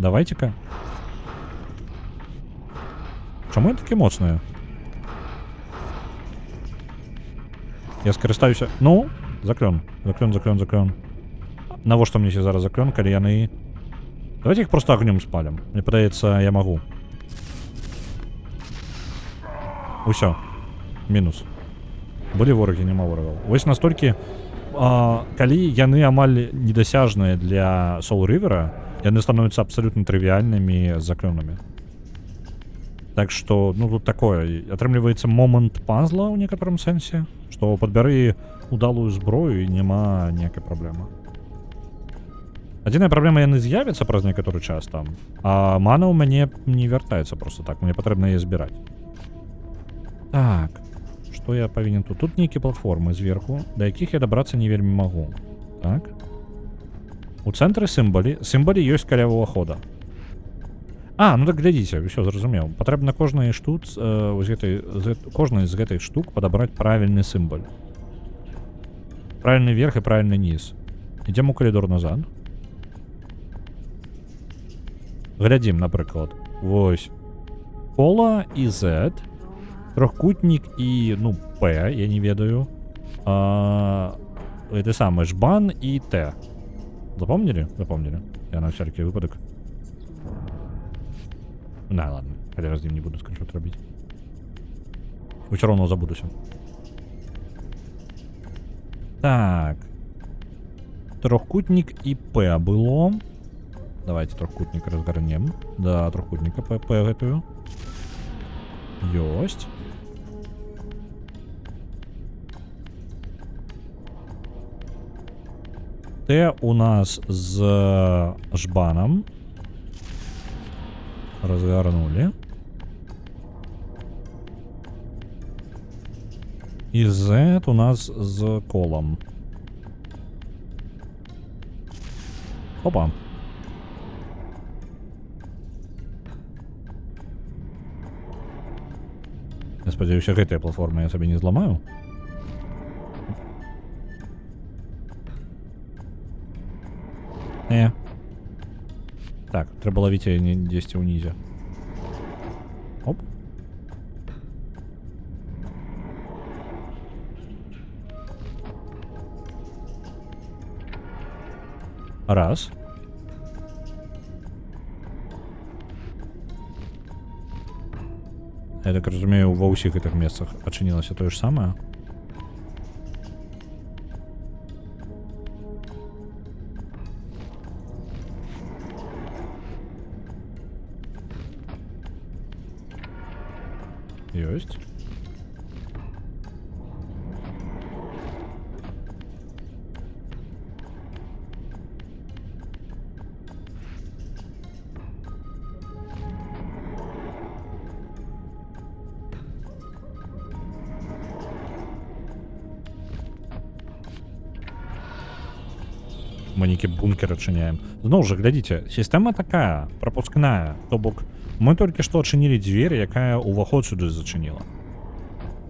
Давайце-ка. Чаму яны такі моцныя? Я скарыстаюся... Ну, заклён. Заклён. Навошта мне зараз заклён, калі яны... Давайте іх проста агнём спалім. Мне падаецца, я магу. Усё. Мінус. Былі ворагі, няма ворагаў. Вось настолькі калі яны амаль недасяжныя для Soul River, яны становятся абсолютно трывіальнымі заклёнамі. Так што, ну, тут такое, атрымліваецца момант пазла ў некаторым сэнсе, што падбяры удалую зброю і няма ніякай праблемы. Адзіная праблема, яны з'явяцца праз некаторы час там, а мана ў мяне не вяртаецца просто так, мне патрэбна яе збіраць. Так, што я павінен тут? Тут нейкія платформы зверху, да якіх я дабрацца не вельмі магу. Так. У цэнтры сімбалі. Сімбалі ёсць каля ўвахода. Ну так глядзіце, ўсё зразумеў. Патрэбна кожнай з гэтых штук падабраць правільны сімбаль. Правільны верх і правільны низ. Ідзем у калідор назад. Глядзім, напрыклад. Вось. Кола і Z. Трохкутнік і, ну, П, я не ведаю. Гэта самае, жбан і Т. Запомнілі? Запомнілі. Я на всякий выпадак. Ладно, хотя раз не буду скриншот робить. Все равно забудуся. Так. Трохкутник и П было. Давайте трохкутник разгорнем. Да, трохкутника П гэтую. Ёсть. Т у нас з жбаном. Развернули. И Z у нас с колом. Опа. Я спадзяюся, гэтая платформа я сабе не зламаю. Так, трэба ловіць яе не дзесьці ўнізе. Оп. Раз. Я так разумею, ва ўсіх гэтых месцах адчынілася тое ж самае. Ёсть. Мы нейкі бункер адчыняем. Зноў жа, глядзіце, сістэма такая, прапускная, то бок мы толькі што адчынілі дзверь, якая ўваход сюды зачыніла.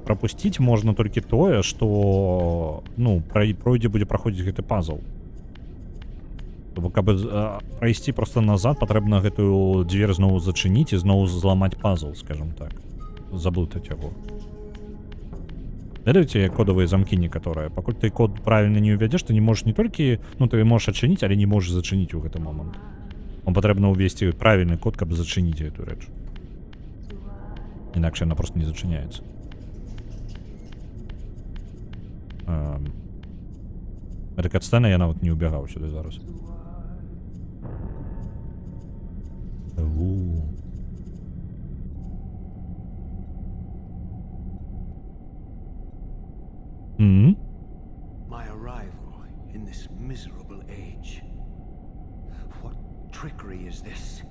Прапусціць можна толькі тое, што, ну, пройдзе будзе праходзіць гэты пазл. То бок, каб прайсці проста назад, патрэбна гэтую дзвер зноў зачыніць і зноў зламаць пазл, скажем так. Заблытаць яго. Ведаеце, кодавыя замкі некаторыя. Пакуль ты код правільна не увядзеш, ты не можаш не толькі, ну, ты можаш адчыніць, але не можаш зачыніць у гэты момант. Вам патрэбна ўвесці правільны код, каб зачыніць гэту рэч. Інакш яна проста не зачыняецца. Гэта катсцэна, я нават не ўбягаў сюды зараз. My arrival in this miserable age. What trickery is this?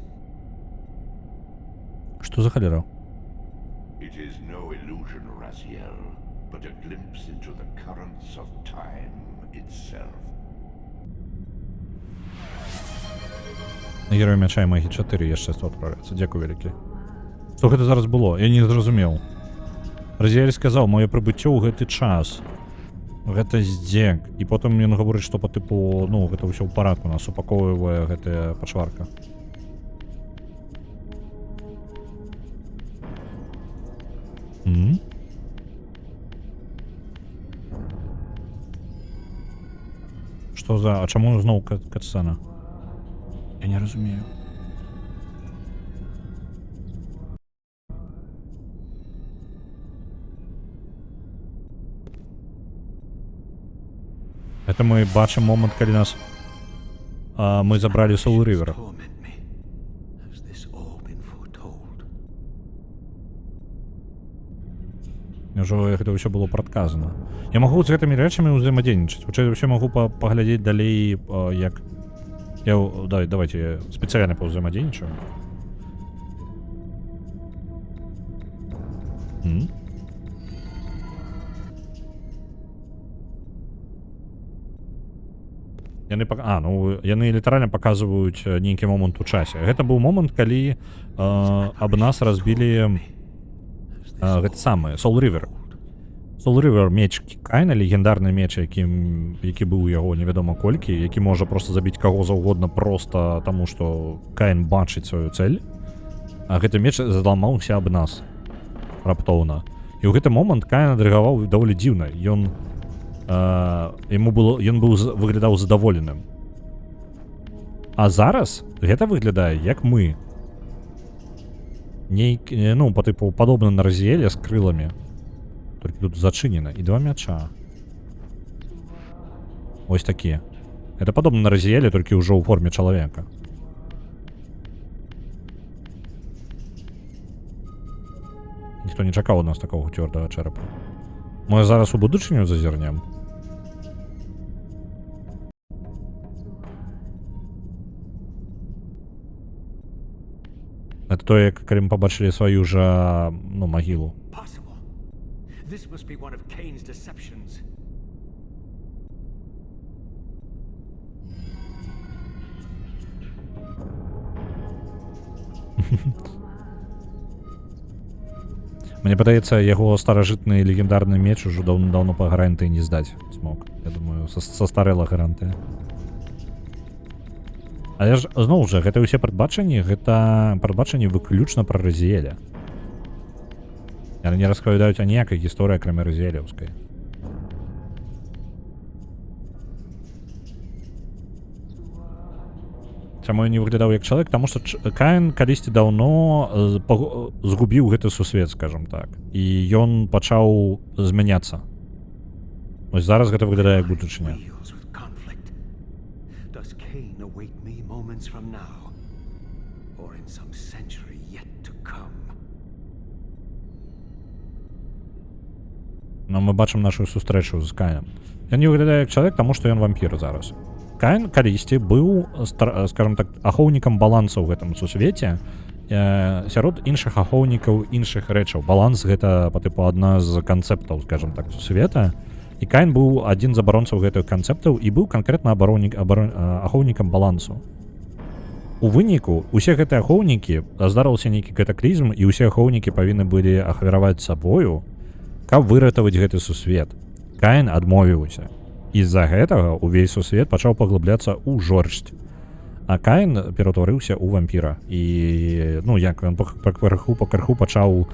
Што за халера? It is no illusion, Raziel, but a glimpse into the currents of time itself. Герой мяча і магі 4 яшчэ 100 адправляцца. Дзякуй вялікі. Што гэта зараз было? Я не зразумеў. Разіэль сказаў, маё прыбыццё ў гэты час. Гэта здзек. І потым ён гаворыць, што па тыпу, ну, гэта ўсё ў парадку, нас упаковвае гэтая пачварка. Што за... А чаму зноў катсцэна? Я не разумею. Это мы бачым момант, калі нас мы забралі Soul River. Torment me. Has this all been foretold? Ўжо гэта ўсё было прадказана. Я магу з гэтымі рэчамі ўзаемадзейнічаць. Хутчэй за ўсё магу паглядзець далей, як... Давайте я спецыяльна паўзаемадзейнічаю. Яны літаральна паказваюць нейкі момант у часе. Гэта быў момант, калі аб нас разбілі гэта самае Soul River. Soul River меч Кайна, легендарны меч, які быў у яго невядома колькі, які можа просто забіць каго заўгодна проста таму, што Кайн бачыць сваю цэль. А гэты меч заламаўся аб нас раптоўна. І ў гэты момант Кайн адрэагаваў даволі дзіўна. Ён выглядаў задаволеным. А зараз гэта выглядае як мы. По тыпу падобна на Разіэле з крыламі. Толькі тут зачынена. І 2 мяча. Ось такі. Это падобна на Разіэле, толькі ўжо ў форме чалавека. Ніхто не чакаў у нас такого цвёрдага чэрапа. Мы зараз у будучыню зазірнем. Это тое, калі мы пабачылі сваю жа, магілу. Possible. This must be one of Cain's deceptions. Мне падаецца, яго старажытны легендарны меч ужо даўно па гарантыі не здаць смог. Я думаю, са старэла гарантыя. Але ж, зноў жа, гэта ўсе прадбачанні, гэта прадбачанні выключна пра Разіэля. Яны не распавядаюць аніякай гісторыі, акрамя Разіэлеўскай. Чаму я не выглядаў як чалавек? Таму што Каін калісьці даўно згубіў гэты сусвет, скажам так. І ён пачаў змяняцца. Вось зараз гэта выглядае як будучыня. Мы бачым нашу сустрэчу з Кайнам. Ён не выглядае як чалавек, таму што ён вампір зараз. Кайн калісьці быў, скажем так, ахоўнікам баланса ў гэтым сусвеце сярод іншых ахоўнікаў іншых рэчаў. Баланс гэта па тыпу адна з канцэптаў, скажем так, сусвета. І Кайн быў адзін з абаронцаў гэтых канцэптаў і быў канкрэтна ахоўнікам балансу. У выніку усе гэтыя ахоўнікі здарыўся нейкі катаклізм, і ўсе ахоўнікі павінны былі ахвяраваць сабою, каб выратаваць гэты сусвет. Кайн адмовіўся. І-за гэтага ўвесь сусвет пачаў паглыбляцца ў жорсць. А Кайн ператварыўся ў вампіра. І, як ён па крыху пачаў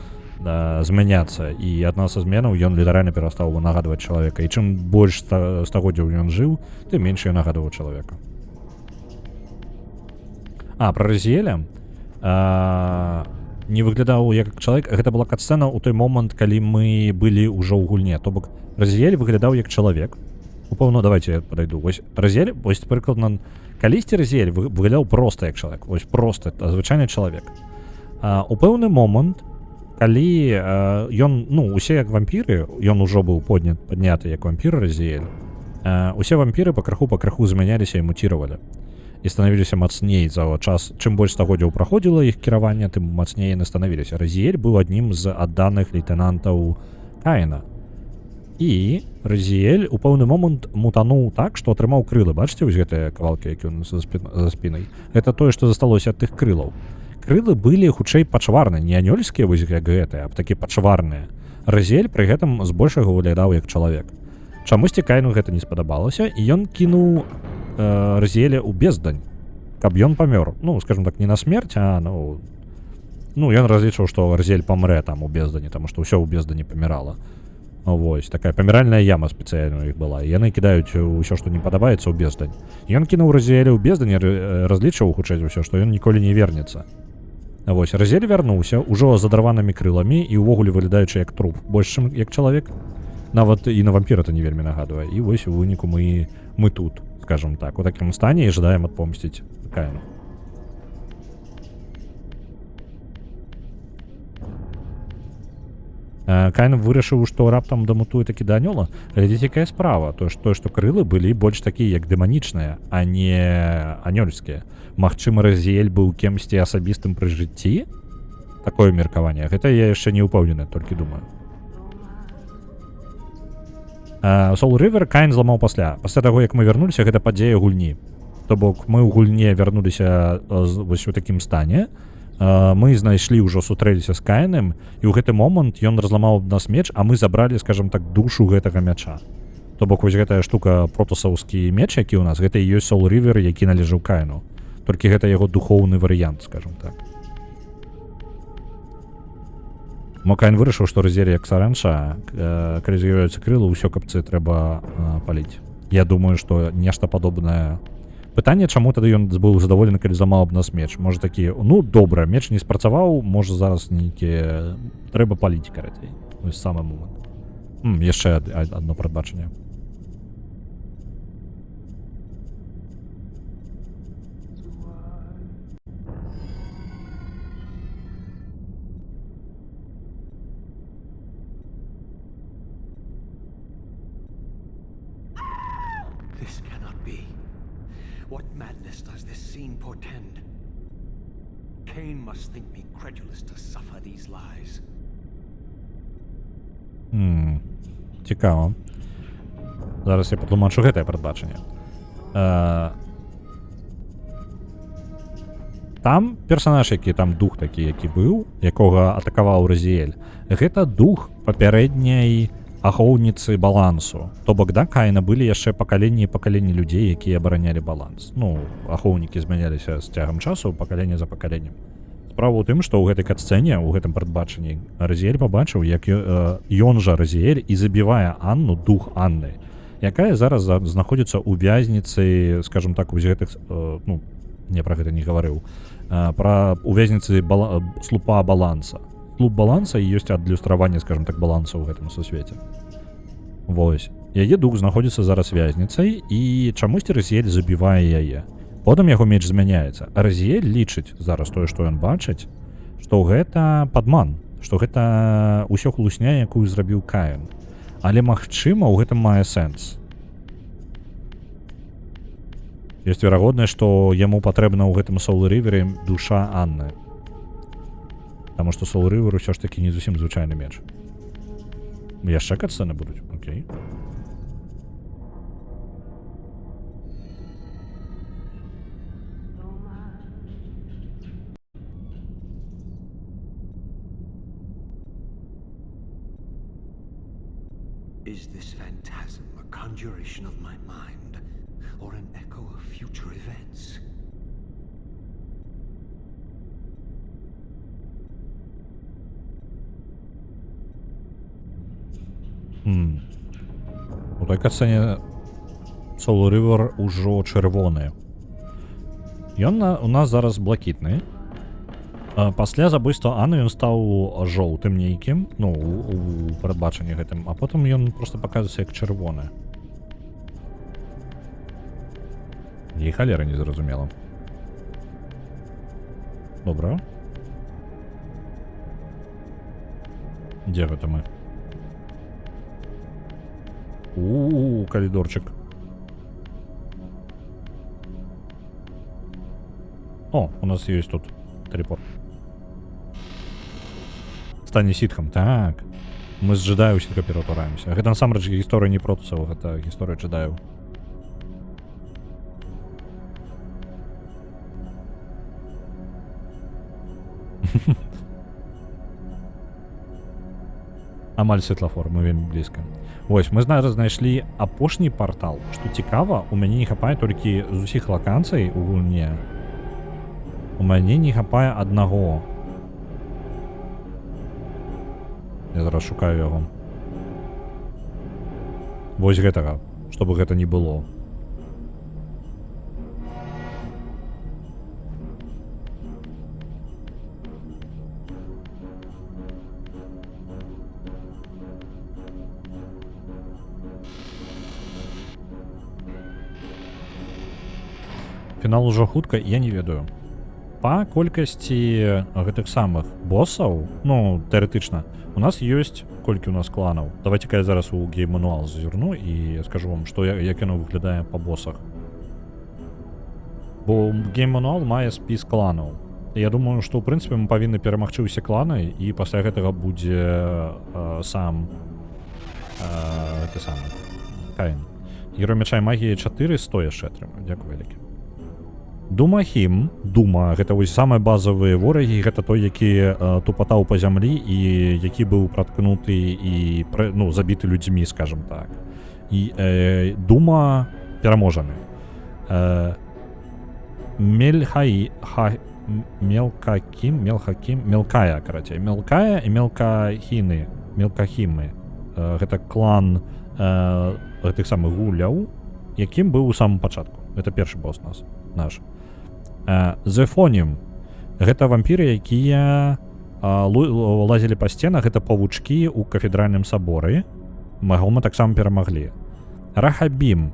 змяняцца. І адна са зменаў ён літаральна перастаў нагадваць чалавека. І чым больш стагоддзяў ён жыў, тым менш ён нагадваў чалавека. Пра Разіэля не выглядаў як чалавек. Гэта была кат-сцэна ў той момант, калі мы былі ўжо ў гульне. То бок Разіэль выглядаў як чалавек. Упэўно, давайте я падайду. Вось Разіэль, вось прыкладна, калісьці Разіэль выглядаў проста як чалавек. Вось проста, звычайны чалавек. У пэўны момант, калі ён, усе як вампіры, ён ужо быў падняты як вампір Разіэль, усе вампіры пакрыху змяняліся і муціравалі. І станавіліся мацней за час. Чым больш стагоддзяў праходзіла іх кіраванне, тым мацней яны станавіліся. Разіэль быў аднім з адданых лейтэнантаў Каіна. І Разіэль у пэўны момант мутануў так, што атрымаў крылы. Бачыце вось гэтыя кавалкі, які ў нас за спінай? Гэта тое, што засталося ад тых крылаў. Крылы былі хутчэй пачварныя, не анёльскія вось як гэтыя, а такі пачварныя. Разіэль пры гэтым збольшага выглядаў як чалавек. Чамусьці Кайну гэта не спадабалася, і ён кінуў Разіэля ў бездань, каб ён памёр. Скажем так, не на смерць, а ён разлічыў, што Разіэль памрэ там у бездані, таму што ўсё ў бездані памірала. Вось, такая паміральная яма спецыяльна ў іх была. І яны кідаюць усё, што не падабаецца ў бездань. Ён кінуў Разіэля ў бездані, разлічыў хутчэй за ўсё, што ён ніколі не вернецца. Вось, Разіэль вярнуўся, ужо з адарванымі крыламі і ўвогуле выглядаючы як труп, больш чым як чалавек. Нават і на вампіра это не вельмі нагадвае. І вось у выніку мы тут, скажем так, у такім стане і жадаем адпомсціць Каіну. Каін вырашыў, што раптам дамутуе такі да анёла. Глядзіце, якая справа. Тое, што крылы былі больш такія, як дэманічныя, а не анёльскія. Магчыма, Разіэль быў кемсьці асабістым пры жыцці? Такое меркаванне. Гэта я яшчэ не ўпэўнены, толькі думаю. Soul River Каін зламаў пасля. Пасля таго, як мы вярнуліся, гэта падзея гульні. То бок мы ў гульне вярнуліся вось у такім стане. Мы знайшлі ўжо сустрэліся з Каінам, і ў гэты момант ён разламаў нас меч, а мы забралі, скажем так, душу гэтага мяча. То бок вось гэтая штука протасаўскі меч, які ў нас, гэта і ёсць Soul River, які належаў Каіну. Толькі гэта яго духоўны варыянт, скажем так. Мо Каін вырашыў, што Разіэль як саранча, калі з'яўляюцца крылы, ўсё капцы трэба паліць. Я думаю, што нешта падобнае. Пытанне, чаму тады ён быў задаволены, калі зламаў аб нас меч. Можа такі, ну добра, меч не спрацаваў, можа зараз нейкія трэба паліць, карацей. Вось самы момант. Яшчэ адно прадбачанне. This cannot be. What madness does this scene portend? Cain must think me credulous to suffer these lies. Цікаво. Зараз я патлумачу гэтае прадбачанне. Там персанаж, які там дух такі, які быў, якога атакаваў Разіэль, гэта дух папярэдняй ахоўніцы балансу. То бок, да, Каіна былі яшчэ пакаленні і пакаленні людзей, якія абаранялі баланс. Ну, ахоўнікі змяняліся з цягам часу, пакаленне за пакаленнем. Справа ў тым, што ў гэтай катсцэне, у гэтым прадбачанні, Разіэль пабачыў, як ён жа Разіэль і забівае Анну, дух Анны, якая зараз знаходзіцца ў вязніцы, скажем так, у гэтых, ну, не пра гэта не гаварыў, пра увязніцы слупа баланса. Слуп баланса і ёсць адлюстраванне, скажем так, баланса ў гэтым сусвеце. Вось. Яе дух знаходзіцца зараз вязніцай, і чамусьці Разіэль забівае яе. Потым яго меч змяняецца. Разіэль лічыць зараз тое, што ён бачыць, што гэта падман, што гэта ўсё хлусня, якую зрабіў Каін. Але, магчыма, ў гэтым мае сэнс. Ёсць верагоднасць, што яму патрэбна ў гэтым Soul River'е душа Анны. Таму што Soul River ўсё ж такі не зусім звычайны меч. Яшчэ катсцэны будуць? Окей. Is this phantasm a conjuration of my mind, or an echo of future events? У той катсцэне Soul River ужо чырвоны. Ён у нас зараз блакітны. Пасля забойства Анны ён стаў жоўтым нейкім, ну, у прадбачанні гэтым, а потым ён проста паказваецца як чырвоны. Ні халера не зразумела. Добра. Дзе гэта мы? Коридорчик. О, у нас есть тут телепорт. Стане ситхом. Так. Мы з джедаю сітка ператвараемся. Гэта насамрэч гісторыя не протусаў, гэта гісторыя джедаю. Амаль светлафор, мы вельмі блізка. Вось, мы зараз знайшлі апошні партал. Што цікава, у мяне не хапае толькі з усіх лакацый у гульне. У мяне не хапае аднаго. Я зараз шукаю яго. Вось гэтага, чтобы гэта не было. Фінал ужо хутка, я не ведаю. Па колькасці гэтых самых босаў, ну, тэарэтычна, у нас ёсць колькі у нас кланаў. Давайте-ка я зараз у гейм-мануал зазірну і скажу вам, што як яно выглядае па босах. Бо гейм-мануал мае спіс кланаў. І я думаю, што ў прынцыпе мы павінны перамагчы ўсе кланы, і пасля гэтага будзе сам гэты самы Каін. Герой мяча і магіі 4, 100 яшчэ атрымаю. Дзякую вялікі. Думахім, Дума, гэта вось самыя базавыя ворагі, гэта той, які тупатаў па зямлі і які быў праткнуты і ну, забіты людзьмі, скажем так. І Дума пераможаны. Мелкая, карацей. Мелкая і Мелкахімы. Гэта клан гэтых самых гуляў, якім быў у самым пачатку. Гэта першы босс наш. Зефонім. Гэта вампіры, якія лазілі па сценах, гэта павучкі ў кафедральным саборы. Мы таксама перамаглі. Рахабім.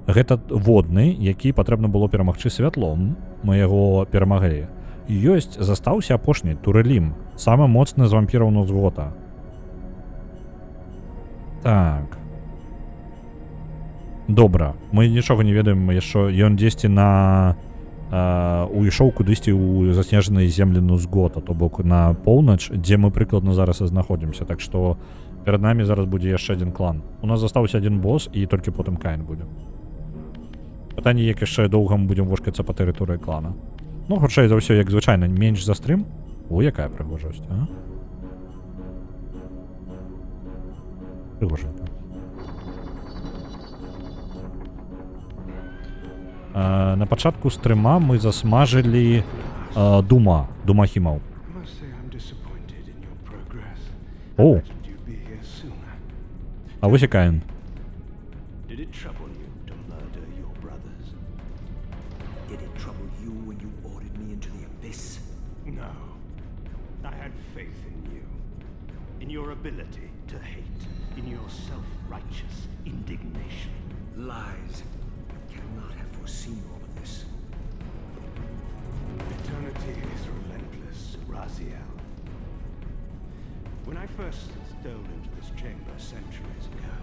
Гэта водны, які патрэбна было перамагчы святлом. Мы яго перамаглі. Ёсць, застаўся апошні, Турэлім. Самы моцны з вампіраў Нозгота. Так. Добра. Мы нічога не ведаем, яшчэ ён дзесьці уйшоў кудысьці ў заснежаныя землі Нозгота, то бок на поўнач, дзе мы прыкладна зараз і знаходзімся. Так што перад намі зараз будзе яшчэ адзін клан. У нас застаўся адзін босс і толькі потым Каін будзе. Пытанне, як яшчэ доўга мы будзем вошкацца па тэрыторыі клана. Ну, хутчэй за ўсё, як звычайна, менш за стрым. О, якая прыгожасць, а? Прыгоженька. На пачатку стрыма мы засмажылі Думахімаў. О! А вось і Каін. Your ability to hate, in your self-righteous indignation. Lies. I cannot have foreseen all of this. Eternity is relentless, Raziel. When I first stole into this chamber centuries ago,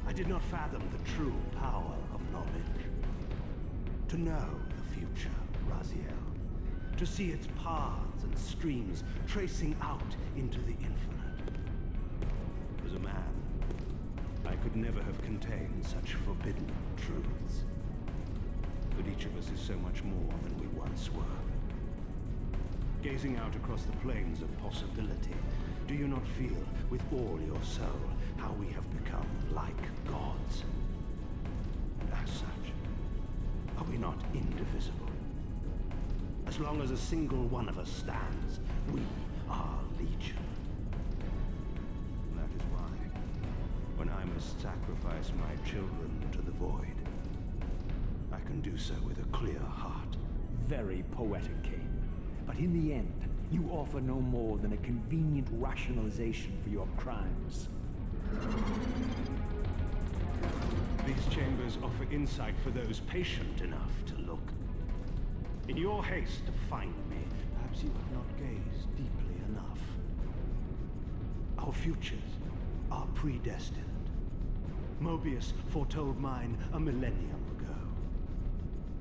I did not fathom the true power of knowledge. To know the future, Raziel. To see its paths and streams tracing out into the infinite. As a man, I could never have contained such forbidden truths. But each of us is so much more than we once were. Gazing out across the plains of possibility, do you not feel with all your soul how we have become like gods? And as such, are we not indivisible? As long as a single one of us stands, we are legion. That is why, when I must sacrifice my children to the void, I can do so with a clear heart. Very poetic, Cain. But in the end, you offer no more than a convenient rationalization for your crimes. These chambers offer insight for those patient enough to look. In your haste to find me, perhaps you have not gazed deeply enough. Our futures are predestined. Mobius foretold mine a millennium ago.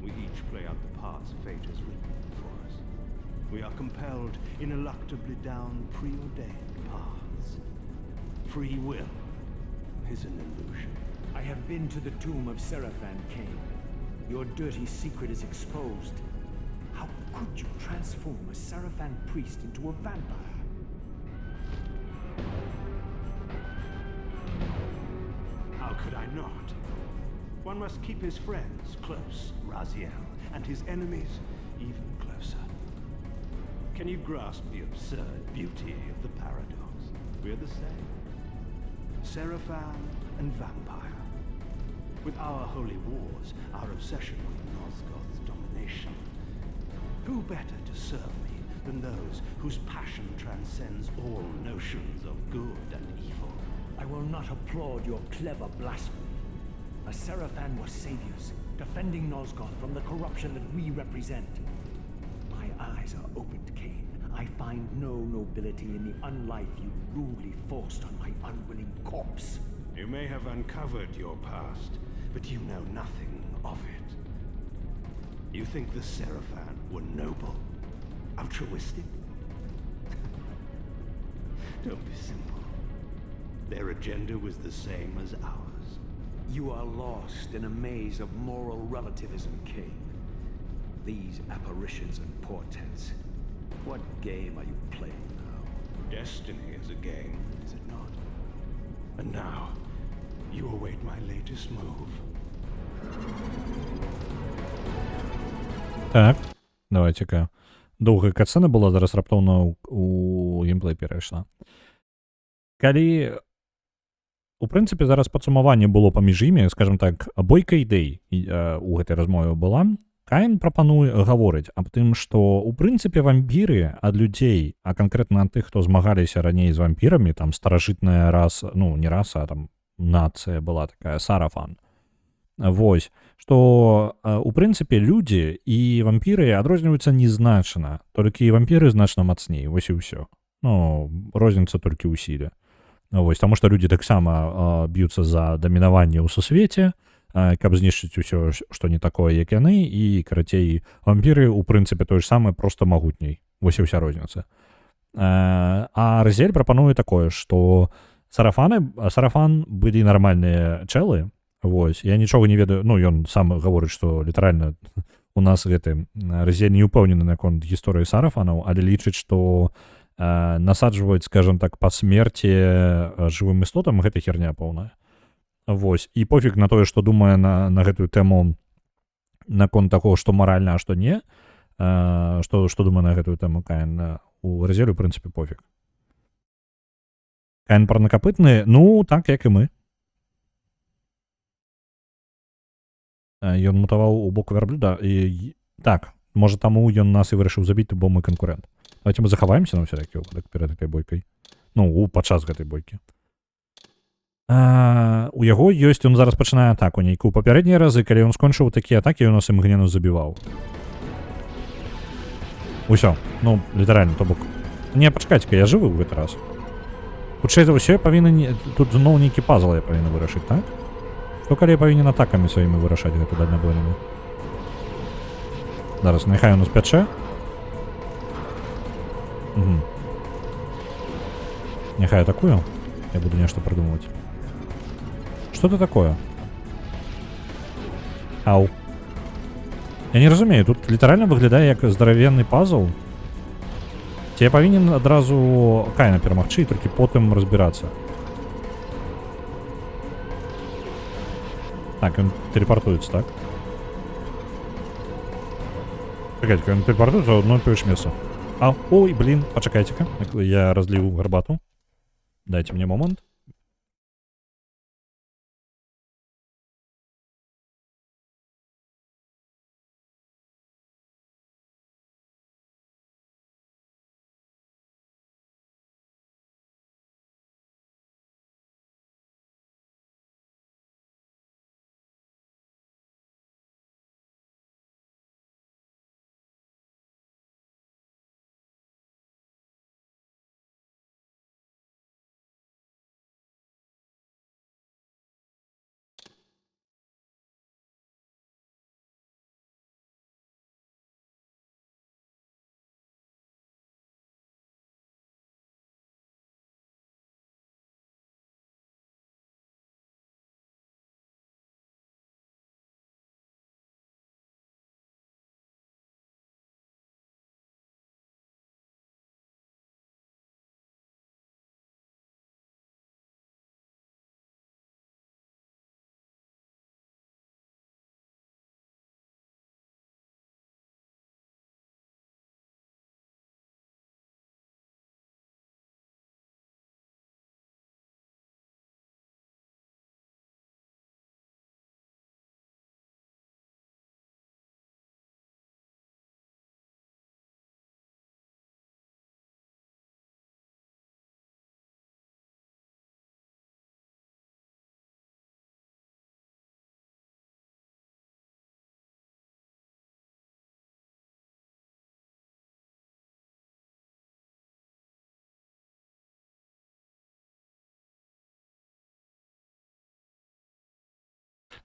We each play out the parts fate has written for us. We are compelled ineluctably down preordained paths. Free will is an illusion. I have been to the tomb of Seraphan, Cain. Your dirty secret is exposed. How could you transform a Seraphan priest into a vampire? How could I not? One must keep his friends close, Raziel, and his enemies even closer. Can you grasp the absurd beauty of the paradox? We're the same. Seraphan and vampire. With our holy wars, our obsession with Nosgoth's domination, who better to serve me than those whose passion transcends all notions of good and evil? I will not applaud your clever blasphemy. A Seraphan were saviors, defending Nosgoth from the corruption that we represent. My eyes are opened, Cain. I find no nobility in the unlife you rudely forced on my unwilling corpse. You may have uncovered your past, but you know nothing of it. You think the Seraphan were noble? Altruistic? Don't be simple. Their agenda was the same as ours. You are lost in a maze of moral relativism, Cain. These apparitions and portents. What game are you playing now? Destiny is a game, is it not? And now, you await my latest move. Так, давайте-ка. Доўгая катсцэна была, зараз раптоўна у геймплей перайшла. Калі у прынцыпе зараз падсумаванне было паміж імі, скажем так, бойка ідэй у гэтай размове была, Каін прапануе гаворыць аб тым, што у прынцыпе вампіры ад людзей, а канкрэтна ад тых, хто змагаліся раней з вампірамі, там старажытная раса, ну не раса, а там нацыя была такая, Сарафан. Вось, што у прынцыпе людзі і вампіры адрозніваюцца незначна, толькі вампіры значна мацней, вось і ўсё. Ну, розніца толькі ў сіле. Вось, таму што людзі таксама б'юцца за дамінаванне ў сусвеце, каб знішчыць усё, што не такое, як яны, і, карацей, вампіры, у прынцыпе, тое ж самае, проста магутней. Вось і ўся розніца. А Розель прапануе такое, што Сарафан былі нармальныя чэлы, вось, я нічога не ведаю, ну, ён сам гаворыць, што літаральна у нас гэты Розель не ўпэўнены наконт гісторыі Сарафанаў, але лічыць, што насаджваць, скажем так, па смерці жывым істотам, гэта херня поўная. Вось, і пофіг на тое, што думае на гэтую тэму наконт таго, што маральна, а што не, што думае на гэтую тэму Каін, у Розелю, у прынцыпе, пофіг. Каін парнакапытны, ну, так, як і мы. Ён мутаваў у бок вярблюда, і так, можа таму ён нас і вырашыў забіць, бо мы канкурэнт. Давайте мы захаваемся на ўсялякі выпадак перад гэтай бойкай. Ну, падчас гэтай бойкі. У яго ёсць, ён зараз пачынае атаку нейкую. Папярэднія разы, калі ён скончыў такія атакі, ён нас імгненна забіваў. Усё, ну, літаральна, то бок. Не, пачакайце-ка, я жывы ў гэты раз. Хутчэй за ўсё, я павінен... Тут зноў нейкі пазл я павінен вырашыць, так? Што калі я павінен атакамі сваімі вырашаць гэта дальнабойнымі? Зараз, няхай у нас пячэ. Угу. Няхай атакую. Я буду нешта придумывать. Что это такое? Ау. Я не разумею, тут літаральна выглядае як здаравенны пазл. Ці я павінен адразу Каіна перамагчы і толькі потым разбірацца. Так, ён телепортуецца, так? Чакайце, ён телепортуецца ў одно і тое ж месца. Ой, блин, пачакайце-ка. Я разліў гарбату. Дайте мне момент.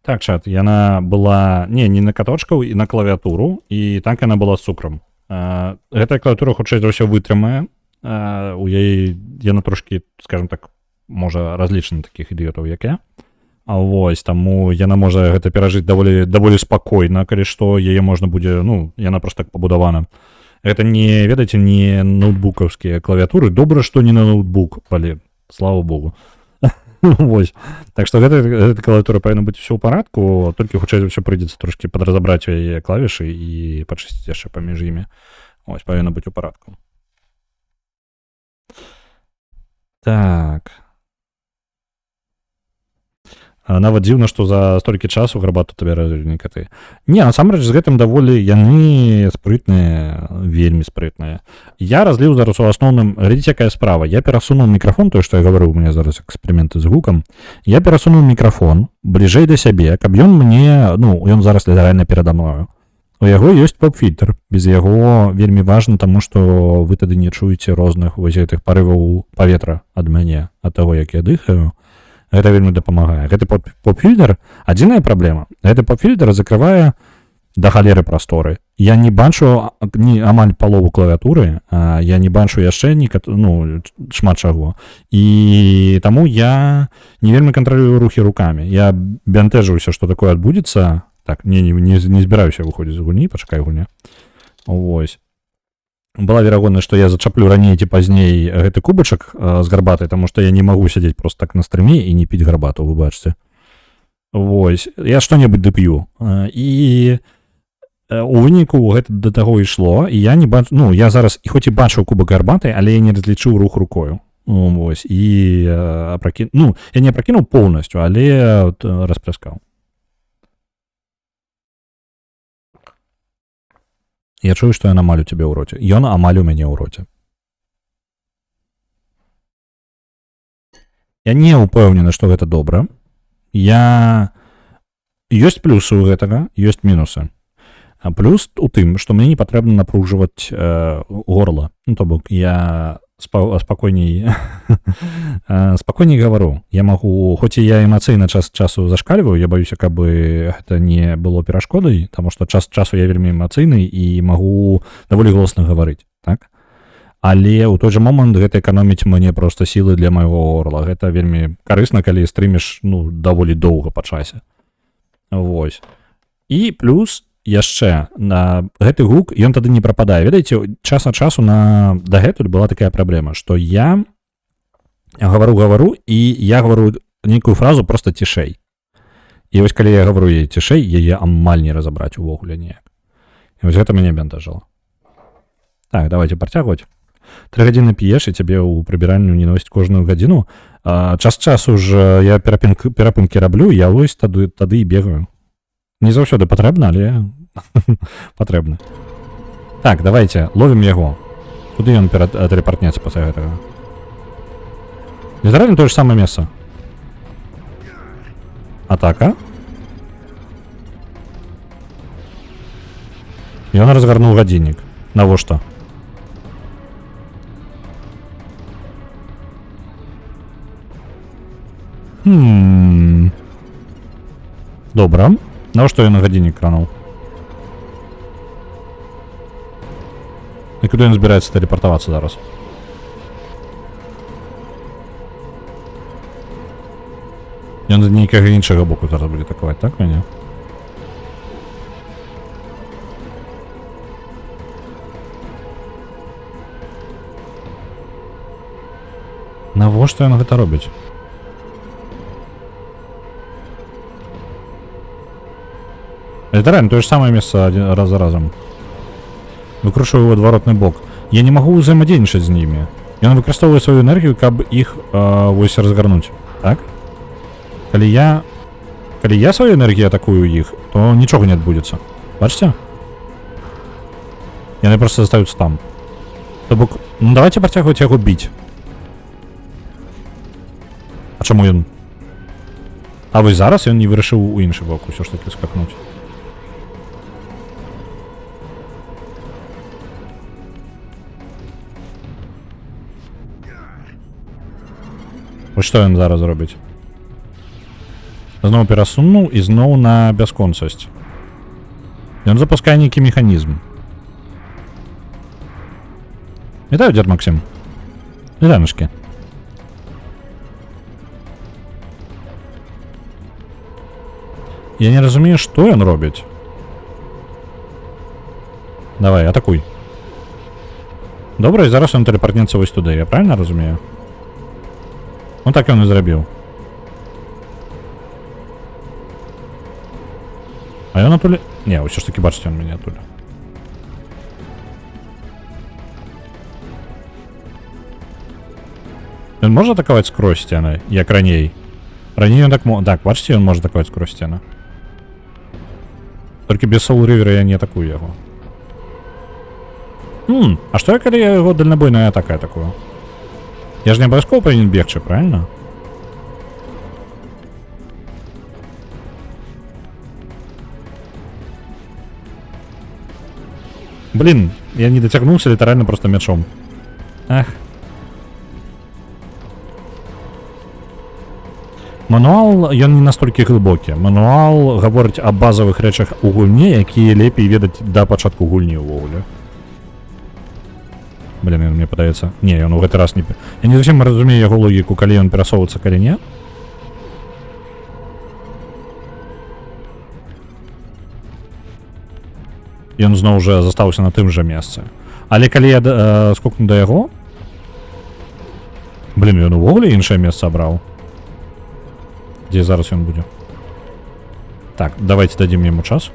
Так, чат, яна была не на каточкаў і на клавіатуру, і так яна была з цукрам. Гэтая клавіатура хутчэй за ўсё вытрымае. У яе яна трошкі, скажем так, можа разлічана такіх ідыётаў, як я. А вось, таму яна можа гэта перажыць даволі спакойна, калі што яе можна будзе, ну, яна проста так пабудавана. Гэта не, ведаеце, не ноутбукаўскія клавіатуры. Добра, што не на ноутбук, але слава богу. Вось. Так што гэта клавіатура павінна быць усё ў парадку, толькі хутчэй за ўсё прыйдзецца трошкі падразабраць яе клавішы і пачысціць яшчэ паміж імі. Вось, павінна быць у парадку. Так. Нават дзіўна, што за столькі часу гарбату табе развілі каты. Не, насамрэч, з гэтым даволі яны спрытныя, вельмі спрытныя. Я разліў зараз у асноўным, глядзіце, якая справа. Я перасунуў мікрафон, тое, што я гаварыў, у мяне зараз эксперыменты з гукам. Я перасунуў мікрафон бліжэй да сябе, каб ён мне, ну, ён зараз літаральна перада мною. У яго ёсць поп-фільтр. Без яго вельмі важна, таму што вы тады не чуеце розных вось гэтых парываў паветра ад мяне, ад таго, як я дыхаю. Гэта вельмі дапамагае. Гэты поп-фільтр, адзіная праблема. Гэты поп-фільтр закрывае да халеры прасторы. Я не бачу амаль палову клавіатуры, я не бачу яшчэ шмат чаго. І таму я не вельмі кантралюю рухі рукамі. Я бянтэжуся, што такое адбудзецца. Так, не збіраюся выходзіць з гульні, пачакай гульня. Вось. Была верагоднасць, што я зачаплю раней ці пазней гэты кубачак з гарбатай, таму што я не магу сядзець проста так на стрыме і не піць гарбату, вы бачыце. Вось, я што-небудзь дап'ю. І у выніку гэта да таго ішло, і я не бачу, ну, я зараз і хоць і бачыў кубак гарбаты, але я не разлічыў рух рукою. Вось, і я не апракінуў поўнасцю, але распляскаў. Я чую, што ён амаль у цябе ў роце. Ён амаль у мяне ў роце. Я не ўпэўнены, што гэта добра. Ёсць плюсы ў гэтага, ёсць мінусы. А плюс у тым, што мне не патрэбна напружваць горла. Ну, то бок, я спакойней гавару. Я магу, хоць і я эмацыйна час часу зашкальваю, я баюся, каб гэта не было перашкодай, таму што час часу я вельмі эмацыйны і магу даволі голасна гаварыць, так? Але ў той жа момант гэта эканоміць мне проста сілы для майго горла. Гэта вельмі карысна, калі стрыміш, ну, даволі доўга па часе. Вось. І плюс яшчэ на гэты гук, ён тады не прападае. Ведаеце, час ад часу дагэтуль была такая праблема, што я гавару, і я гавару нейкую фразу проста цішэй. І вось калі я гавару яе цішэй, яе амаль не разабраць увогуле ніяк. І вось гэта мяне бянтажыла. Так, давайте працягваць. 3 гадзіны п'еш, і цябе ў прыбіранню не носіць кожную гадзіну. Час часу ж я перапынкі раблю, я вось тады і бегаю. Не заўсёды патрэбна, але патрэбна. Так, давайте, ловім яго. Куды ён тэлепартнецца пасля гэтага? Літаральна тое ж самае месца. Атака. Ён разгарнуў гадзіннік. Навошта? Добра. Навошта ён на гадзіннік крануў? І куды ён збіраецца тэлепартавацца зараз? Ён з нейкага іншага боку зараз будзе атакаваць, так мяне? Навошта ён гэта робіць? Літаральна тое ж самае месца раз за разам. Выкручваю ў адваротны бок. Я не магу ўзаемадзейнічаць з імі. Ён выкарыстоўвае сваю энергію, каб іх вось разгарнуць. Так? Калі я сваю энергію атакую іх, то нічога не адбудзецца. Бачыце? Яны проста застаюцца там. То бок, ну давайте працягваць яго біць. А чаму ён? А вось зараз ён не вырашыў у іншы бок усё ж такі скакнуць. Вось што ён зараз робіць? Зноў перасунуў і зноў на бясконцасць. Ён запускае нейкі механізм. Вітаю, дзед Максим. Вітанушкі. Я не разумею, што ён робіць. Давай, атакуй. Добра, і зараз ён тэлепартнецца вось туды, я правильно разумею? Ну так ён і зрабіў. А ён атуле... Не, ўсё ж таки бачыце, ён мяне атуле. Ён можа атакаваць скрозь сцены, як раней? Раней ён так мо... Так, бачыце, ён можа атакаваць скрозь сцены. Толькі без Soul River я не атакую яго. А што я, калі я яго дальнабойная атака атакую? Я ж не абавязкова павінен бегчы, правильно? Блин, я не дотягнулся лiterально просто мячом. Ах. Мануал, ён не настолькі глыбокі. Мануал гаворыць аб базавых рэчах у гульні, якія лепей ведаць да пачатку гульні ўвогуле. Блин, ён мне падаецца... Не, ён у гэты раз не... Я не зусім разумею яго логіку, калі ён перасоўваецца, калі не. Ён зноў уже застаўся на тым жа месцы. Але калі я скокну да яго... Блин, ён увогуле іншае месца абраў. Дзе зараз ён будзе? Так, давайте дадзім яму час.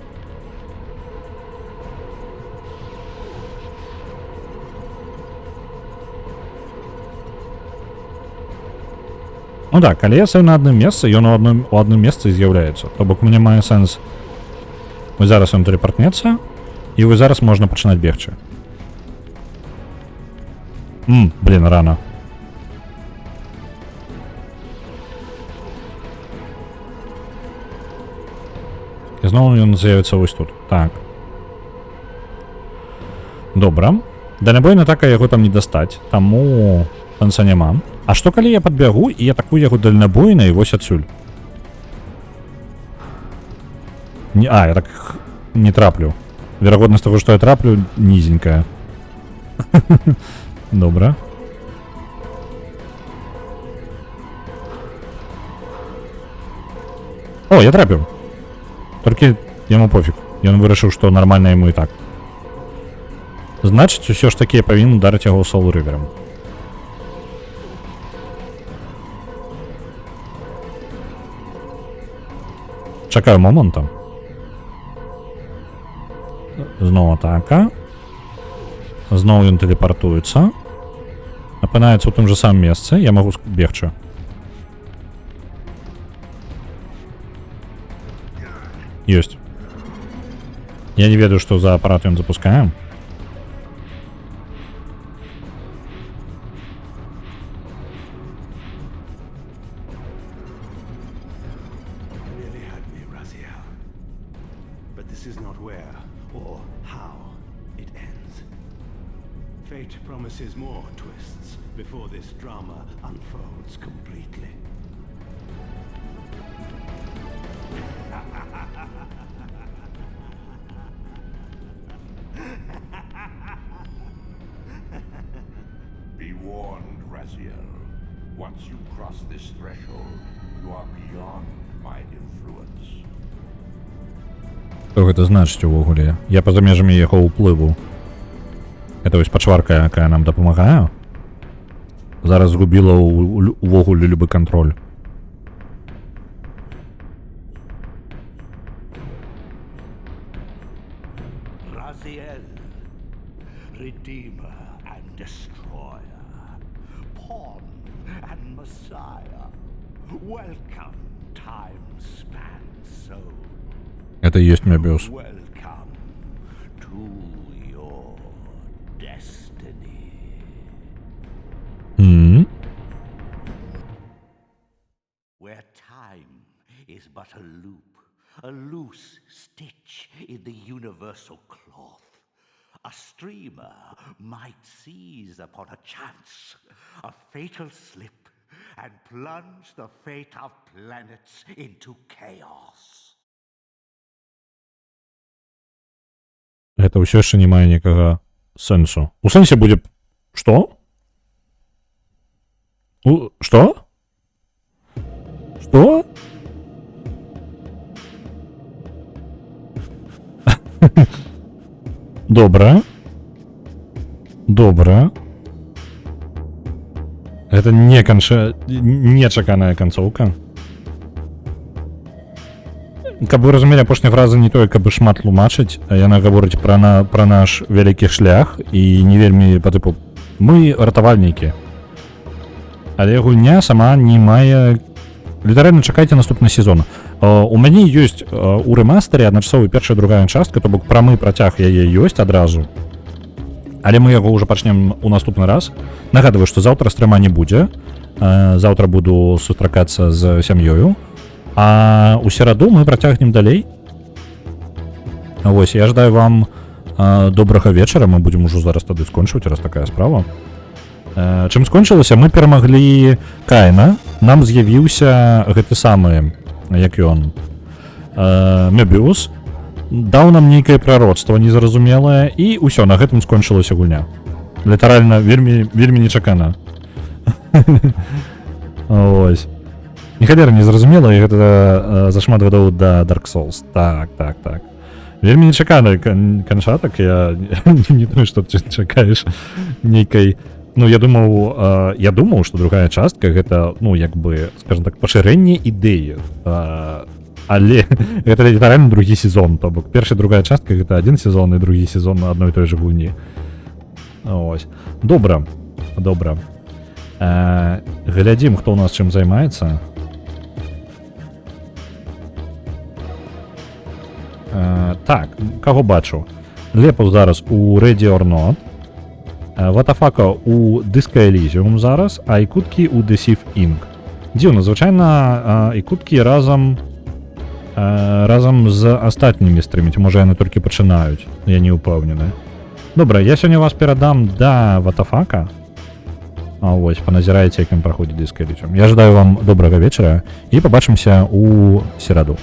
Ну так, калі я стаю на адным месцы, ён у адным месцы з'яўляецца. То бок мне мае сэнс. Вось зараз ён тэлепартнецца, і вось зараз можна пачынаць бегчы. Блин, рано. І зноў ён з'явіцца вось тут. Так. Добра. Дальнабойная атака яго там не дастаць, таму сэнса няма. А што калі я падбягу і атакую яго дальнабойна і вось адсюль? Я так не траплю. Верагоднасць таго, што я траплю, нізенькая. Добра. О, я трапіў. Толькі яму пофіг. Ён вырашыў, што нармальна яму і так. Значыць, усё ж такі я павінен ударыць яго Soul River'ам. Чакаю момента. Зноў атака. Зноў ён тэлепартуецца. Апынаецца ў тым жа самым месцы. Я магу бегчы. Ёсць. Я не ведаю, што за апарат ён запускае. Fate promises more twists before this drama unfolds completely. Be warned, Raziel. Once you cross this threshold, you are beyond my influence. Што гэта значыць увогуле? Я па-за межамі яго ўплыву. Это вось пачварка, якая нам дапамагае. Зараз згубіла увогуле любы кантроль. Raziel, Redeemer and Destroyer, Pawn and Messiah. Welcome, time-span soul. Это и есть Мебиус. Welcome to your destiny. Where time is but a loop, a loose stitch in the universal cloth. A streamer might seize upon a chance, a fatal slip, and plunge the fate of planets into chaos. Гэта ўсё яшчэ не мае некага сэнсу. У сэнсе будзе... Што? Што? Што? Добра. Добра. Гэта нечаканая канцоўка. Каб вы разумелі, апошняя фраза не тое, каб шмат тлумачыць, а яна гаворыць пра наш вялікі шлях і не вельмі па тыпу мы ратавальнікі. Але гульня сама не мае... Літаральна чакайце наступны сезон. У мяне ёсць у рэмастары адначасовы першая другая частка, то бок прамы працяг яе ёсць адразу. Але мы яго ўжо пачнем у наступны раз. Нагадваю, што заўтра стрыма не будзе. Заўтра буду сустракацца з сям'ёю. А ў сераду мы працягнем далей. Вось, я жадаю вам добрага вечара. Мы будзем ужо зараз тады скончваць, раз такая справа. Чым скончылася, мы перамаглі Каіна. Нам з'явіўся гэты самы, як ён, Мебіус. Даў нам нейкае прароцтва незразумелае, і ўсё, на гэтым скончылася гульня. Літаральна, вельмі нечакана. Ось. Ніхадзер незразумела, і гэта зашмат гадоў да Dark Souls. Так. Вельмі нечаканы канчатак, я не думаю, што ты чакаеш нейкай... Ну, я думаў, што другая частка гэта, ну, як бы, скажем так, пашырэнне ідэі. Але гэта літаральна другі сезон, то бок першая другая частка гэта адзін сезон і другі сезон адной той жа гульні. Ось. Добра. Глядзім, хто ў нас чым займаецца. Так, каго бачу? Лепаў зараз у Ready or Not. Ватафака у Disco Elysium зараз, а Ікуткі у Deceive Inc. Дзіўна, звычайна Ікуткі разам з астатнімі стрыміць, можа яны толькі пачынаюць, я не ўпэўнены. Добра, я сёння вас перадам да Ватафака. Вось, паназіраеце, якім праходзіць Disco Elysium. Я жадаю вам добрага вечара і пабачымся у сераду.